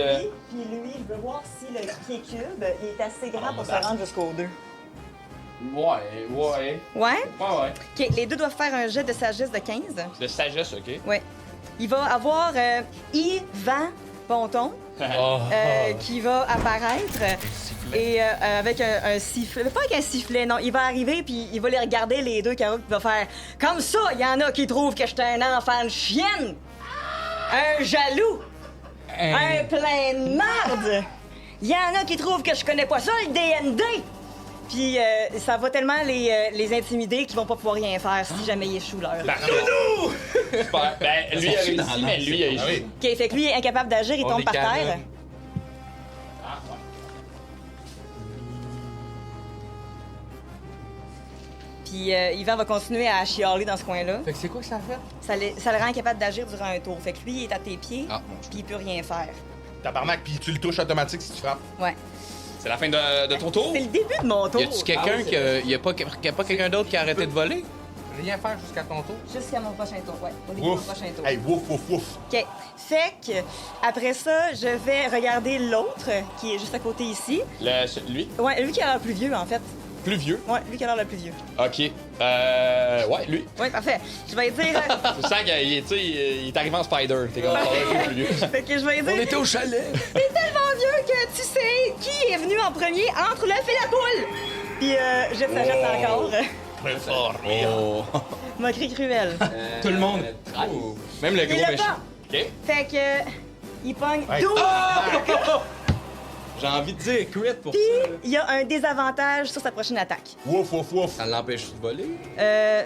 S8: Puis lui, je veux voir si le pied cube il est assez grand pour se rendre jusqu'aux deux.
S2: Ouais.
S8: Ouais?
S2: Ouais.
S8: OK, les deux doivent faire un jet de sagesse de 15.
S2: De sagesse, OK.
S8: Ouais. Il va avoir Yvan Ponton qui va apparaître. Et avec un sifflet. Pas avec un sifflet, non. Il va arriver puis il va les regarder, les deux carreaux, puis il va faire comme ça. Il y en a qui trouvent que j'étais un enfant de chienne. Un jaloux. Un plein de marde. Il y en a qui trouvent que je connais pas ça, le DND. Puis ça va tellement les intimider qu'ils vont pas pouvoir rien faire si jamais ils échouent leur.
S2: Super. Ben, lui a réussi, mais lui a
S4: Ah
S2: échoué.
S4: oui.
S8: OK, fait que lui est incapable d'agir, il
S6: On
S8: tombe
S6: est
S8: par terre.
S6: canon.
S2: Ah, ouais.
S8: Puis Yvan va continuer à chialer dans ce coin-là.
S6: Fait que c'est quoi que ça a fait?
S8: Ça le rend incapable d'agir durant un tour. Fait que lui, il est à tes pieds,
S5: Ah, bon,
S8: puis il peut rien faire.
S4: Tabarnak, puis tu le touches automatique si tu frappes.
S8: Ouais.
S2: C'est la fin de ton tour?
S8: C'est le début de mon tour.
S5: Y a-tu quelqu'un y a pas quelqu'un d'autre qui a arrêté de voler?
S6: Rien faire jusqu'à ton tour?
S8: Jusqu'à mon prochain tour, ouais. Au début de mon
S4: Ouf.
S8: prochain tour.
S4: Hey, wouf, wouf, wouf.
S8: OK. Fait que, après ça, je vais regarder l'autre, qui est juste à côté ici.
S2: Lui?
S8: Ouais, lui qui a l'air le plus vieux, en fait.
S2: Plus vieux?
S8: Ouais, lui qui a l'air le plus vieux.
S2: OK. Ouais, lui.
S8: Ouais, parfait. Je vais dire...
S2: Tu sens qu'il est, tu sais, il est arrivé en Spider. T'es comme ça, plus vieux.
S8: fait que je vais dire...
S5: au chalet!
S8: T'es tellement vieux que tu sais qui est venu en premier entre l'œuf et la poule. Puis jette sa jette encore.
S7: Très fort.
S5: Oh!
S8: Moquerie cruelle.
S5: Tout le monde. Oh. Même le
S8: Il
S5: gros
S8: l'a
S5: méchant.
S8: pas.
S2: OK.
S8: Fait que... Il pogne
S4: Ouais.
S8: 12.
S5: J'ai envie de dire crit pour
S8: Puis
S5: ça.
S8: il y a un désavantage sur sa prochaine attaque.
S4: Wouf, wouf, wouf.
S5: Ça l'empêche de voler?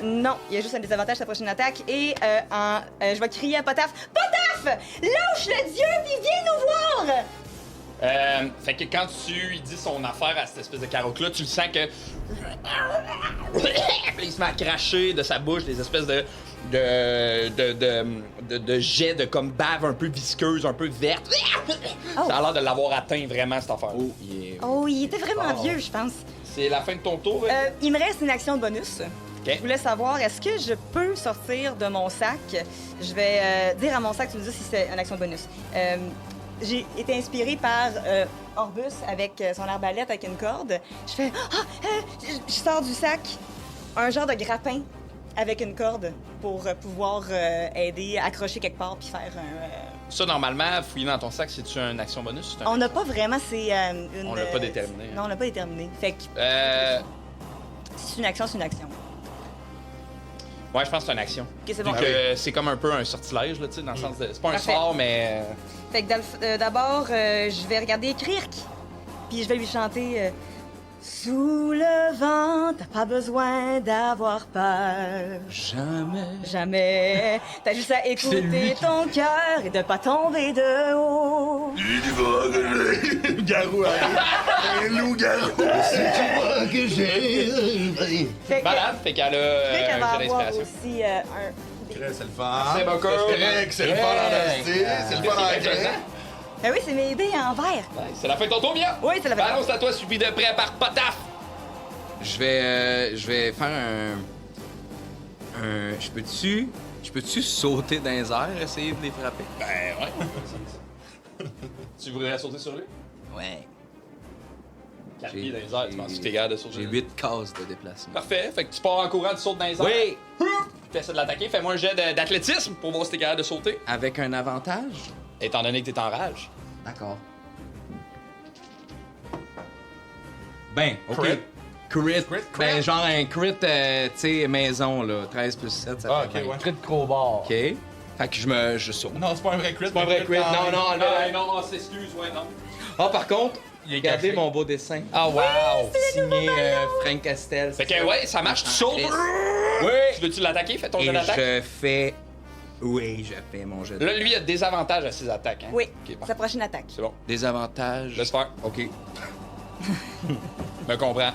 S8: Non, il y a juste un désavantage sur sa prochaine attaque. Et je vais crier à Potaf. Potaf! Lâche le dieu puis viens nous voir!
S2: Fait que quand tu dis son affaire à cette espèce de carotte-là, tu le sens que. Il se met à cracher de sa bouche des espèces de jets de comme bave un peu visqueuse, un peu verte. Ça a l'air de l'avoir atteint vraiment cette affaire.
S5: Oh, yeah.
S8: Oh, il était vraiment vieux, je pense.
S2: C'est la fin de ton tour. hein?
S8: Il me reste une action bonus.
S2: Ok.
S8: Je voulais savoir, est-ce que je peux sortir de mon sac? Je vais dire à mon sac, tu me dis si c'est une action bonus. J'ai été inspirée par Orbus avec son arbalète avec une corde. Je fais je sors du sac un genre de grappin avec une corde pour pouvoir aider, accrocher quelque part puis faire un.
S2: Ça, normalement, fouiller dans ton sac, c'est-tu une action bonus? C'est un-
S8: On n'a pas vraiment, c'est une.
S2: On l'a pas déterminé.
S8: Non, on l'a pas déterminé. Fait que si c'est une action, c'est une action.
S2: Ouais, je pense que c'est une action.
S8: Ok, c'est
S2: Vu
S8: bon.
S2: que c'est comme un peu un sortilège, là, tu sais, dans le sens de. C'est pas un
S8: Parfait.
S2: sort, mais.
S8: Fait que d'abord, je vais regarder Kirk, puis je vais lui chanter Sous le vent, t'as pas besoin d'avoir peur.
S5: Jamais.
S8: Jamais. T'as juste à écouter ton cœur et de pas tomber de haut.
S4: Garou arrive. Un loup-garou.
S7: que j'ai.
S8: Fait que,
S2: Malade, fait qu'elle a
S8: Kirk, elle va
S2: un jet
S8: avoir
S2: d'inspiration.
S8: aussi un.
S4: C'est le fun.
S2: C'est beaucoup.
S4: C'est le fun en hostie. C'est le fun en
S2: présent.
S8: Ah oui, c'est mes dés en verre.
S2: Ouais, c'est la fin de ton tour, bien.
S8: Oui, c'est la fin.
S2: Balance à toi, suivi de près par Potaf.
S5: Je vais faire un. Je peux-tu sauter dans les airs, essayer de les frapper?
S2: Ben, ouais. Tu voudrais sauter sur lui?
S5: Ouais.
S2: 4 pieds dans les airs, tu penses que t'es capable de sauter?
S5: J'ai 8 cases de déplacement.
S2: Parfait, fait que tu pars en courant, tu sautes dans les airs.
S5: Oui!
S2: Tu essaies de l'attaquer, fais-moi un jet d'athlétisme pour voir si t'es capable de sauter.
S5: Avec un avantage?
S2: Étant donné que t'es en rage.
S5: D'accord. Ben, OK.
S2: Crit.
S5: Crit.
S4: Crit?
S5: Ben, genre un crit, tu sais, maison, là. 13 plus 7, ça
S4: Ah,
S5: fait
S4: ok,
S5: 20.
S4: ouais.
S6: Crit de crowbar.
S5: OK. Fait que je saute.
S4: Non, c'est pas un vrai crit.
S5: C'est pas un vrai crit. Non, non, enlevez-le.
S2: non, on s'excuse, ouais, non.
S5: Ah, par contre,
S6: Il est
S5: regardez
S6: caché.
S5: mon beau dessin.
S2: Ah, wow!
S5: Signé Frank Castel.
S2: Fait que, ouais, ça marche, tu sautes.
S5: Oui!
S2: Tu veux-tu l'attaquer? Fais ton
S5: Et
S2: jet d'attaque.
S5: je fais... Oui, je fais mon jet.
S2: Là, lui, il a des avantages à ses attaques, hein?
S8: Oui,
S2: Ok, parfait.
S8: sa prochaine attaque.
S2: C'est bon.
S5: Des avantages.
S2: Laisse faire.
S5: OK.
S2: Me comprends.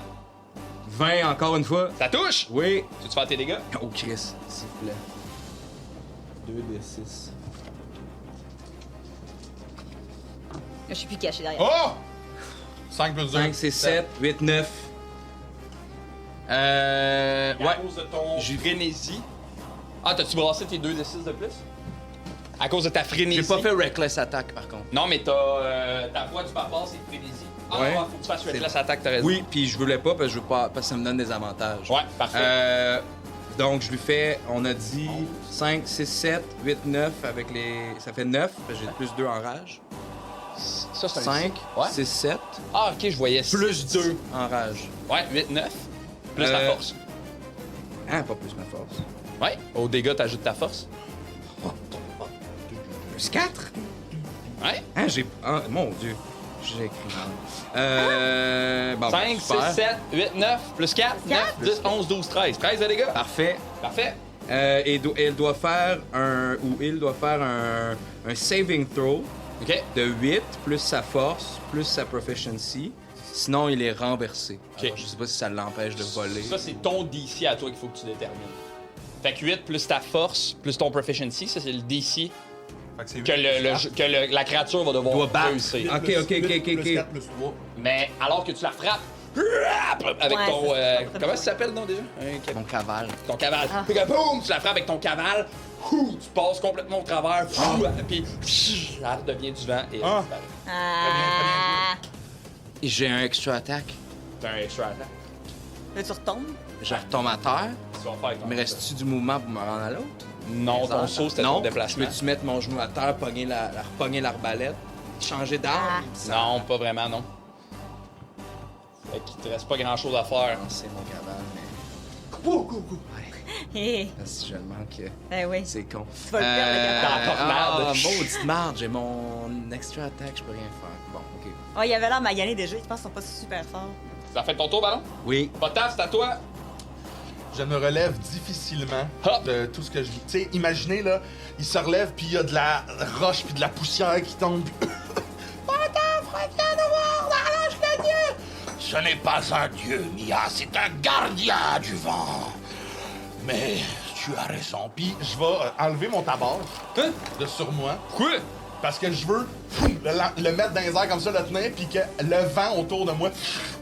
S5: 20 encore une fois.
S2: Ça touche!
S5: Oui.
S2: Tu veux-tu faire tes dégâts?
S5: Oh, Chris, s'il vous plaît. 2 des 6.
S8: Je suis plus caché derrière.
S4: Oh! 5 plus 2.
S5: 5, c'est 7, 8, 9.
S2: À
S5: Ouais.
S2: cause de ton
S5: J'ai-
S2: frénésie. Ah, t'as-tu brassé tes 2 d6 de plus? À cause de ta frénésie.
S5: J'ai pas fait Reckless Attack, par contre.
S2: Non, mais ta voix du papa, c'est frénésie. Ah,
S5: Ouais.
S2: ouais, faut que tu fasses Reckless Attack, t'as raison.
S5: Oui, puis je voulais pas parce que je veux pas parce que ça me donne des avantages.
S2: Ouais, parfait.
S5: Donc je lui fais, on a dit 5, 6, 7, 8, 9 avec les. Ça fait 9, parce que j'ai plus 2 en rage.
S2: Ça, c'est un
S5: 5,
S2: Ouais.
S5: 6, 7,
S2: Ah, ok, je voyais
S5: plus
S2: 6.
S5: 2 en rage.
S2: Ouais, 8, 9. Plus ta force.
S5: Ah, pas plus ma force.
S2: Ouais, au dégâts, t'ajoutes ta force.
S5: Plus 4?
S2: Ouais.
S5: Ah, j'ai. Ah, mon Dieu. J'ai écrit bon,
S2: 5,
S5: super.
S2: 6, 7, 8, 9, plus 4, 9, 10, 11, 12, 13. 13 de dégâts.
S5: Parfait.
S2: Parfait.
S5: Et elle doit faire il doit faire un saving throw
S2: Ok.
S5: de 8 plus sa force plus sa proficiency. Sinon, il est renversé.
S2: Ok.
S5: Alors, je sais pas si ça l'empêche de voler.
S2: Ça, c'est ton DC à toi qu'il faut que tu détermines. Fait que 8 plus ta force, plus ton proficiency, ça, c'est le DC
S4: Fait que c'est
S2: que la créature va devoir
S5: Doit battre.
S2: réussir.
S5: Ok, ok, ok, ok,
S7: Plus
S5: ok.
S7: 4, plus 3.
S2: Mais alors que tu la frappes avec
S3: Ouais,
S2: ton...
S3: c'est ça.
S2: comment ça s'appelle, non, déjà?
S5: Mon cavale.
S2: Ton cavale. Puis que boum, tu la frappes avec ton cavale. Tu passes complètement au travers. Puis ça devient du vent et elle
S4: Ah.
S2: disparaît.
S3: Ah.
S5: Et j'ai un extra attack.
S2: T'as un extra attack.
S8: Là, tu retombes.
S5: Je retombe à terre.
S2: Tu vas faire avec ton
S5: Il me reste-tu du mouvement pour me rendre à l'autre?
S2: Non, ton saut, c'était ton
S5: Non,
S2: déplacement.
S5: je peux-tu mettre mon genou à terre, repogner l'arbalète, changer d'arme?
S2: Non, pas vraiment, non. Fait qu'il te reste pas grand-chose à faire.
S5: Non, c'est mon cavale, mais...
S8: Hé,
S5: Si je le manque,
S8: ben oui.
S5: c'est con.
S8: Tu vas le perdre, le cavale.
S2: Dans la tornade.
S5: maudite marde, j'ai mon extra attack, je peux rien faire. Bon, ok.
S8: Oh, il avait l'air magané déjà. Je pense qu'ils sont pas super forts.
S2: Ça fait ton tour, ballon?
S5: Oui.
S2: Potasse, c'est à toi.
S4: Je me relève difficilement
S2: Hop.
S4: de tout ce que je vis. Tu sais, imaginez, là, il se relève, puis il y a de la roche, puis de la poussière qui tombe. Potasse, reviens nous voir, la roche de Dieu!
S7: Ce n'est pas un dieu, Mia, c'est un gardien du vent. Mais tu as raison.
S4: Puis je vais enlever mon tabard
S2: Hein?
S4: de sur moi,
S2: Quoi?
S4: parce que je veux le mettre dans les airs comme ça, le tenir, puis que le vent autour de moi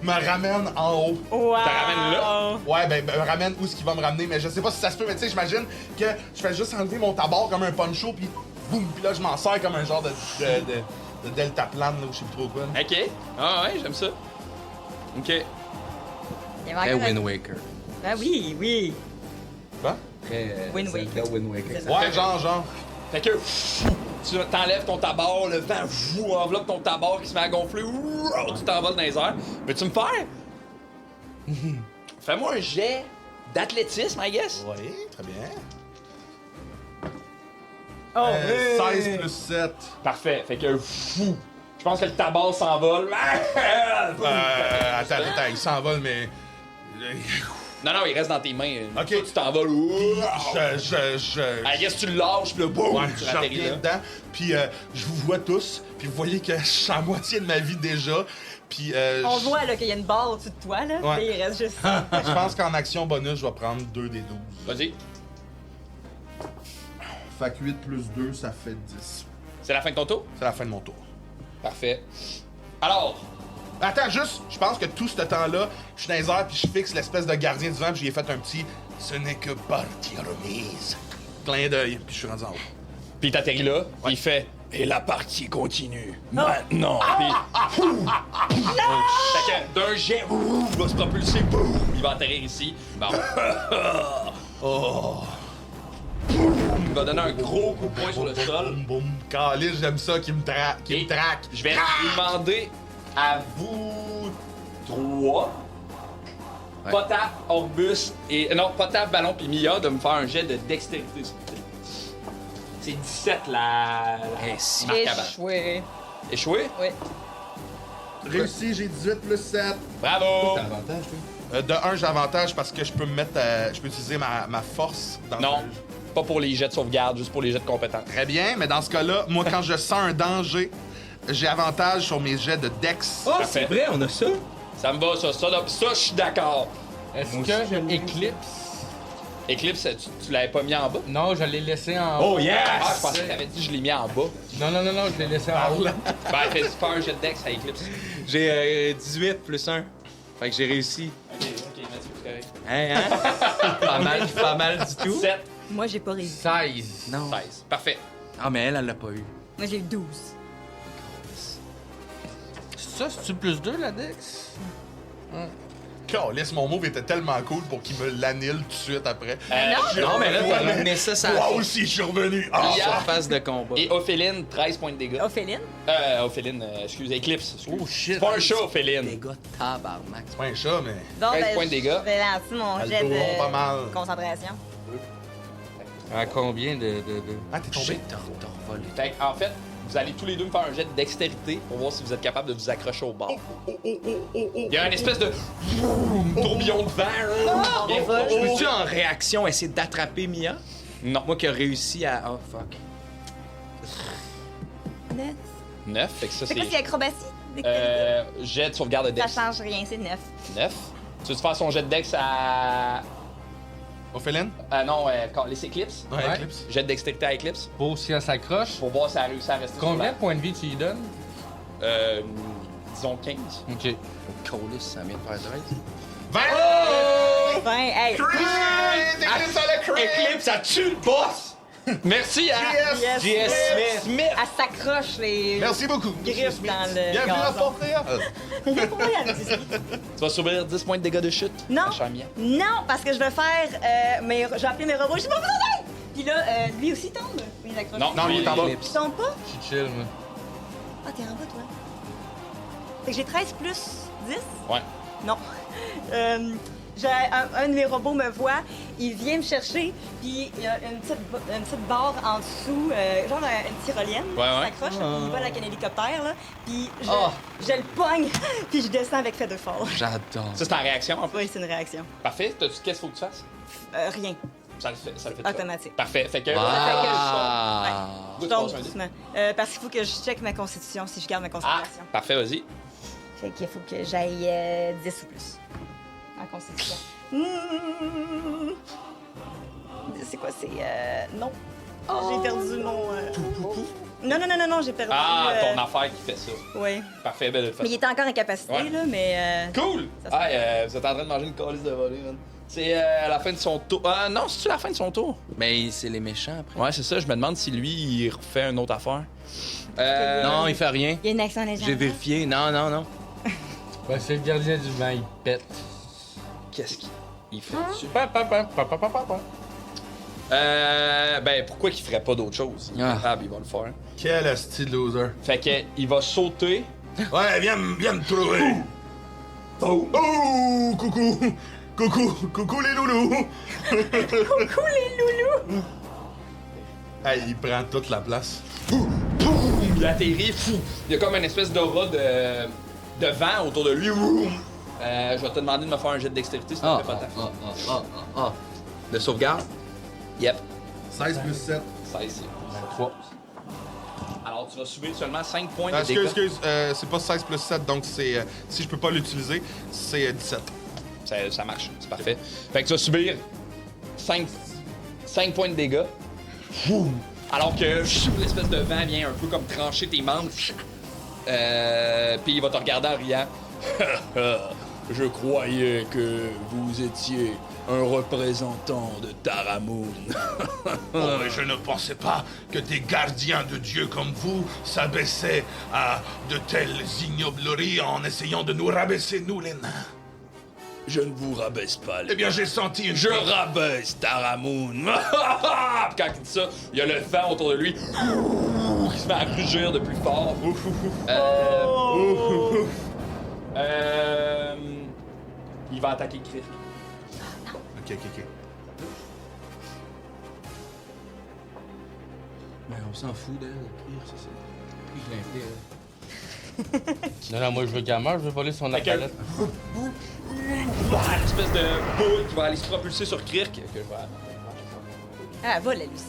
S4: me ramène en haut.
S8: Wow!
S2: ramènes là?
S4: Ouais, ben, me ramène où ce qu'il va me ramener, mais je sais pas si ça se peut, mais tu sais, j'imagine que je fais juste enlever mon tabard comme un poncho, puis boum, puis là, je m'en sers comme un genre de deltaplane, là, ou je sais plus trop quoi. là.
S2: OK. Ah ouais, j'aime ça. OK.
S8: Il
S5: Très
S8: manque
S5: Wind Waker.
S8: Ah oui, oui.
S4: Quoi?
S5: Très...
S8: Wind Waker.
S5: Zelda Wind Waker.
S8: C'est ça.
S4: Ouais, genre.
S2: Fait que tu t'enlèves ton tabard, le vent enveloppe ton tabard qui se met à gonfler. Tu t'envoles dans les airs. Veux-tu me faire? Fais-moi un jet d'athlétisme, I guess.
S4: Oui, très bien.
S8: Oh,
S4: 16 plus 7.
S2: Parfait. Fait que je pense que le tabac s'envole.
S4: Attends, il s'envole, mais.
S2: Non, il reste dans tes mains.
S4: Ok.
S2: Toi, tu t'envoles.
S4: Je.
S2: I guess tu le lâches, puis là, boum,
S4: Ouais,
S2: tu
S4: je
S2: atterris
S4: reviens
S2: là.
S4: dedans, puis je vous vois tous, puis vous voyez que je suis à moitié de ma vie déjà, puis
S8: On voit là qu'il y a une barre au-dessus de toi, là.
S4: Ouais.
S8: Et il reste juste ça.
S4: je pense qu'en action bonus, je vais prendre 2 des 12.
S2: Vas-y.
S4: Fait que 8 plus 2, ça fait 10.
S2: C'est la fin de ton tour?
S4: C'est la fin de mon tour.
S2: Parfait. Alors,
S4: Attends, juste, je pense que tout ce temps-là, je suis dans les airs, puis je fixe l'espèce de gardien du vent, puis j'y ai fait un petit « Ce n'est que partie remise ». Clin d'œil, puis je suis rendu en haut.
S2: puis il t'atterrit là, puis il fait « Et la partie continue. Maintenant. » Puis... Fait que d'un jet, il va se propulser, boum, il va atterrir ici. Bon. Il va donner un gros coup de poing sur le sol.
S4: Boum, boum. Calice, j'aime ça, qui me traque.
S2: Et je vais demander à vous trois,
S5: Ouais.
S2: Potap, Orbus et... Non, Potap, Ballon puis Mia de me faire un jet de dextérité. s'il vous plaît. C'est 17 la
S5: si.
S2: marque à balle.
S8: Échoué.
S2: Échoué?
S8: Oui.
S4: Réussi, j'ai 18 plus 7.
S2: Bravo!
S5: Avantage, toi?
S4: De 1, j'ai avantage parce que je peux me mettre je peux utiliser ma force dans
S2: Non,
S4: le-
S2: pas pour les jets de sauvegarde, juste pour les jets de compétences.
S4: Très bien, mais dans ce cas-là, moi, quand je sens un danger, j'ai avantage sur mes jets de Dex.
S5: Oh,
S2: Parfait.
S5: c'est vrai, on a ça?
S2: Ça me va, ça, je suis d'accord.
S6: Est-ce que Eclipse...
S2: Eclipse, tu l'avais pas mis en bas?
S6: Non, je l'ai laissé en
S5: Oh,
S6: haut.
S5: yes!
S2: Ah, je pensais que t'avais dit que je l'ai mis en bas.
S6: Non, je l'ai laissé en haut.
S2: Ben, fais un jet de dex à Eclipse.
S5: J'ai 18 plus 1. Fait que j'ai réussi.
S2: Ok, Mathieu, c'est correct.
S5: Hein? pas mal du tout.
S2: 7,
S8: Moi, j'ai pas réussi.
S6: 16.
S5: Non.
S2: 16. Parfait.
S5: Ah, mais elle l'a pas eu.
S8: Moi, j'ai eu 12.
S6: Ça, c'est-tu plus 2, la Dex?
S4: Calice, mon move était tellement cool pour qu'il me l'annule tout de suite après.
S5: Non, mais là, t'as ramené ça, ça
S4: Moi aussi, je suis revenu. Ah,
S2: Mia
S5: phase de combat.
S2: et Ophéline, 13 points de dégâts.
S8: Ophéline?
S2: Ophéline, excuse, Eclipse. Excuse.
S6: Oh, shit.
S2: C'est pas un chat, Ophéline.
S5: Les gars, tabarnak.
S4: c'est pas un chat, mais...
S8: Donc,
S2: 13 points de dégâts.
S8: Je vais lancer mon
S4: Elle
S8: jet
S4: tourne pas mal.
S8: de concentration.
S6: À combien de...
S4: Ah, t'es tombé?
S5: J'ai t'as revolé.
S2: Fait en fait, vous allez tous les deux me faire un jet de dextérité pour voir si vous êtes capable de vous accrocher au bord. Il y a une espèce de tourbillon de vent. Bien fort.
S5: Je peux-tu en réaction essayer d'attraper Mia?
S2: Non.
S5: Moi qui a réussi à... Oh, fuck.
S8: 9.
S2: 9, fait que ça
S8: C'est quoi, c'est
S2: c'est.
S8: acrobatie?
S2: Jet de sauvegarde de
S8: Ça
S2: Dex.
S8: change rien, c'est 9.
S2: 9. Tu veux faire son jet de Dex à.
S4: Ophéline?
S2: Non, les Eclipse.
S4: Ouais,
S6: Ouais.
S4: Eclipse.
S2: Jet de dextérité à Eclipse.
S6: Pour si elle s'accroche.
S2: Pour voir si elle a réussi à rester
S6: Combien de
S2: sur
S6: points de vie tu lui donnes?
S2: la... disons 15.
S6: Ok.
S5: Colis, ça vient de faire 13.
S4: 20!
S8: Ben, hey!
S4: Eclipse à la crit!
S5: Eclipse, ça tue le boss!
S2: Merci à
S8: Yes.
S2: J.S. Smith.
S8: Elle s'accroche les
S4: Merci beaucoup.
S8: griffes dans le
S4: Bienvenue à
S8: gazon.
S4: Port-Réal.
S8: Pourquoi il y a des esprits?
S2: Tu vas subir 10 points de dégâts de chute.
S8: Non.
S2: ma chère Mia.
S8: Non, parce que je vais faire je vais appeler mes robots. Je suis pas besoin d'aide! Puis là, lui aussi tombe. Oui, il accroche.
S2: Non, il est en bas.
S8: Il tombe pas?
S6: Je suis chill, moi.
S8: Ah, t'es en bas, toi. Fait que j'ai 13 plus 10?
S2: Ouais.
S8: Non. J'ai un de mes robots me voit, il vient me chercher, puis il y a une petite barre en dessous, genre une tyrolienne,
S2: Ouais.
S8: qui s'accroche, puis il vole avec un hélicoptère, là, puis
S2: Ah.
S8: je le pogne, puis je descends avec fait de fort.
S5: J'adore.
S2: Ça, c'est en réaction, en fait.
S8: Oui, c'est une réaction.
S2: Parfait. Qu'est-ce qu'il faut que tu fasses?
S8: Rien.
S2: Ça le fait tout seul.
S8: Automatique.
S2: Parfait. Fait que...
S5: Ah.
S8: Je tombe doucement. Parce qu'il faut que je check ma constitution, si je garde ma
S2: Ah,
S8: concentration.
S2: parfait, vas-y.
S8: Fait qu'il faut que j'aille 10 ou plus. En constitution. C'est quoi, c'est... Non. J'ai perdu mon... Non, j'ai perdu...
S2: Ah, ton affaire qui fait ça.
S8: Oui.
S2: Parfait, belle
S8: Mais il était encore incapacité,
S2: Ouais.
S8: là, mais...
S2: Cool!
S8: Ça se
S2: Ah, vous êtes en train de manger une calice de volée, man. C'est à la fin de son tour. Ah, non, c'est-tu la fin de son tour?
S5: Mais c'est les méchants après.
S2: Ouais, c'est ça. Je me demande si lui, il refait une autre affaire.
S5: Non, il fait rien.
S8: Il y a une action légendaire.
S5: J'ai vérifié. Non.
S6: Ben, c'est le gardien du vent, il pète.
S2: Qu'est-ce qu'il fait
S8: Hein?
S2: dessus?
S6: Pa.
S2: Ben, pourquoi qu'il ferait pas d'autre chose? Il est
S5: Ah.
S2: capable, il va le faire.
S4: Quel asti de loser.
S2: Fait que, il va sauter.
S7: Ouais, viens me trouver.
S4: Oh, coucou. Coucou les loulous. Hey, il prend toute la place.
S2: Il atterrit, fou. Il y a comme une espèce d'aura de vent autour de lui. Je vais te demander de me faire un jet de dextérité si tu ne fais pas ta faute.
S5: De sauvegarde?
S2: Yep.
S4: 16 plus 7.
S2: 16, c'est 3. Alors, tu vas subir seulement 5 points de
S4: Excuse,
S2: dégâts.
S4: c'est pas 16 plus 7, donc c'est. Si je peux pas l'utiliser, c'est 17.
S2: Ça marche, c'est parfait. Fait que tu vas subir 5 points de dégâts. Fou. Alors que l'espèce de vent vient un peu comme trancher tes membres. Puis il va te regarder en riant. Je croyais que vous étiez un représentant de Taramoon.
S7: Oh, mais je ne pensais pas que des gardiens de Dieu comme vous s'abaissaient à de telles ignobleries en essayant de nous rabaisser, nous les nains.
S2: Je ne vous rabaisse pas.
S7: Eh bien, j'ai senti une...
S2: Je rabaisse Taramoon. Puis quand il dit ça, il y a le vent autour de lui qui se met à rugir de plus fort. Il va attaquer Kirk.
S4: Ok.
S5: Mais on s'en fout d'elle. Je l'ai
S6: Non, moi, je veux qu'elle meure, je veux voler son
S2: Fait que-
S6: appalette.
S2: Une espèce de boule qui va aller se propulser sur Kirk. Que je vais...
S8: Ah, vole, elle aussi.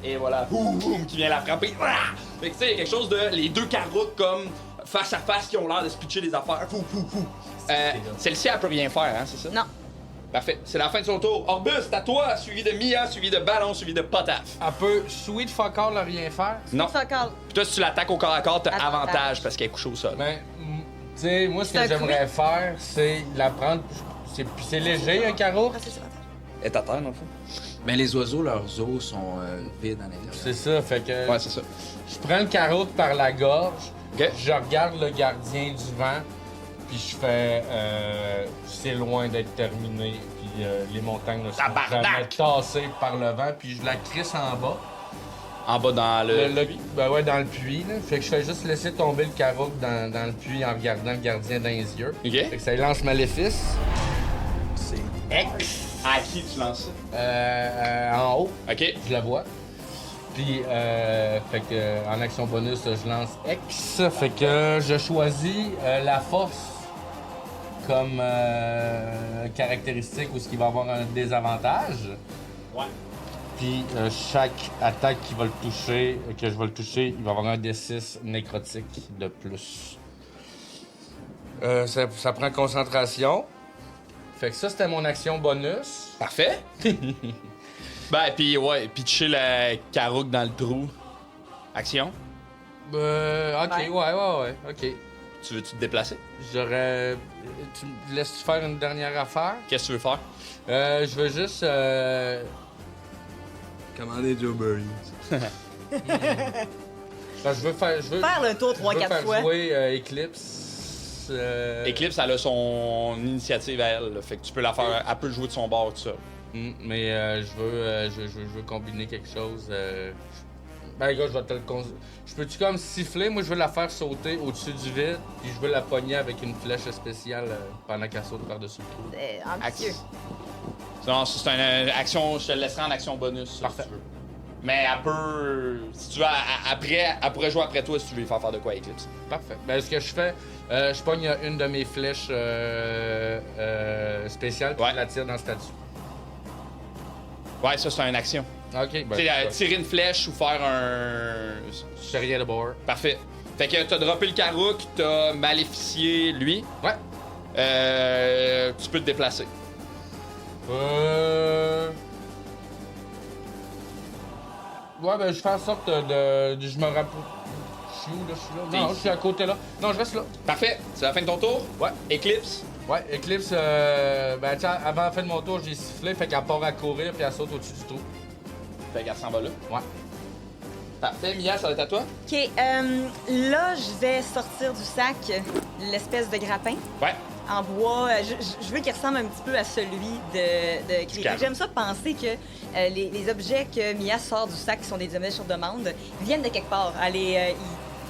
S2: Et voilà, boum, qui vient la frapper. Ah! Fait que tu sais, il y a quelque chose de. Les deux carottes comme face à face qui ont l'air de se pitcher des affaires. Celle-ci, elle peut rien faire, hein, c'est ça?
S8: Non.
S2: Parfait. C'est la fin de son tour. Orbus, c'est à toi, suivi de Mia, suivi de Ballon, suivi de Potaf.
S6: Elle peut sweet fuck all rien faire.
S2: Non.
S8: Fuck all.
S2: Puis toi, si tu l'attaques au corps à corps, t'as
S8: Avantage.
S2: avantage parce qu'elle est couchée au sol.
S6: Ben, tu sais, moi, ce
S8: C'est
S6: que
S8: un
S6: j'aimerais faire, c'est la prendre. C'est léger, un carreau.
S8: Ah, c'est ça.
S2: Elle est à terre, dans le fond.
S5: Mais les oiseaux, leurs os sont vides à l'intérieur.
S6: C'est ça, fait que.
S2: Ouais, c'est ça.
S6: Je prends le carreau par la gorge.
S2: OK.
S6: Je regarde le gardien du vent. Puis je fais. C'est loin d'être terminé. Puis les montagnes ne sont
S2: Tabarnak!
S6: jamais tassées par le vent. Puis je la crisse en bas.
S2: En bas dans le.
S6: Ben ouais, dans le puits. Là. Fait que je fais juste laisser tomber le carreau dans le puits en regardant le gardien dans les yeux.
S2: OK.
S6: Fait que ça lance maléfice. C'est X.
S2: À qui tu lances ça?
S6: En haut,
S2: OK.
S6: je la vois. Puis, fait que en action bonus, je lance X. Fait que je choisis la force comme caractéristique où ce qui va avoir un désavantage.
S2: Ouais.
S6: Puis chaque attaque qui va le toucher, que je vais le toucher, il va avoir un D6 nécrotique de plus. Ça prend concentration. Fait que ça, c'était mon action bonus.
S2: Parfait. Ben, puis ouais, pitcher la carouque dans le trou. Action.
S6: Ok, ouais, ok.
S2: Tu veux-tu te déplacer?
S6: J'aurais... Tu me laisses-tu faire une dernière affaire?
S2: Qu'est-ce que tu veux faire?
S6: Je veux juste...
S5: Commander Joe Burry.
S6: je veux faire...
S3: Faire le tour
S6: Je veux
S3: 3-4
S6: faire
S3: fois.
S6: jouer Eclipse.
S2: Eclipse, elle a son initiative à elle. Là. Fait que tu peux la faire. Elle peut jouer de son bord, tout ça.
S6: Mais je veux combiner quelque chose. Ben, gars, je vais te le Je peux-tu comme siffler? Moi, je veux la faire sauter au-dessus du vide, puis je veux la pogner avec une flèche spéciale pendant qu'elle saute par-dessus le trou.
S3: Ambitieux.
S2: Non, c'est une action. Je te le laisserai en action bonus.
S6: Parfait.
S2: Si tu veux. Mais elle peut. Si tu veux, après, elle pourrait jouer après toi si tu veux lui faire de quoi, Eclipse.
S6: Parfait. Ben, ce que je fais, je pogne une de mes flèches spéciales, puis je la tire dans le statut.
S2: Ouais, ça, c'est une action.
S6: Ok, ben.
S2: Tu sais, tirer une flèche ou faire un.
S6: Je fais rien de bord.
S2: Parfait. Fait que t'as droppé le carouc, t'as maléficié lui.
S6: Ouais.
S2: Tu peux te déplacer.
S6: Ouais, ben, je fais en sorte de. Je me rappelle. Je suis où là? Je suis là? Non, je suis à côté là. Non, je reste là.
S2: Parfait. C'est la fin de ton tour?
S6: Ouais.
S2: Eclipse.
S6: Ouais, Eclipse, ben, tiens, avant la fin de mon tour, j'ai sifflé, fait qu'elle part à courir, puis elle saute au-dessus du trou.
S2: Fait qu'elle s'en va là.
S6: Ouais.
S2: Parfait. Mia, ça va être à toi?
S3: OK, là, je vais sortir du sac l'espèce de grappin
S2: Ouais.
S3: en bois. Je veux qu'il ressemble un petit peu à celui de Cree.
S2: Calme.
S3: J'aime ça penser que les objets que Mia sort du sac, qui sont des objets sur demande, viennent de quelque part.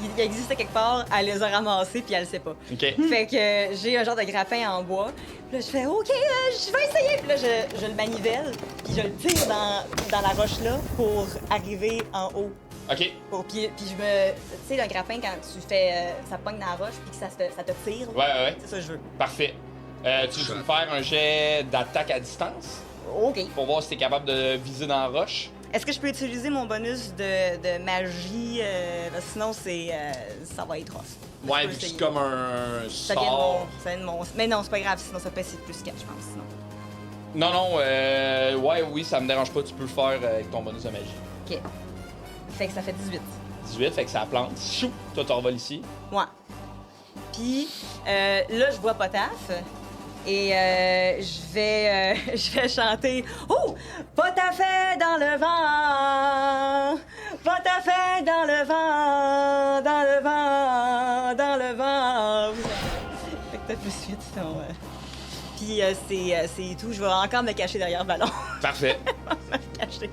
S3: Il existait quelque part, elle les a ramassés, puis elle le sait pas.
S2: OK.
S3: Fait que j'ai un genre de grappin en bois. Puis là, je fais OK, je vais essayer. Puis là, je le manivelle, puis je le tire dans la roche là pour arriver en haut.
S2: OK.
S3: Puis je me. Tu sais, le grappin, quand tu fais. Ça pogne dans la roche, puis que ça te tire. là.
S2: Ouais.
S3: C'est ça que je veux.
S2: Parfait. Tu veux me faire un jet d'attaque à distance
S3: OK.
S2: pour voir si t'es capable de viser dans la roche?
S3: Est-ce que je peux utiliser mon bonus de magie? Parce que sinon, ça va être rough.
S2: Ouais,
S3: Je peux
S2: vu que c'est
S3: essayer.
S2: comme un
S3: Ça vient de
S2: sort.
S3: ça vient de mon. Mais non, c'est pas grave, sinon ça peut essayer de plus 4, je pense. Sinon.
S2: Non, oui, ça me dérange pas, tu peux le faire avec ton bonus de magie.
S3: OK. Fait que ça fait 18.
S2: 18, fait que ça plante. Chou! Toi, tu revoles ici.
S3: Ouais. Puis là, je vois Potaf. Et je vais chanter « Oh! Potafet dans le vent! Potafet dans le vent! Dans le vent! Dans le vent! » Fait que t'as plus suite, sinon... Puis c'est tout. Je vais encore me cacher derrière Ballon.
S2: Parfait.
S3: me cacher.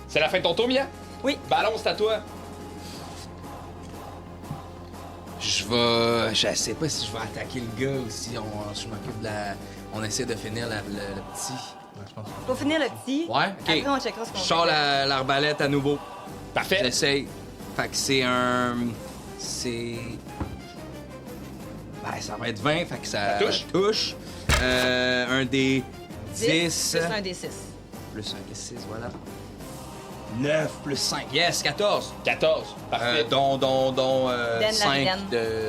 S2: C'est la fin de ton tour, Mia?
S3: Oui.
S2: Ballon, c'est à toi.
S5: Je sais pas si je vais attaquer le gars ou si je m'occupe de la... On essaie de finir le petit.
S3: Pour finir le petit.
S5: Ouais, ok.
S3: Après, on checkera ce qu'on
S5: Je sors
S3: fait.
S5: l'arbalète à nouveau.
S2: Parfait.
S5: J'essaye. Fait que c'est un... C'est... Ben, ça va être 20, fait que ça
S2: touche.
S5: Un des 10.
S3: Plus un des 6.
S5: Plus un des 6, voilà. 9 plus 5. Yes, 14.
S2: 14. Parfait.
S5: Dont
S3: la
S5: 5
S3: vilaine.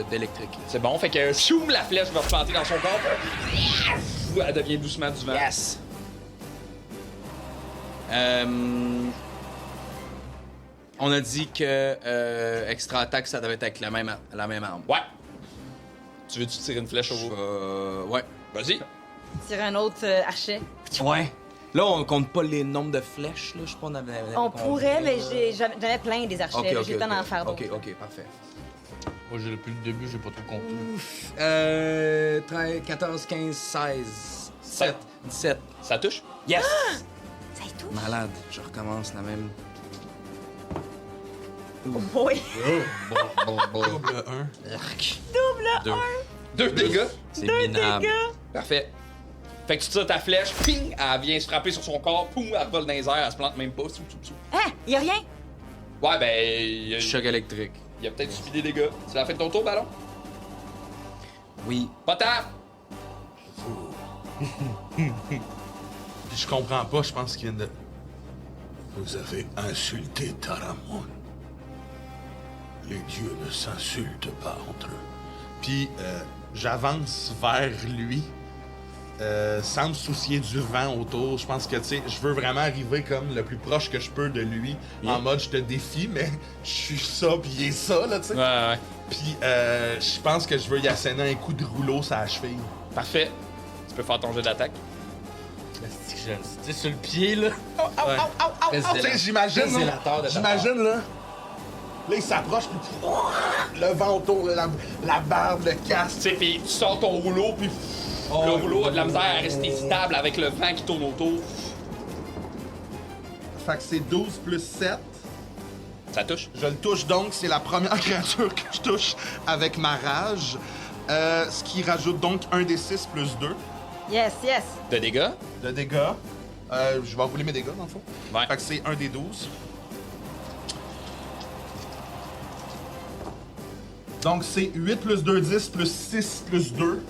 S5: d'électrique.
S2: C'est bon, fait que choum, la flèche va replanter dans son corps. Elle devient doucement du vent.
S5: Yes. On a dit que extra attaque, ça devait être avec la même arme.
S2: Ouais. Tu veux-tu tirer une flèche au haut?
S5: Ouais.
S2: Vas-y.
S3: Tire un autre archet.
S5: Ouais. Là, on compte pas les nombres de flèches, là. Je sais pas, on avait...
S3: On pourrait, mais j'avais plein des archets.
S5: Ok,
S3: J'ai le temps d'en faire d'autres.
S5: Ok, parfait.
S6: Moi, depuis le début, j'ai pas trop compté.
S5: 13, 14, 15, 16, 17, 17.
S2: Ça touche?
S5: Yes!
S3: Ça y touche.
S5: Malade, je recommence la même.
S3: Oh boy.
S4: Double 1.
S5: Arc.
S3: Double
S2: 2 dégâts.
S5: C'est
S3: Deux
S5: minable.
S3: dégâts.
S2: Parfait. Fait que tu tires ta flèche, ping, elle vient se frapper sur son corps, poum, elle vole dans les airs, elle se plante même pas.
S3: Hein? Y a rien?
S2: Ouais, ben, il y
S5: Choc électrique.
S2: a peut-être subi des dégâts. C'est la fin de ton tour, Ballon?
S5: Oui.
S2: Pas tard!
S4: Puis je comprends pas, je pense qu'il vient de
S7: Vous avez insulté Taramon. Les dieux ne s'insultent pas entre eux.
S4: Puis j'avance vers lui, sans me soucier du vent autour. Je pense que, tu sais, je veux vraiment arriver comme le plus proche que je peux de lui, en mode je te défie, mais je suis ça, puis il est ça, là, tu sais.
S2: Ouais.
S4: Puis je pense que je veux y asséner un coup de rouleau sur la cheville.
S2: Parfait. Tu peux faire ton jeu d'attaque.
S6: Tu sais, sur le pied, là.
S4: Tu sais, j'imagine, là. Là, il s'approche, puis le vent autour, la barbe, le casque.
S2: Tu sais, puis tu sors ton rouleau, puis le rouleau a de la misère à rester stable avec le vent qui tourne autour.
S4: Fait que c'est 12 plus 7.
S2: Ça touche.
S4: Je le touche donc, c'est la première créature que je touche avec ma rage. Ce qui rajoute donc un des 6 plus 2
S3: Yes, yes.
S2: De dégâts.
S4: de dégâts. Je vais rouler mes dégâts, dans le fond.
S2: Ouais.
S4: Fait que c'est un des 12. Donc c'est 8 plus 2, 10 plus 6 plus 2.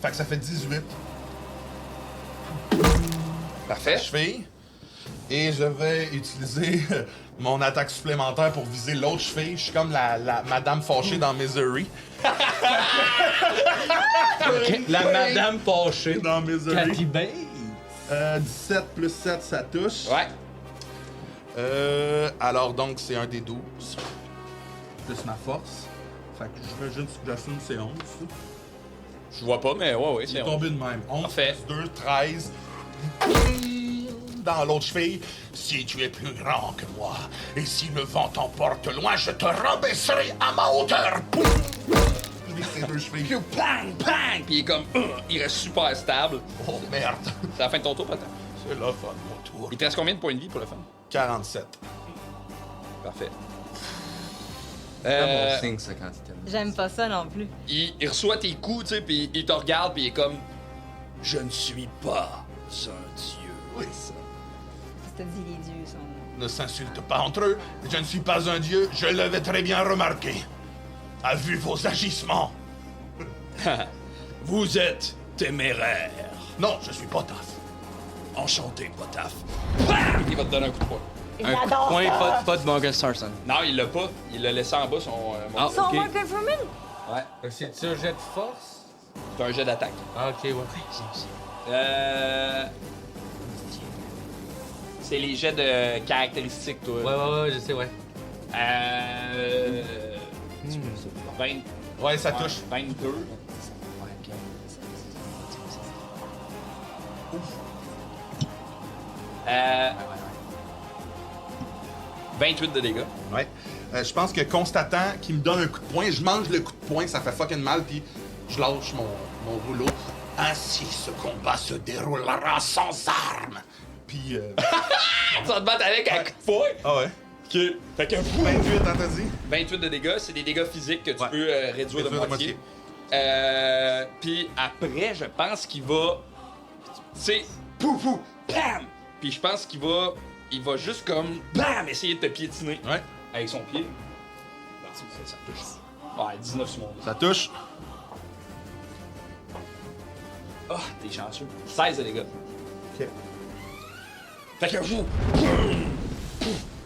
S4: Fait que ça fait 18.
S2: Parfait.
S4: Cheville. Et je vais utiliser mon attaque supplémentaire pour viser l'autre cheville. Je suis comme la madame fâchée dans Misery.
S5: La madame fâchée.
S4: Dans Misery.
S6: Cathy Bates.
S4: 17 plus 7, ça touche.
S2: Ouais.
S4: Alors donc, c'est un des 12. Plus ma force. Fait que j'imagine que j'assume c'est 11. ça.
S2: Je vois pas, mais ouais,
S4: Il
S2: c'est
S4: est
S2: bon.
S4: tombé de même. 11
S2: Parfait.
S4: plus 2, 13. Dans l'autre cheville.
S7: Si tu es plus grand que moi, et si le vent t'emporte loin, je te rabaisserai à ma hauteur. Poum!
S4: Je vis ces deux chevilles.
S2: Puis bang, bang! Puis il est comme, il reste super stable.
S7: Oh merde!
S2: C'est la fin de ton tour, peut-être.
S7: C'est la fin de mon tour.
S2: Il te reste combien de points de vie pour le fun?
S4: 47.
S2: Parfait.
S5: C'est pas bon signe, ça, quand il termine.
S3: J'aime pas ça non plus.
S2: Il reçoit tes coups, tu sais, puis il te regarde, puis il est comme, je ne suis pas un dieu.
S4: Oui, ça.
S3: Qu'est-ce que t'as dit, les dieux sont...
S7: Ne s'insultent pas entre eux. Je ne suis pas un dieu, je l'avais très bien remarqué. A vu vos agissements.
S2: Vous êtes téméraire.
S7: Non, je suis Potaf.
S2: Enchanté, Potaf. Bam! Il va te donner un coup de poing.
S5: Un coup de poing, pas de Morgan Starson.
S2: Non, il l'a pas. Il l'a laissé en bas, son...
S5: Ah,
S3: Son
S5: ok.
S3: Morgan Freeman?
S2: Ouais.
S6: C'est-tu un jet de force?
S2: C'est un jet d'attaque.
S6: Ah, ok, ouais.
S2: C'est les jets de caractéristiques, toi.
S6: Ouais, je sais, ouais.
S2: 20...
S4: Ouais, ça touche.
S2: 22. Euh... 28 de dégâts.
S4: Ouais. Je pense que constatant qu'il me donne un coup de poing, je mange le coup de poing, ça fait fucking mal, puis je lâche mon rouleau.
S7: Ainsi, ce combat se déroulera sans armes.
S4: Puis.
S2: Tu vas te battre avec un coup de poing.
S4: Ah ouais.
S2: Ok. Fait que
S4: 28, hein, t'as dit?
S2: 28 de dégâts, c'est des dégâts physiques que tu
S4: Ouais.
S2: peux réduire de moitié. Puis après, je pense qu'il va. C'est pouf pouf, bam! Puis je pense qu'il va. Il va juste comme bam! Essayer de te piétiner
S4: Ouais.
S2: avec son pied. Non, ça touche. Ouais, 19 sur mon dos.
S4: Ça touche.
S2: Ah, t'es chanceux. 16 de dégâts.
S4: Ok.
S2: Fait que vous.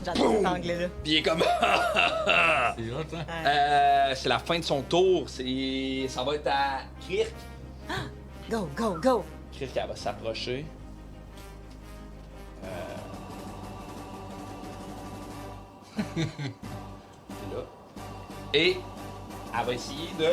S3: J'adore cet anglais-là.
S2: Puis il est comme.
S6: C'est hot, hein?
S2: C'est la fin de son tour. Ça va être à Kirk.
S3: Go, go, go!
S2: Kirk, elle va s'approcher. C'est là. Et elle va essayer de.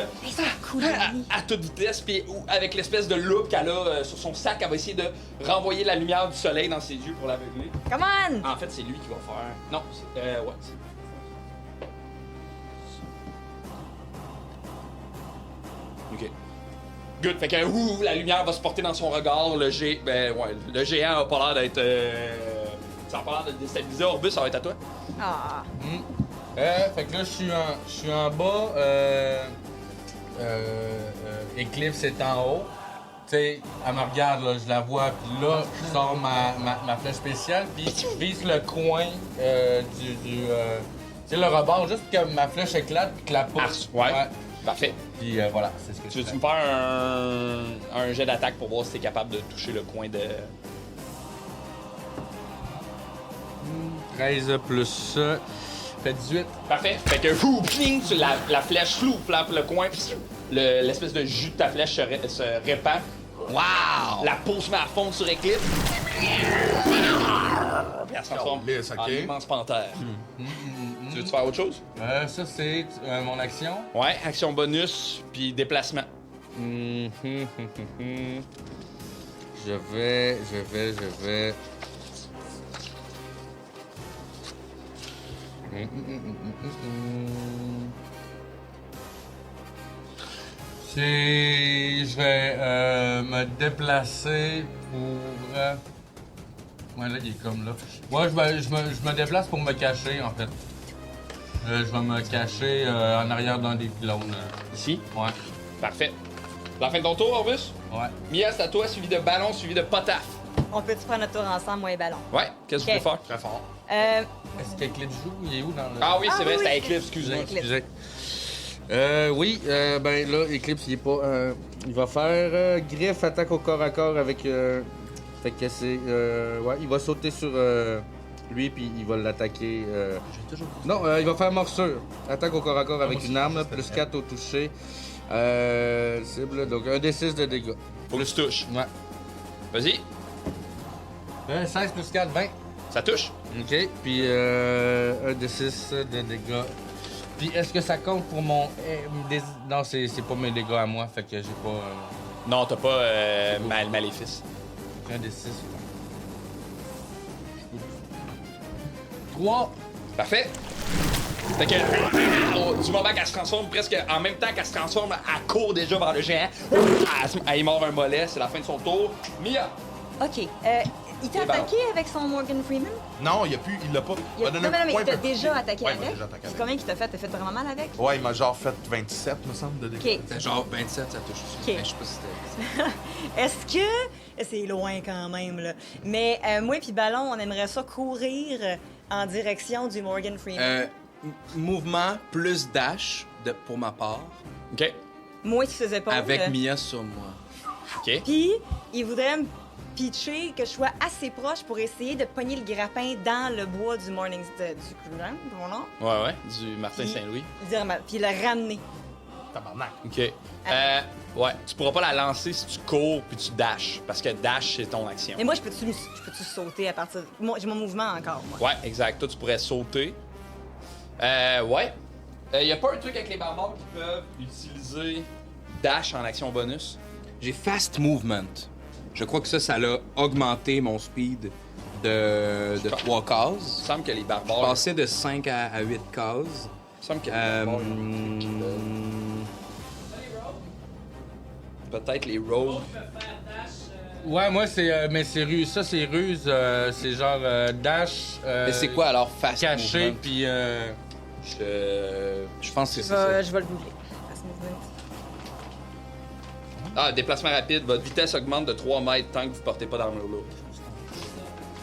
S3: Cool,
S2: À toute vitesse, puis avec l'espèce de loupe qu'elle a sur son sac, elle va essayer de renvoyer la lumière du soleil dans ses yeux pour l'aveugler.
S3: Come on!
S2: En fait, c'est lui qui va faire. Non, c'est. Ouais. Ok. Good. Fait que la lumière va se porter dans son regard. Le géant a pas l'air d'être. Ça a pas l'air de déstabiliser. Orbus, ça va être à toi.
S3: Ah,
S6: Fait que là, je suis en bas. Eclipse est en haut. Tu sais, elle me regarde, là, je la vois, puis là, je sors ma flèche spéciale, puis je vise le coin tu sais, le rebord, juste que ma flèche éclate, puis que la pousse.
S2: Ouais. Parfait.
S6: Puis voilà, c'est ce que
S2: Tu
S6: je
S2: veux-tu
S6: fais.
S2: me faire un jet d'attaque pour voir si t'es capable de toucher le coin de.
S6: 13 plus ça. Fait 18.
S2: Parfait. Fait que fou, pling, la flèche flou, flappe le coin, pis l'espèce de jus de ta flèche se répand. Wow! La peau se met à fondre sur Eclipse. Puis elle se transforme
S4: Lisse, ok.
S2: en immense panthère. Tu veux-tu faire autre chose?
S6: Ça, c'est mon action.
S2: Ouais, action bonus, puis déplacement.
S6: Je vais. Je vais me déplacer pour. Ouais, là, il est comme là. Moi, je me déplace pour me cacher, en fait. Je vais me cacher en arrière d'un des pylônes.
S2: Ici?
S6: Ouais.
S2: Parfait. La fin de ton tour, Orbus?
S6: Ouais.
S2: Mia, c'est à toi, suivi de ballon, suivi de potaf.
S3: On peut-tu prendre notre tour ensemble, moi et Ballon?
S2: Ouais, qu'est-ce que tu
S3: Ok.
S2: veux faire?
S4: Très fort.
S6: Est-ce qu'Eclipse joue? Il est où dans le.
S2: Ah oui, c'est vrai,
S3: oui,
S2: c'est à
S3: Eclipse.
S2: Eclipse, excuse-moi.
S3: Eclipse.
S6: Oui, ben là, Eclipse, il est pas. Il va faire griffe, attaque au corps à corps avec. Fait que c'est. Ouais, il va sauter sur lui, puis il va l'attaquer. Non, il va faire morsure. Attaque au corps à corps avec une arme, plus 4 au toucher. Cible, donc un D6 de dégâts.
S2: Faut que tu touches.
S6: Ouais.
S2: Vas-y,
S6: 16 plus 4, 20.
S2: ça touche.
S6: Ok, puis un D6 de dégâts. Puis est-ce que ça compte pour mon. Non, c'est pas mes dégâts à moi, fait que j'ai pas.
S2: Non, t'as pas maléfice.
S6: Un D6. 3.
S2: Parfait. Fait que, du moment qu'elle se transforme, presque en même temps qu'elle se transforme, elle court déjà vers le géant. Elle y mord un mollet, c'est la fin de son tour. Mia!
S3: OK. Il t'a
S2: Et Ballon.
S3: attaqué avec son Morgan Freeman?
S4: Non, il l'a pas.
S3: Il a...
S4: m'a donné
S3: Non, mais
S4: un
S3: il
S4: point
S3: t'a
S4: peu-
S3: déjà attaqué
S4: Ouais, il m'a
S3: avec?
S4: déjà attaqué
S3: C'est
S4: avec.
S3: combien qu'il t'a fait? T'as fait vraiment mal avec?
S4: Ouais, il m'a genre fait 27, me semble, de dégâts.
S3: OK.
S5: C'est genre 27, ça touche aussi.
S3: Ok.
S5: Mais je sais pas si c'était.
S3: Est-ce que... C'est loin quand même, là. Mais moi puis Ballon, on aimerait ça courir en direction du Morgan Freeman.
S5: Mouvement plus dash pour ma part,
S2: OK.
S3: Moi qui faisais pas.
S5: avec Mia sur moi.
S2: OK.
S3: Puis, il voudrait me pitcher que je sois assez proche pour essayer de pogner le grappin dans le bois du Morning... du Crulan, mon nom.
S2: Ouais, du Martin
S3: Puis-
S2: Saint-Louis.
S3: Puis le ramener.
S4: Tabarnak.
S2: OK. Ouais, tu pourras pas la lancer si tu cours puis tu dashes, parce que dash, c'est ton action.
S3: Mais moi, je peux-tu sauter à partir... Moi, j'ai mon mouvement encore, moi.
S2: Ouais, exact. Toi, tu pourrais sauter. Ouais. Y a pas un truc avec les barbares qui peuvent utiliser dash en action bonus?
S5: J'ai fast movement. Je crois que ça l'a augmenté mon speed de 3
S2: Il
S5: cases.
S2: me semble que les
S5: Je
S2: barbares...
S5: passais de 5 à 8 cases.
S2: Il me semble que les barbares... Peut-être les rogues.
S6: Ouais, moi, c'est. Mais c'est ruse. Ça, c'est ruse. C'est genre dash.
S5: Mais c'est quoi alors fast
S6: Caché,
S5: movement?
S6: puis.
S5: Je pense que c'est ça.
S3: Je vais le googler. Fast movement.
S2: Ah, déplacement rapide. Votre vitesse augmente de 3 mètres tant que vous portez pas d'armure lourde.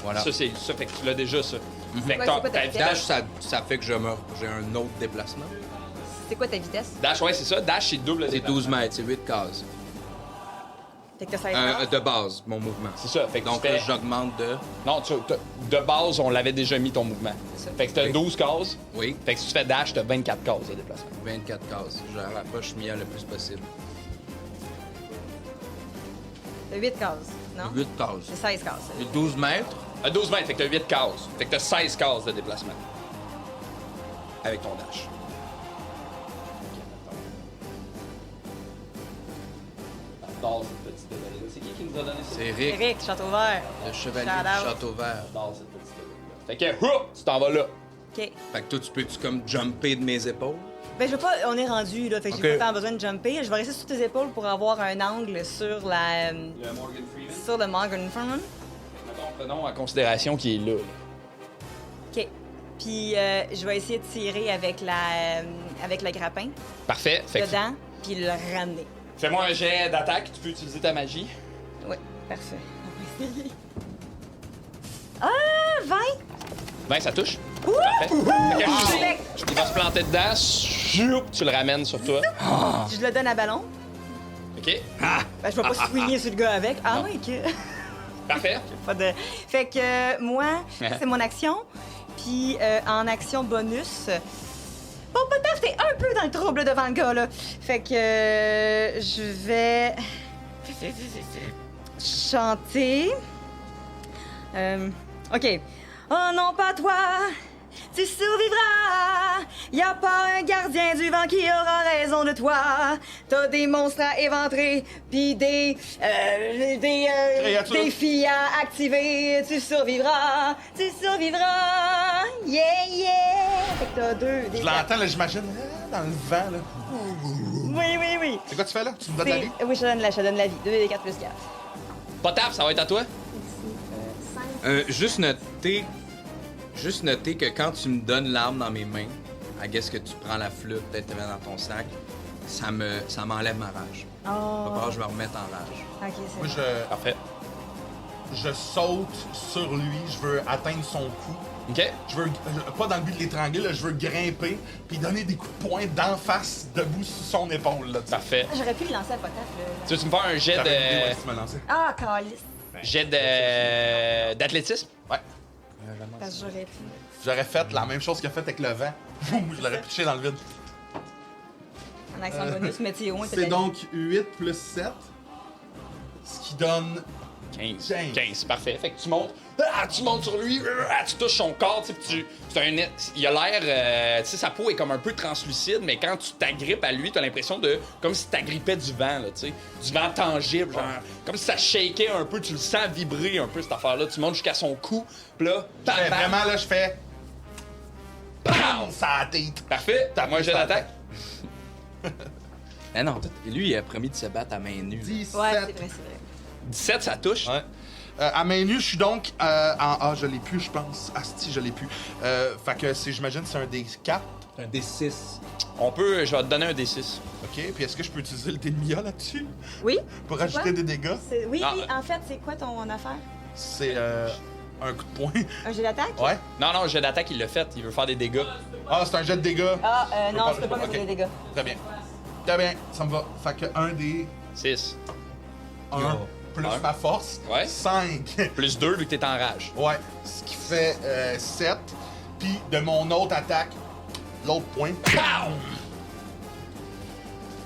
S5: Voilà.
S2: Ça, c'est ça. Fait que tu l'as déjà, ça. Fait que
S3: Ouais,
S2: ta
S3: c'est quoi ta
S2: vitesse...
S5: Dash, ça fait que j'ai un autre déplacement.
S3: C'est quoi ta vitesse?
S2: Dash, ouais, c'est ça. Dash, c'est double
S5: C'est
S2: déplacement.
S5: 12 mètres, c'est 8 cases.
S3: Fait que t'as 16 cases.
S5: De base, mon mouvement.
S2: C'est ça. Fait que
S5: Donc
S2: tu fais...
S5: là, j'augmente de.
S2: Non, de base, on l'avait déjà mis ton mouvement. Fait que t'as
S5: Oui.
S2: 12 cases.
S5: Oui,
S2: Fait que si tu fais dash, t'as 24 cases de déplacement.
S5: 24 cases. Je rapproche Mia le plus possible.
S3: T'as 8 cases, non?
S5: 8 cases.
S3: C'est 16 cases.
S5: Et 12 mètres,
S2: 12 mètres, fait que t'as 8 cases. Fait que t'as 16 cases de déplacement. Avec ton dash. J'adore cette petite détail-là. C'est qui nous a donné ça?
S5: c'est Rick,
S3: Eric, Château Vert.
S5: le chevalier
S3: Shout
S5: du
S3: out.
S5: château vert.
S2: J'adore cette petite détail-là. Fait que, hop, tu t'en vas là.
S3: OK.
S5: Fait que toi, tu peux-tu comme jumper de mes épaules?
S3: Ben, je veux pas... On est rendu, là. Fait que
S5: Ok.
S3: j'ai pas tant besoin de jumper. Je vais rester sur tes épaules pour avoir un angle sur la...
S2: Le Morgan Freeman.
S3: sur le Morgan Freeman.
S2: Mettons, prenons en considération qu'il est là.
S3: OK. Puis, je vais essayer de tirer avec le grappin
S2: Parfait. Fait que
S3: dedans, puis le ramener.
S2: fais-moi un jet d'attaque. Tu peux utiliser ta magie.
S3: Oui, parfait. On va essayer. Ah, 20!
S2: Ben, ça touche. Parfait. Fait que, il va se planter dedans. Choup, tu le ramènes sur toi.
S3: Je le donne à Ballon.
S2: OK?
S3: Ben, je vais pas swinguer sur le gars avec. Ah
S2: Non.
S3: oui, OK.
S2: Parfait.
S3: Pas de... Fait que moi, c'est mon action. Puis en action bonus... Bon, Potaf, t'es un peu dans le trouble devant le gars, là. Fait que je vais... chanter... OK. Oh non, pas toi, tu survivras. Y a pas un gardien du vent qui aura raison de toi. T'as des monstres à éventrer, pis des défis à activer. Tu survivras, yeah, yeah. Fait que t'as deux.
S4: Je l'entends, là, j'imagine, dans le vent, là.
S3: Oui.
S4: C'est quoi tu fais, là? Tu me donnes la vie?
S3: Oui, je te donne la vie. 2d4 plus 4.
S2: Potaf, ça va être à toi?
S5: Juste noter que quand tu me donnes l'arme dans mes mains, I guess que tu prends la flûte, peut-être te mets dans ton sac, ça m'enlève ma rage.
S3: Oh.
S5: Va falloir que je me remette en rage.
S3: OK, c'est
S4: Moi,
S3: bon.
S2: Parfait.
S4: je saute sur lui, je veux atteindre son cou.
S2: OK.
S4: Je veux, pas dans le but de l'étrangler, là, je veux grimper puis donner des coups de poing d'en face, debout sur son épaule. Là,
S2: Parfait.
S3: J'aurais pu le lancer à Potaf, là.
S2: Tu veux-tu me faire un jet
S4: T'avais une idée, ouais,
S2: de...
S4: si tu me lançais.
S3: Ah, calice.
S2: Jet d'athlétisme?
S4: Ouais.
S3: Parce que j'aurais pu.
S4: J'aurais fait la même chose qu'il a fait avec le vent. Boum, je l'aurais pitché dans le vide.
S3: En action bonus, météo,
S4: C'est donc 8 plus 7, ce qui donne
S2: 15.
S4: 15.
S2: 15, parfait. Fait que tu montes sur lui, tu touches son corps, tu sais, il a l'air, tu sais, sa peau est comme un peu translucide, mais quand tu t'agrippes à lui, t'as l'impression de, comme si t'agrippais du vent, là, tu sais, du vent tangible, genre, comme si ça shakeait un peu, tu le sens vibrer un peu, cette affaire-là, tu montes jusqu'à son cou, pis là, bam, bam,
S4: Vraiment, là, je fais.
S2: bam!
S4: Ça a la tête.
S2: Parfait,
S4: T'as
S2: moi
S4: pris
S2: j'ai
S4: sa
S2: l'attaque.
S5: Eh non, lui, il a promis de se battre à main nue.
S4: 17.
S3: Ouais, c'est vrai.
S2: 17, ça touche.
S4: Ouais. À main nue, je suis donc en A. Je l'ai plus, je pense. Asti, je l'ai plus. Fait que j'imagine c'est un D4.
S5: Un D6.
S2: Je vais te donner un D6.
S4: OK. Puis est-ce que je peux utiliser le dé de Mia là-dessus?
S3: Oui?
S4: Pour
S3: C'est
S4: ajouter
S3: quoi?
S4: des dégâts?
S3: Oui,
S2: Ah,
S3: en fait, c'est quoi ton affaire?
S4: C'est un coup de poing.
S3: Un jet d'attaque?
S4: Ouais.
S2: Non, le jet d'attaque, il l'a fait, il veut faire des dégâts.
S4: Ah, c'est un jet de dégâts.
S3: Ah, non,
S4: pas-
S3: je peux pas mettre
S4: ok.
S3: des dégâts.
S4: Très bien. Très bien, ça me va. Fait que 1 des
S2: 6.
S4: 1 plus
S2: Un.
S4: ma force.
S2: Ouais.
S4: 5.
S2: Plus 2 vu que t'es en rage.
S4: Ouais. Ce qui fait 7. Puis de mon autre attaque, l'autre point.
S2: Pow!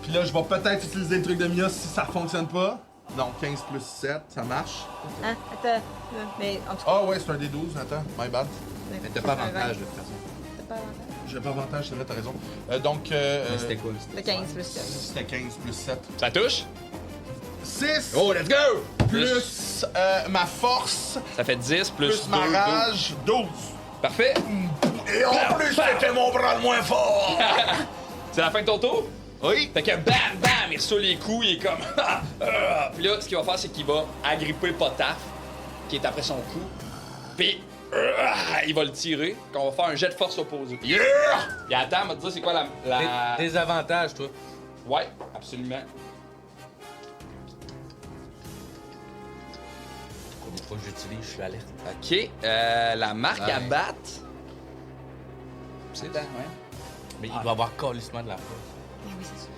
S4: Puis là, je vais peut-être utiliser le truc de Mia si ça fonctionne pas. Non, 15 plus 7, ça marche.
S3: Hein? Attends. Mais en tout cas.
S4: Ah ouais, c'est un des 12, attends. My bad.
S5: Mais t'as pas avantage, de toute façon.
S3: T'as pas avantage?
S4: J'ai pas avantage, c'est vrai, t'as raison. Donc,
S5: Mais c'était cool.
S3: Le 15 plus 7.
S4: c'était 15 plus 7.
S2: Ça touche?
S4: 6
S2: Oh, let's go!
S4: plus ma force,
S2: Ça fait 10 plus,
S4: plus
S2: 2,
S4: ma
S2: 12.
S4: rage, 12.
S2: Parfait.
S4: Et en plus, c'était mon bras le moins fort!
S2: C'est la fin de ton tour?
S4: Oui.
S2: Fait que bam, bam, il reçoit les coups, il est comme... Puis là, ce qu'il va faire, c'est qu'il va agripper Potaf, qui est après son cou. Puis il va le tirer. On va faire un jet de force opposé.
S4: Yeah!
S2: Puis attends, on va te dire c'est quoi la...
S6: Des avantages, toi.
S2: Ouais, absolument.
S6: Une fois que j'utilise, je suis alerte.
S2: OK, la marque à
S5: Ouais.
S2: battre...
S5: C'est ça, ouais.
S6: Mais il va avoir calissement de la force.
S3: Oui, c'est sûr.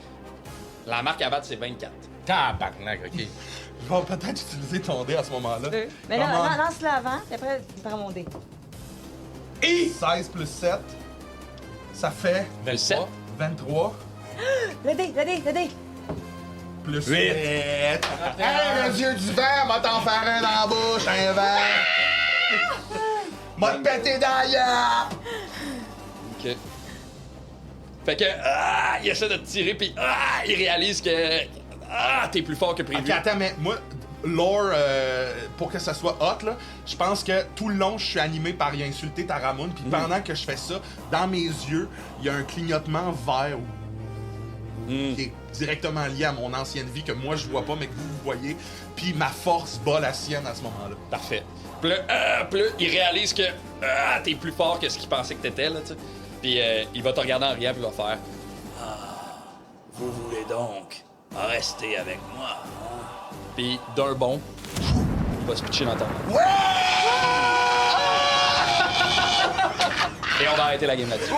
S2: La marque à battre, c'est 24.
S6: Tabarnak, OK.
S4: Je vais peut-être utiliser ton dé à ce moment-là.
S3: Mais non,
S4: Comment?
S3: lance-le avant, et après, prends mon dé.
S4: Et 16 plus 7, ça fait
S2: 27.
S4: 23
S3: Le dé!
S4: plus 8. Hey, le dieu du vent, m'a t'en faire un dans la bouche, un vent. M'a te péter dans la gueule.
S2: OK. Fait que, il essaie de te tirer, puis il réalise que, t'es plus fort que prévu.
S4: Ok, attends, mais moi, lore, pour que ça soit hot, là, je pense que tout le long, je suis animé par y insulter Taramoun, puis pendant que je fais ça, dans mes yeux, il y a un clignotement vert qui est directement lié à mon ancienne vie, que moi, je vois pas, mais que vous voyez, puis ma force bat la sienne à ce moment-là.
S2: Parfait. Puis là, il réalise que, t'es plus fort que ce qu'il pensait que t'étais, là, tu sais. Puis il va te regarder en riant, puis il va faire, vous voulez donc rester avec moi, hein? Puis d'un bond, il va se pitcher dans ta main. Et on va arrêter la game là-dessus.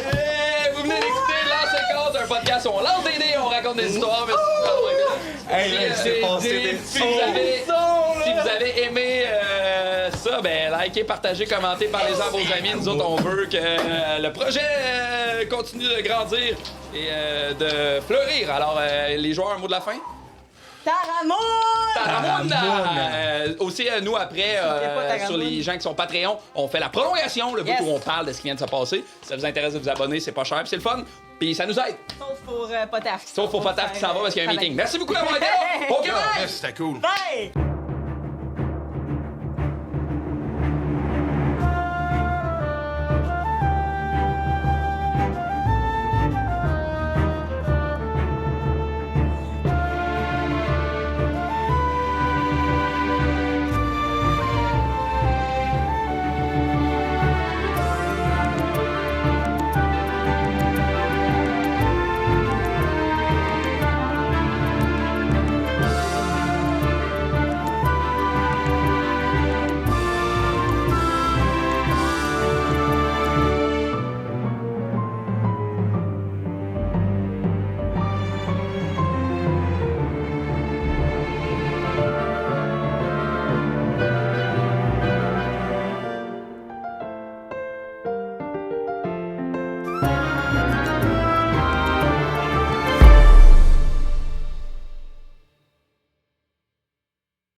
S2: Et vous venez d'écouter Lance et Compte, un podcast où on lance des dés, on raconte des histoires. Mais
S5: Hey, là, il s'est passé des
S2: si vous avez aimé ça, ça, ben likez, partagez, commentez, parlez-en à vos amis. Nous autres, on veut que le projet continue de grandir et de fleurir. Alors, les joueurs, un mot de la fin?
S3: Taramouane!
S2: Aussi, nous, après, sur les gens qui sont Patreon, on fait la prolongation, le bout où on parle de ce qui vient de se passer. Si ça vous intéresse de vous abonner, c'est pas cher, puis c'est le fun, puis ça nous aide.
S3: Sauf pour Potaf.
S2: Sauf pour Potaf qui s'en va parce qu'il y a un meeting. Merci beaucoup d'avoir été là. OK, bye!
S4: C'était cool.
S3: Bye!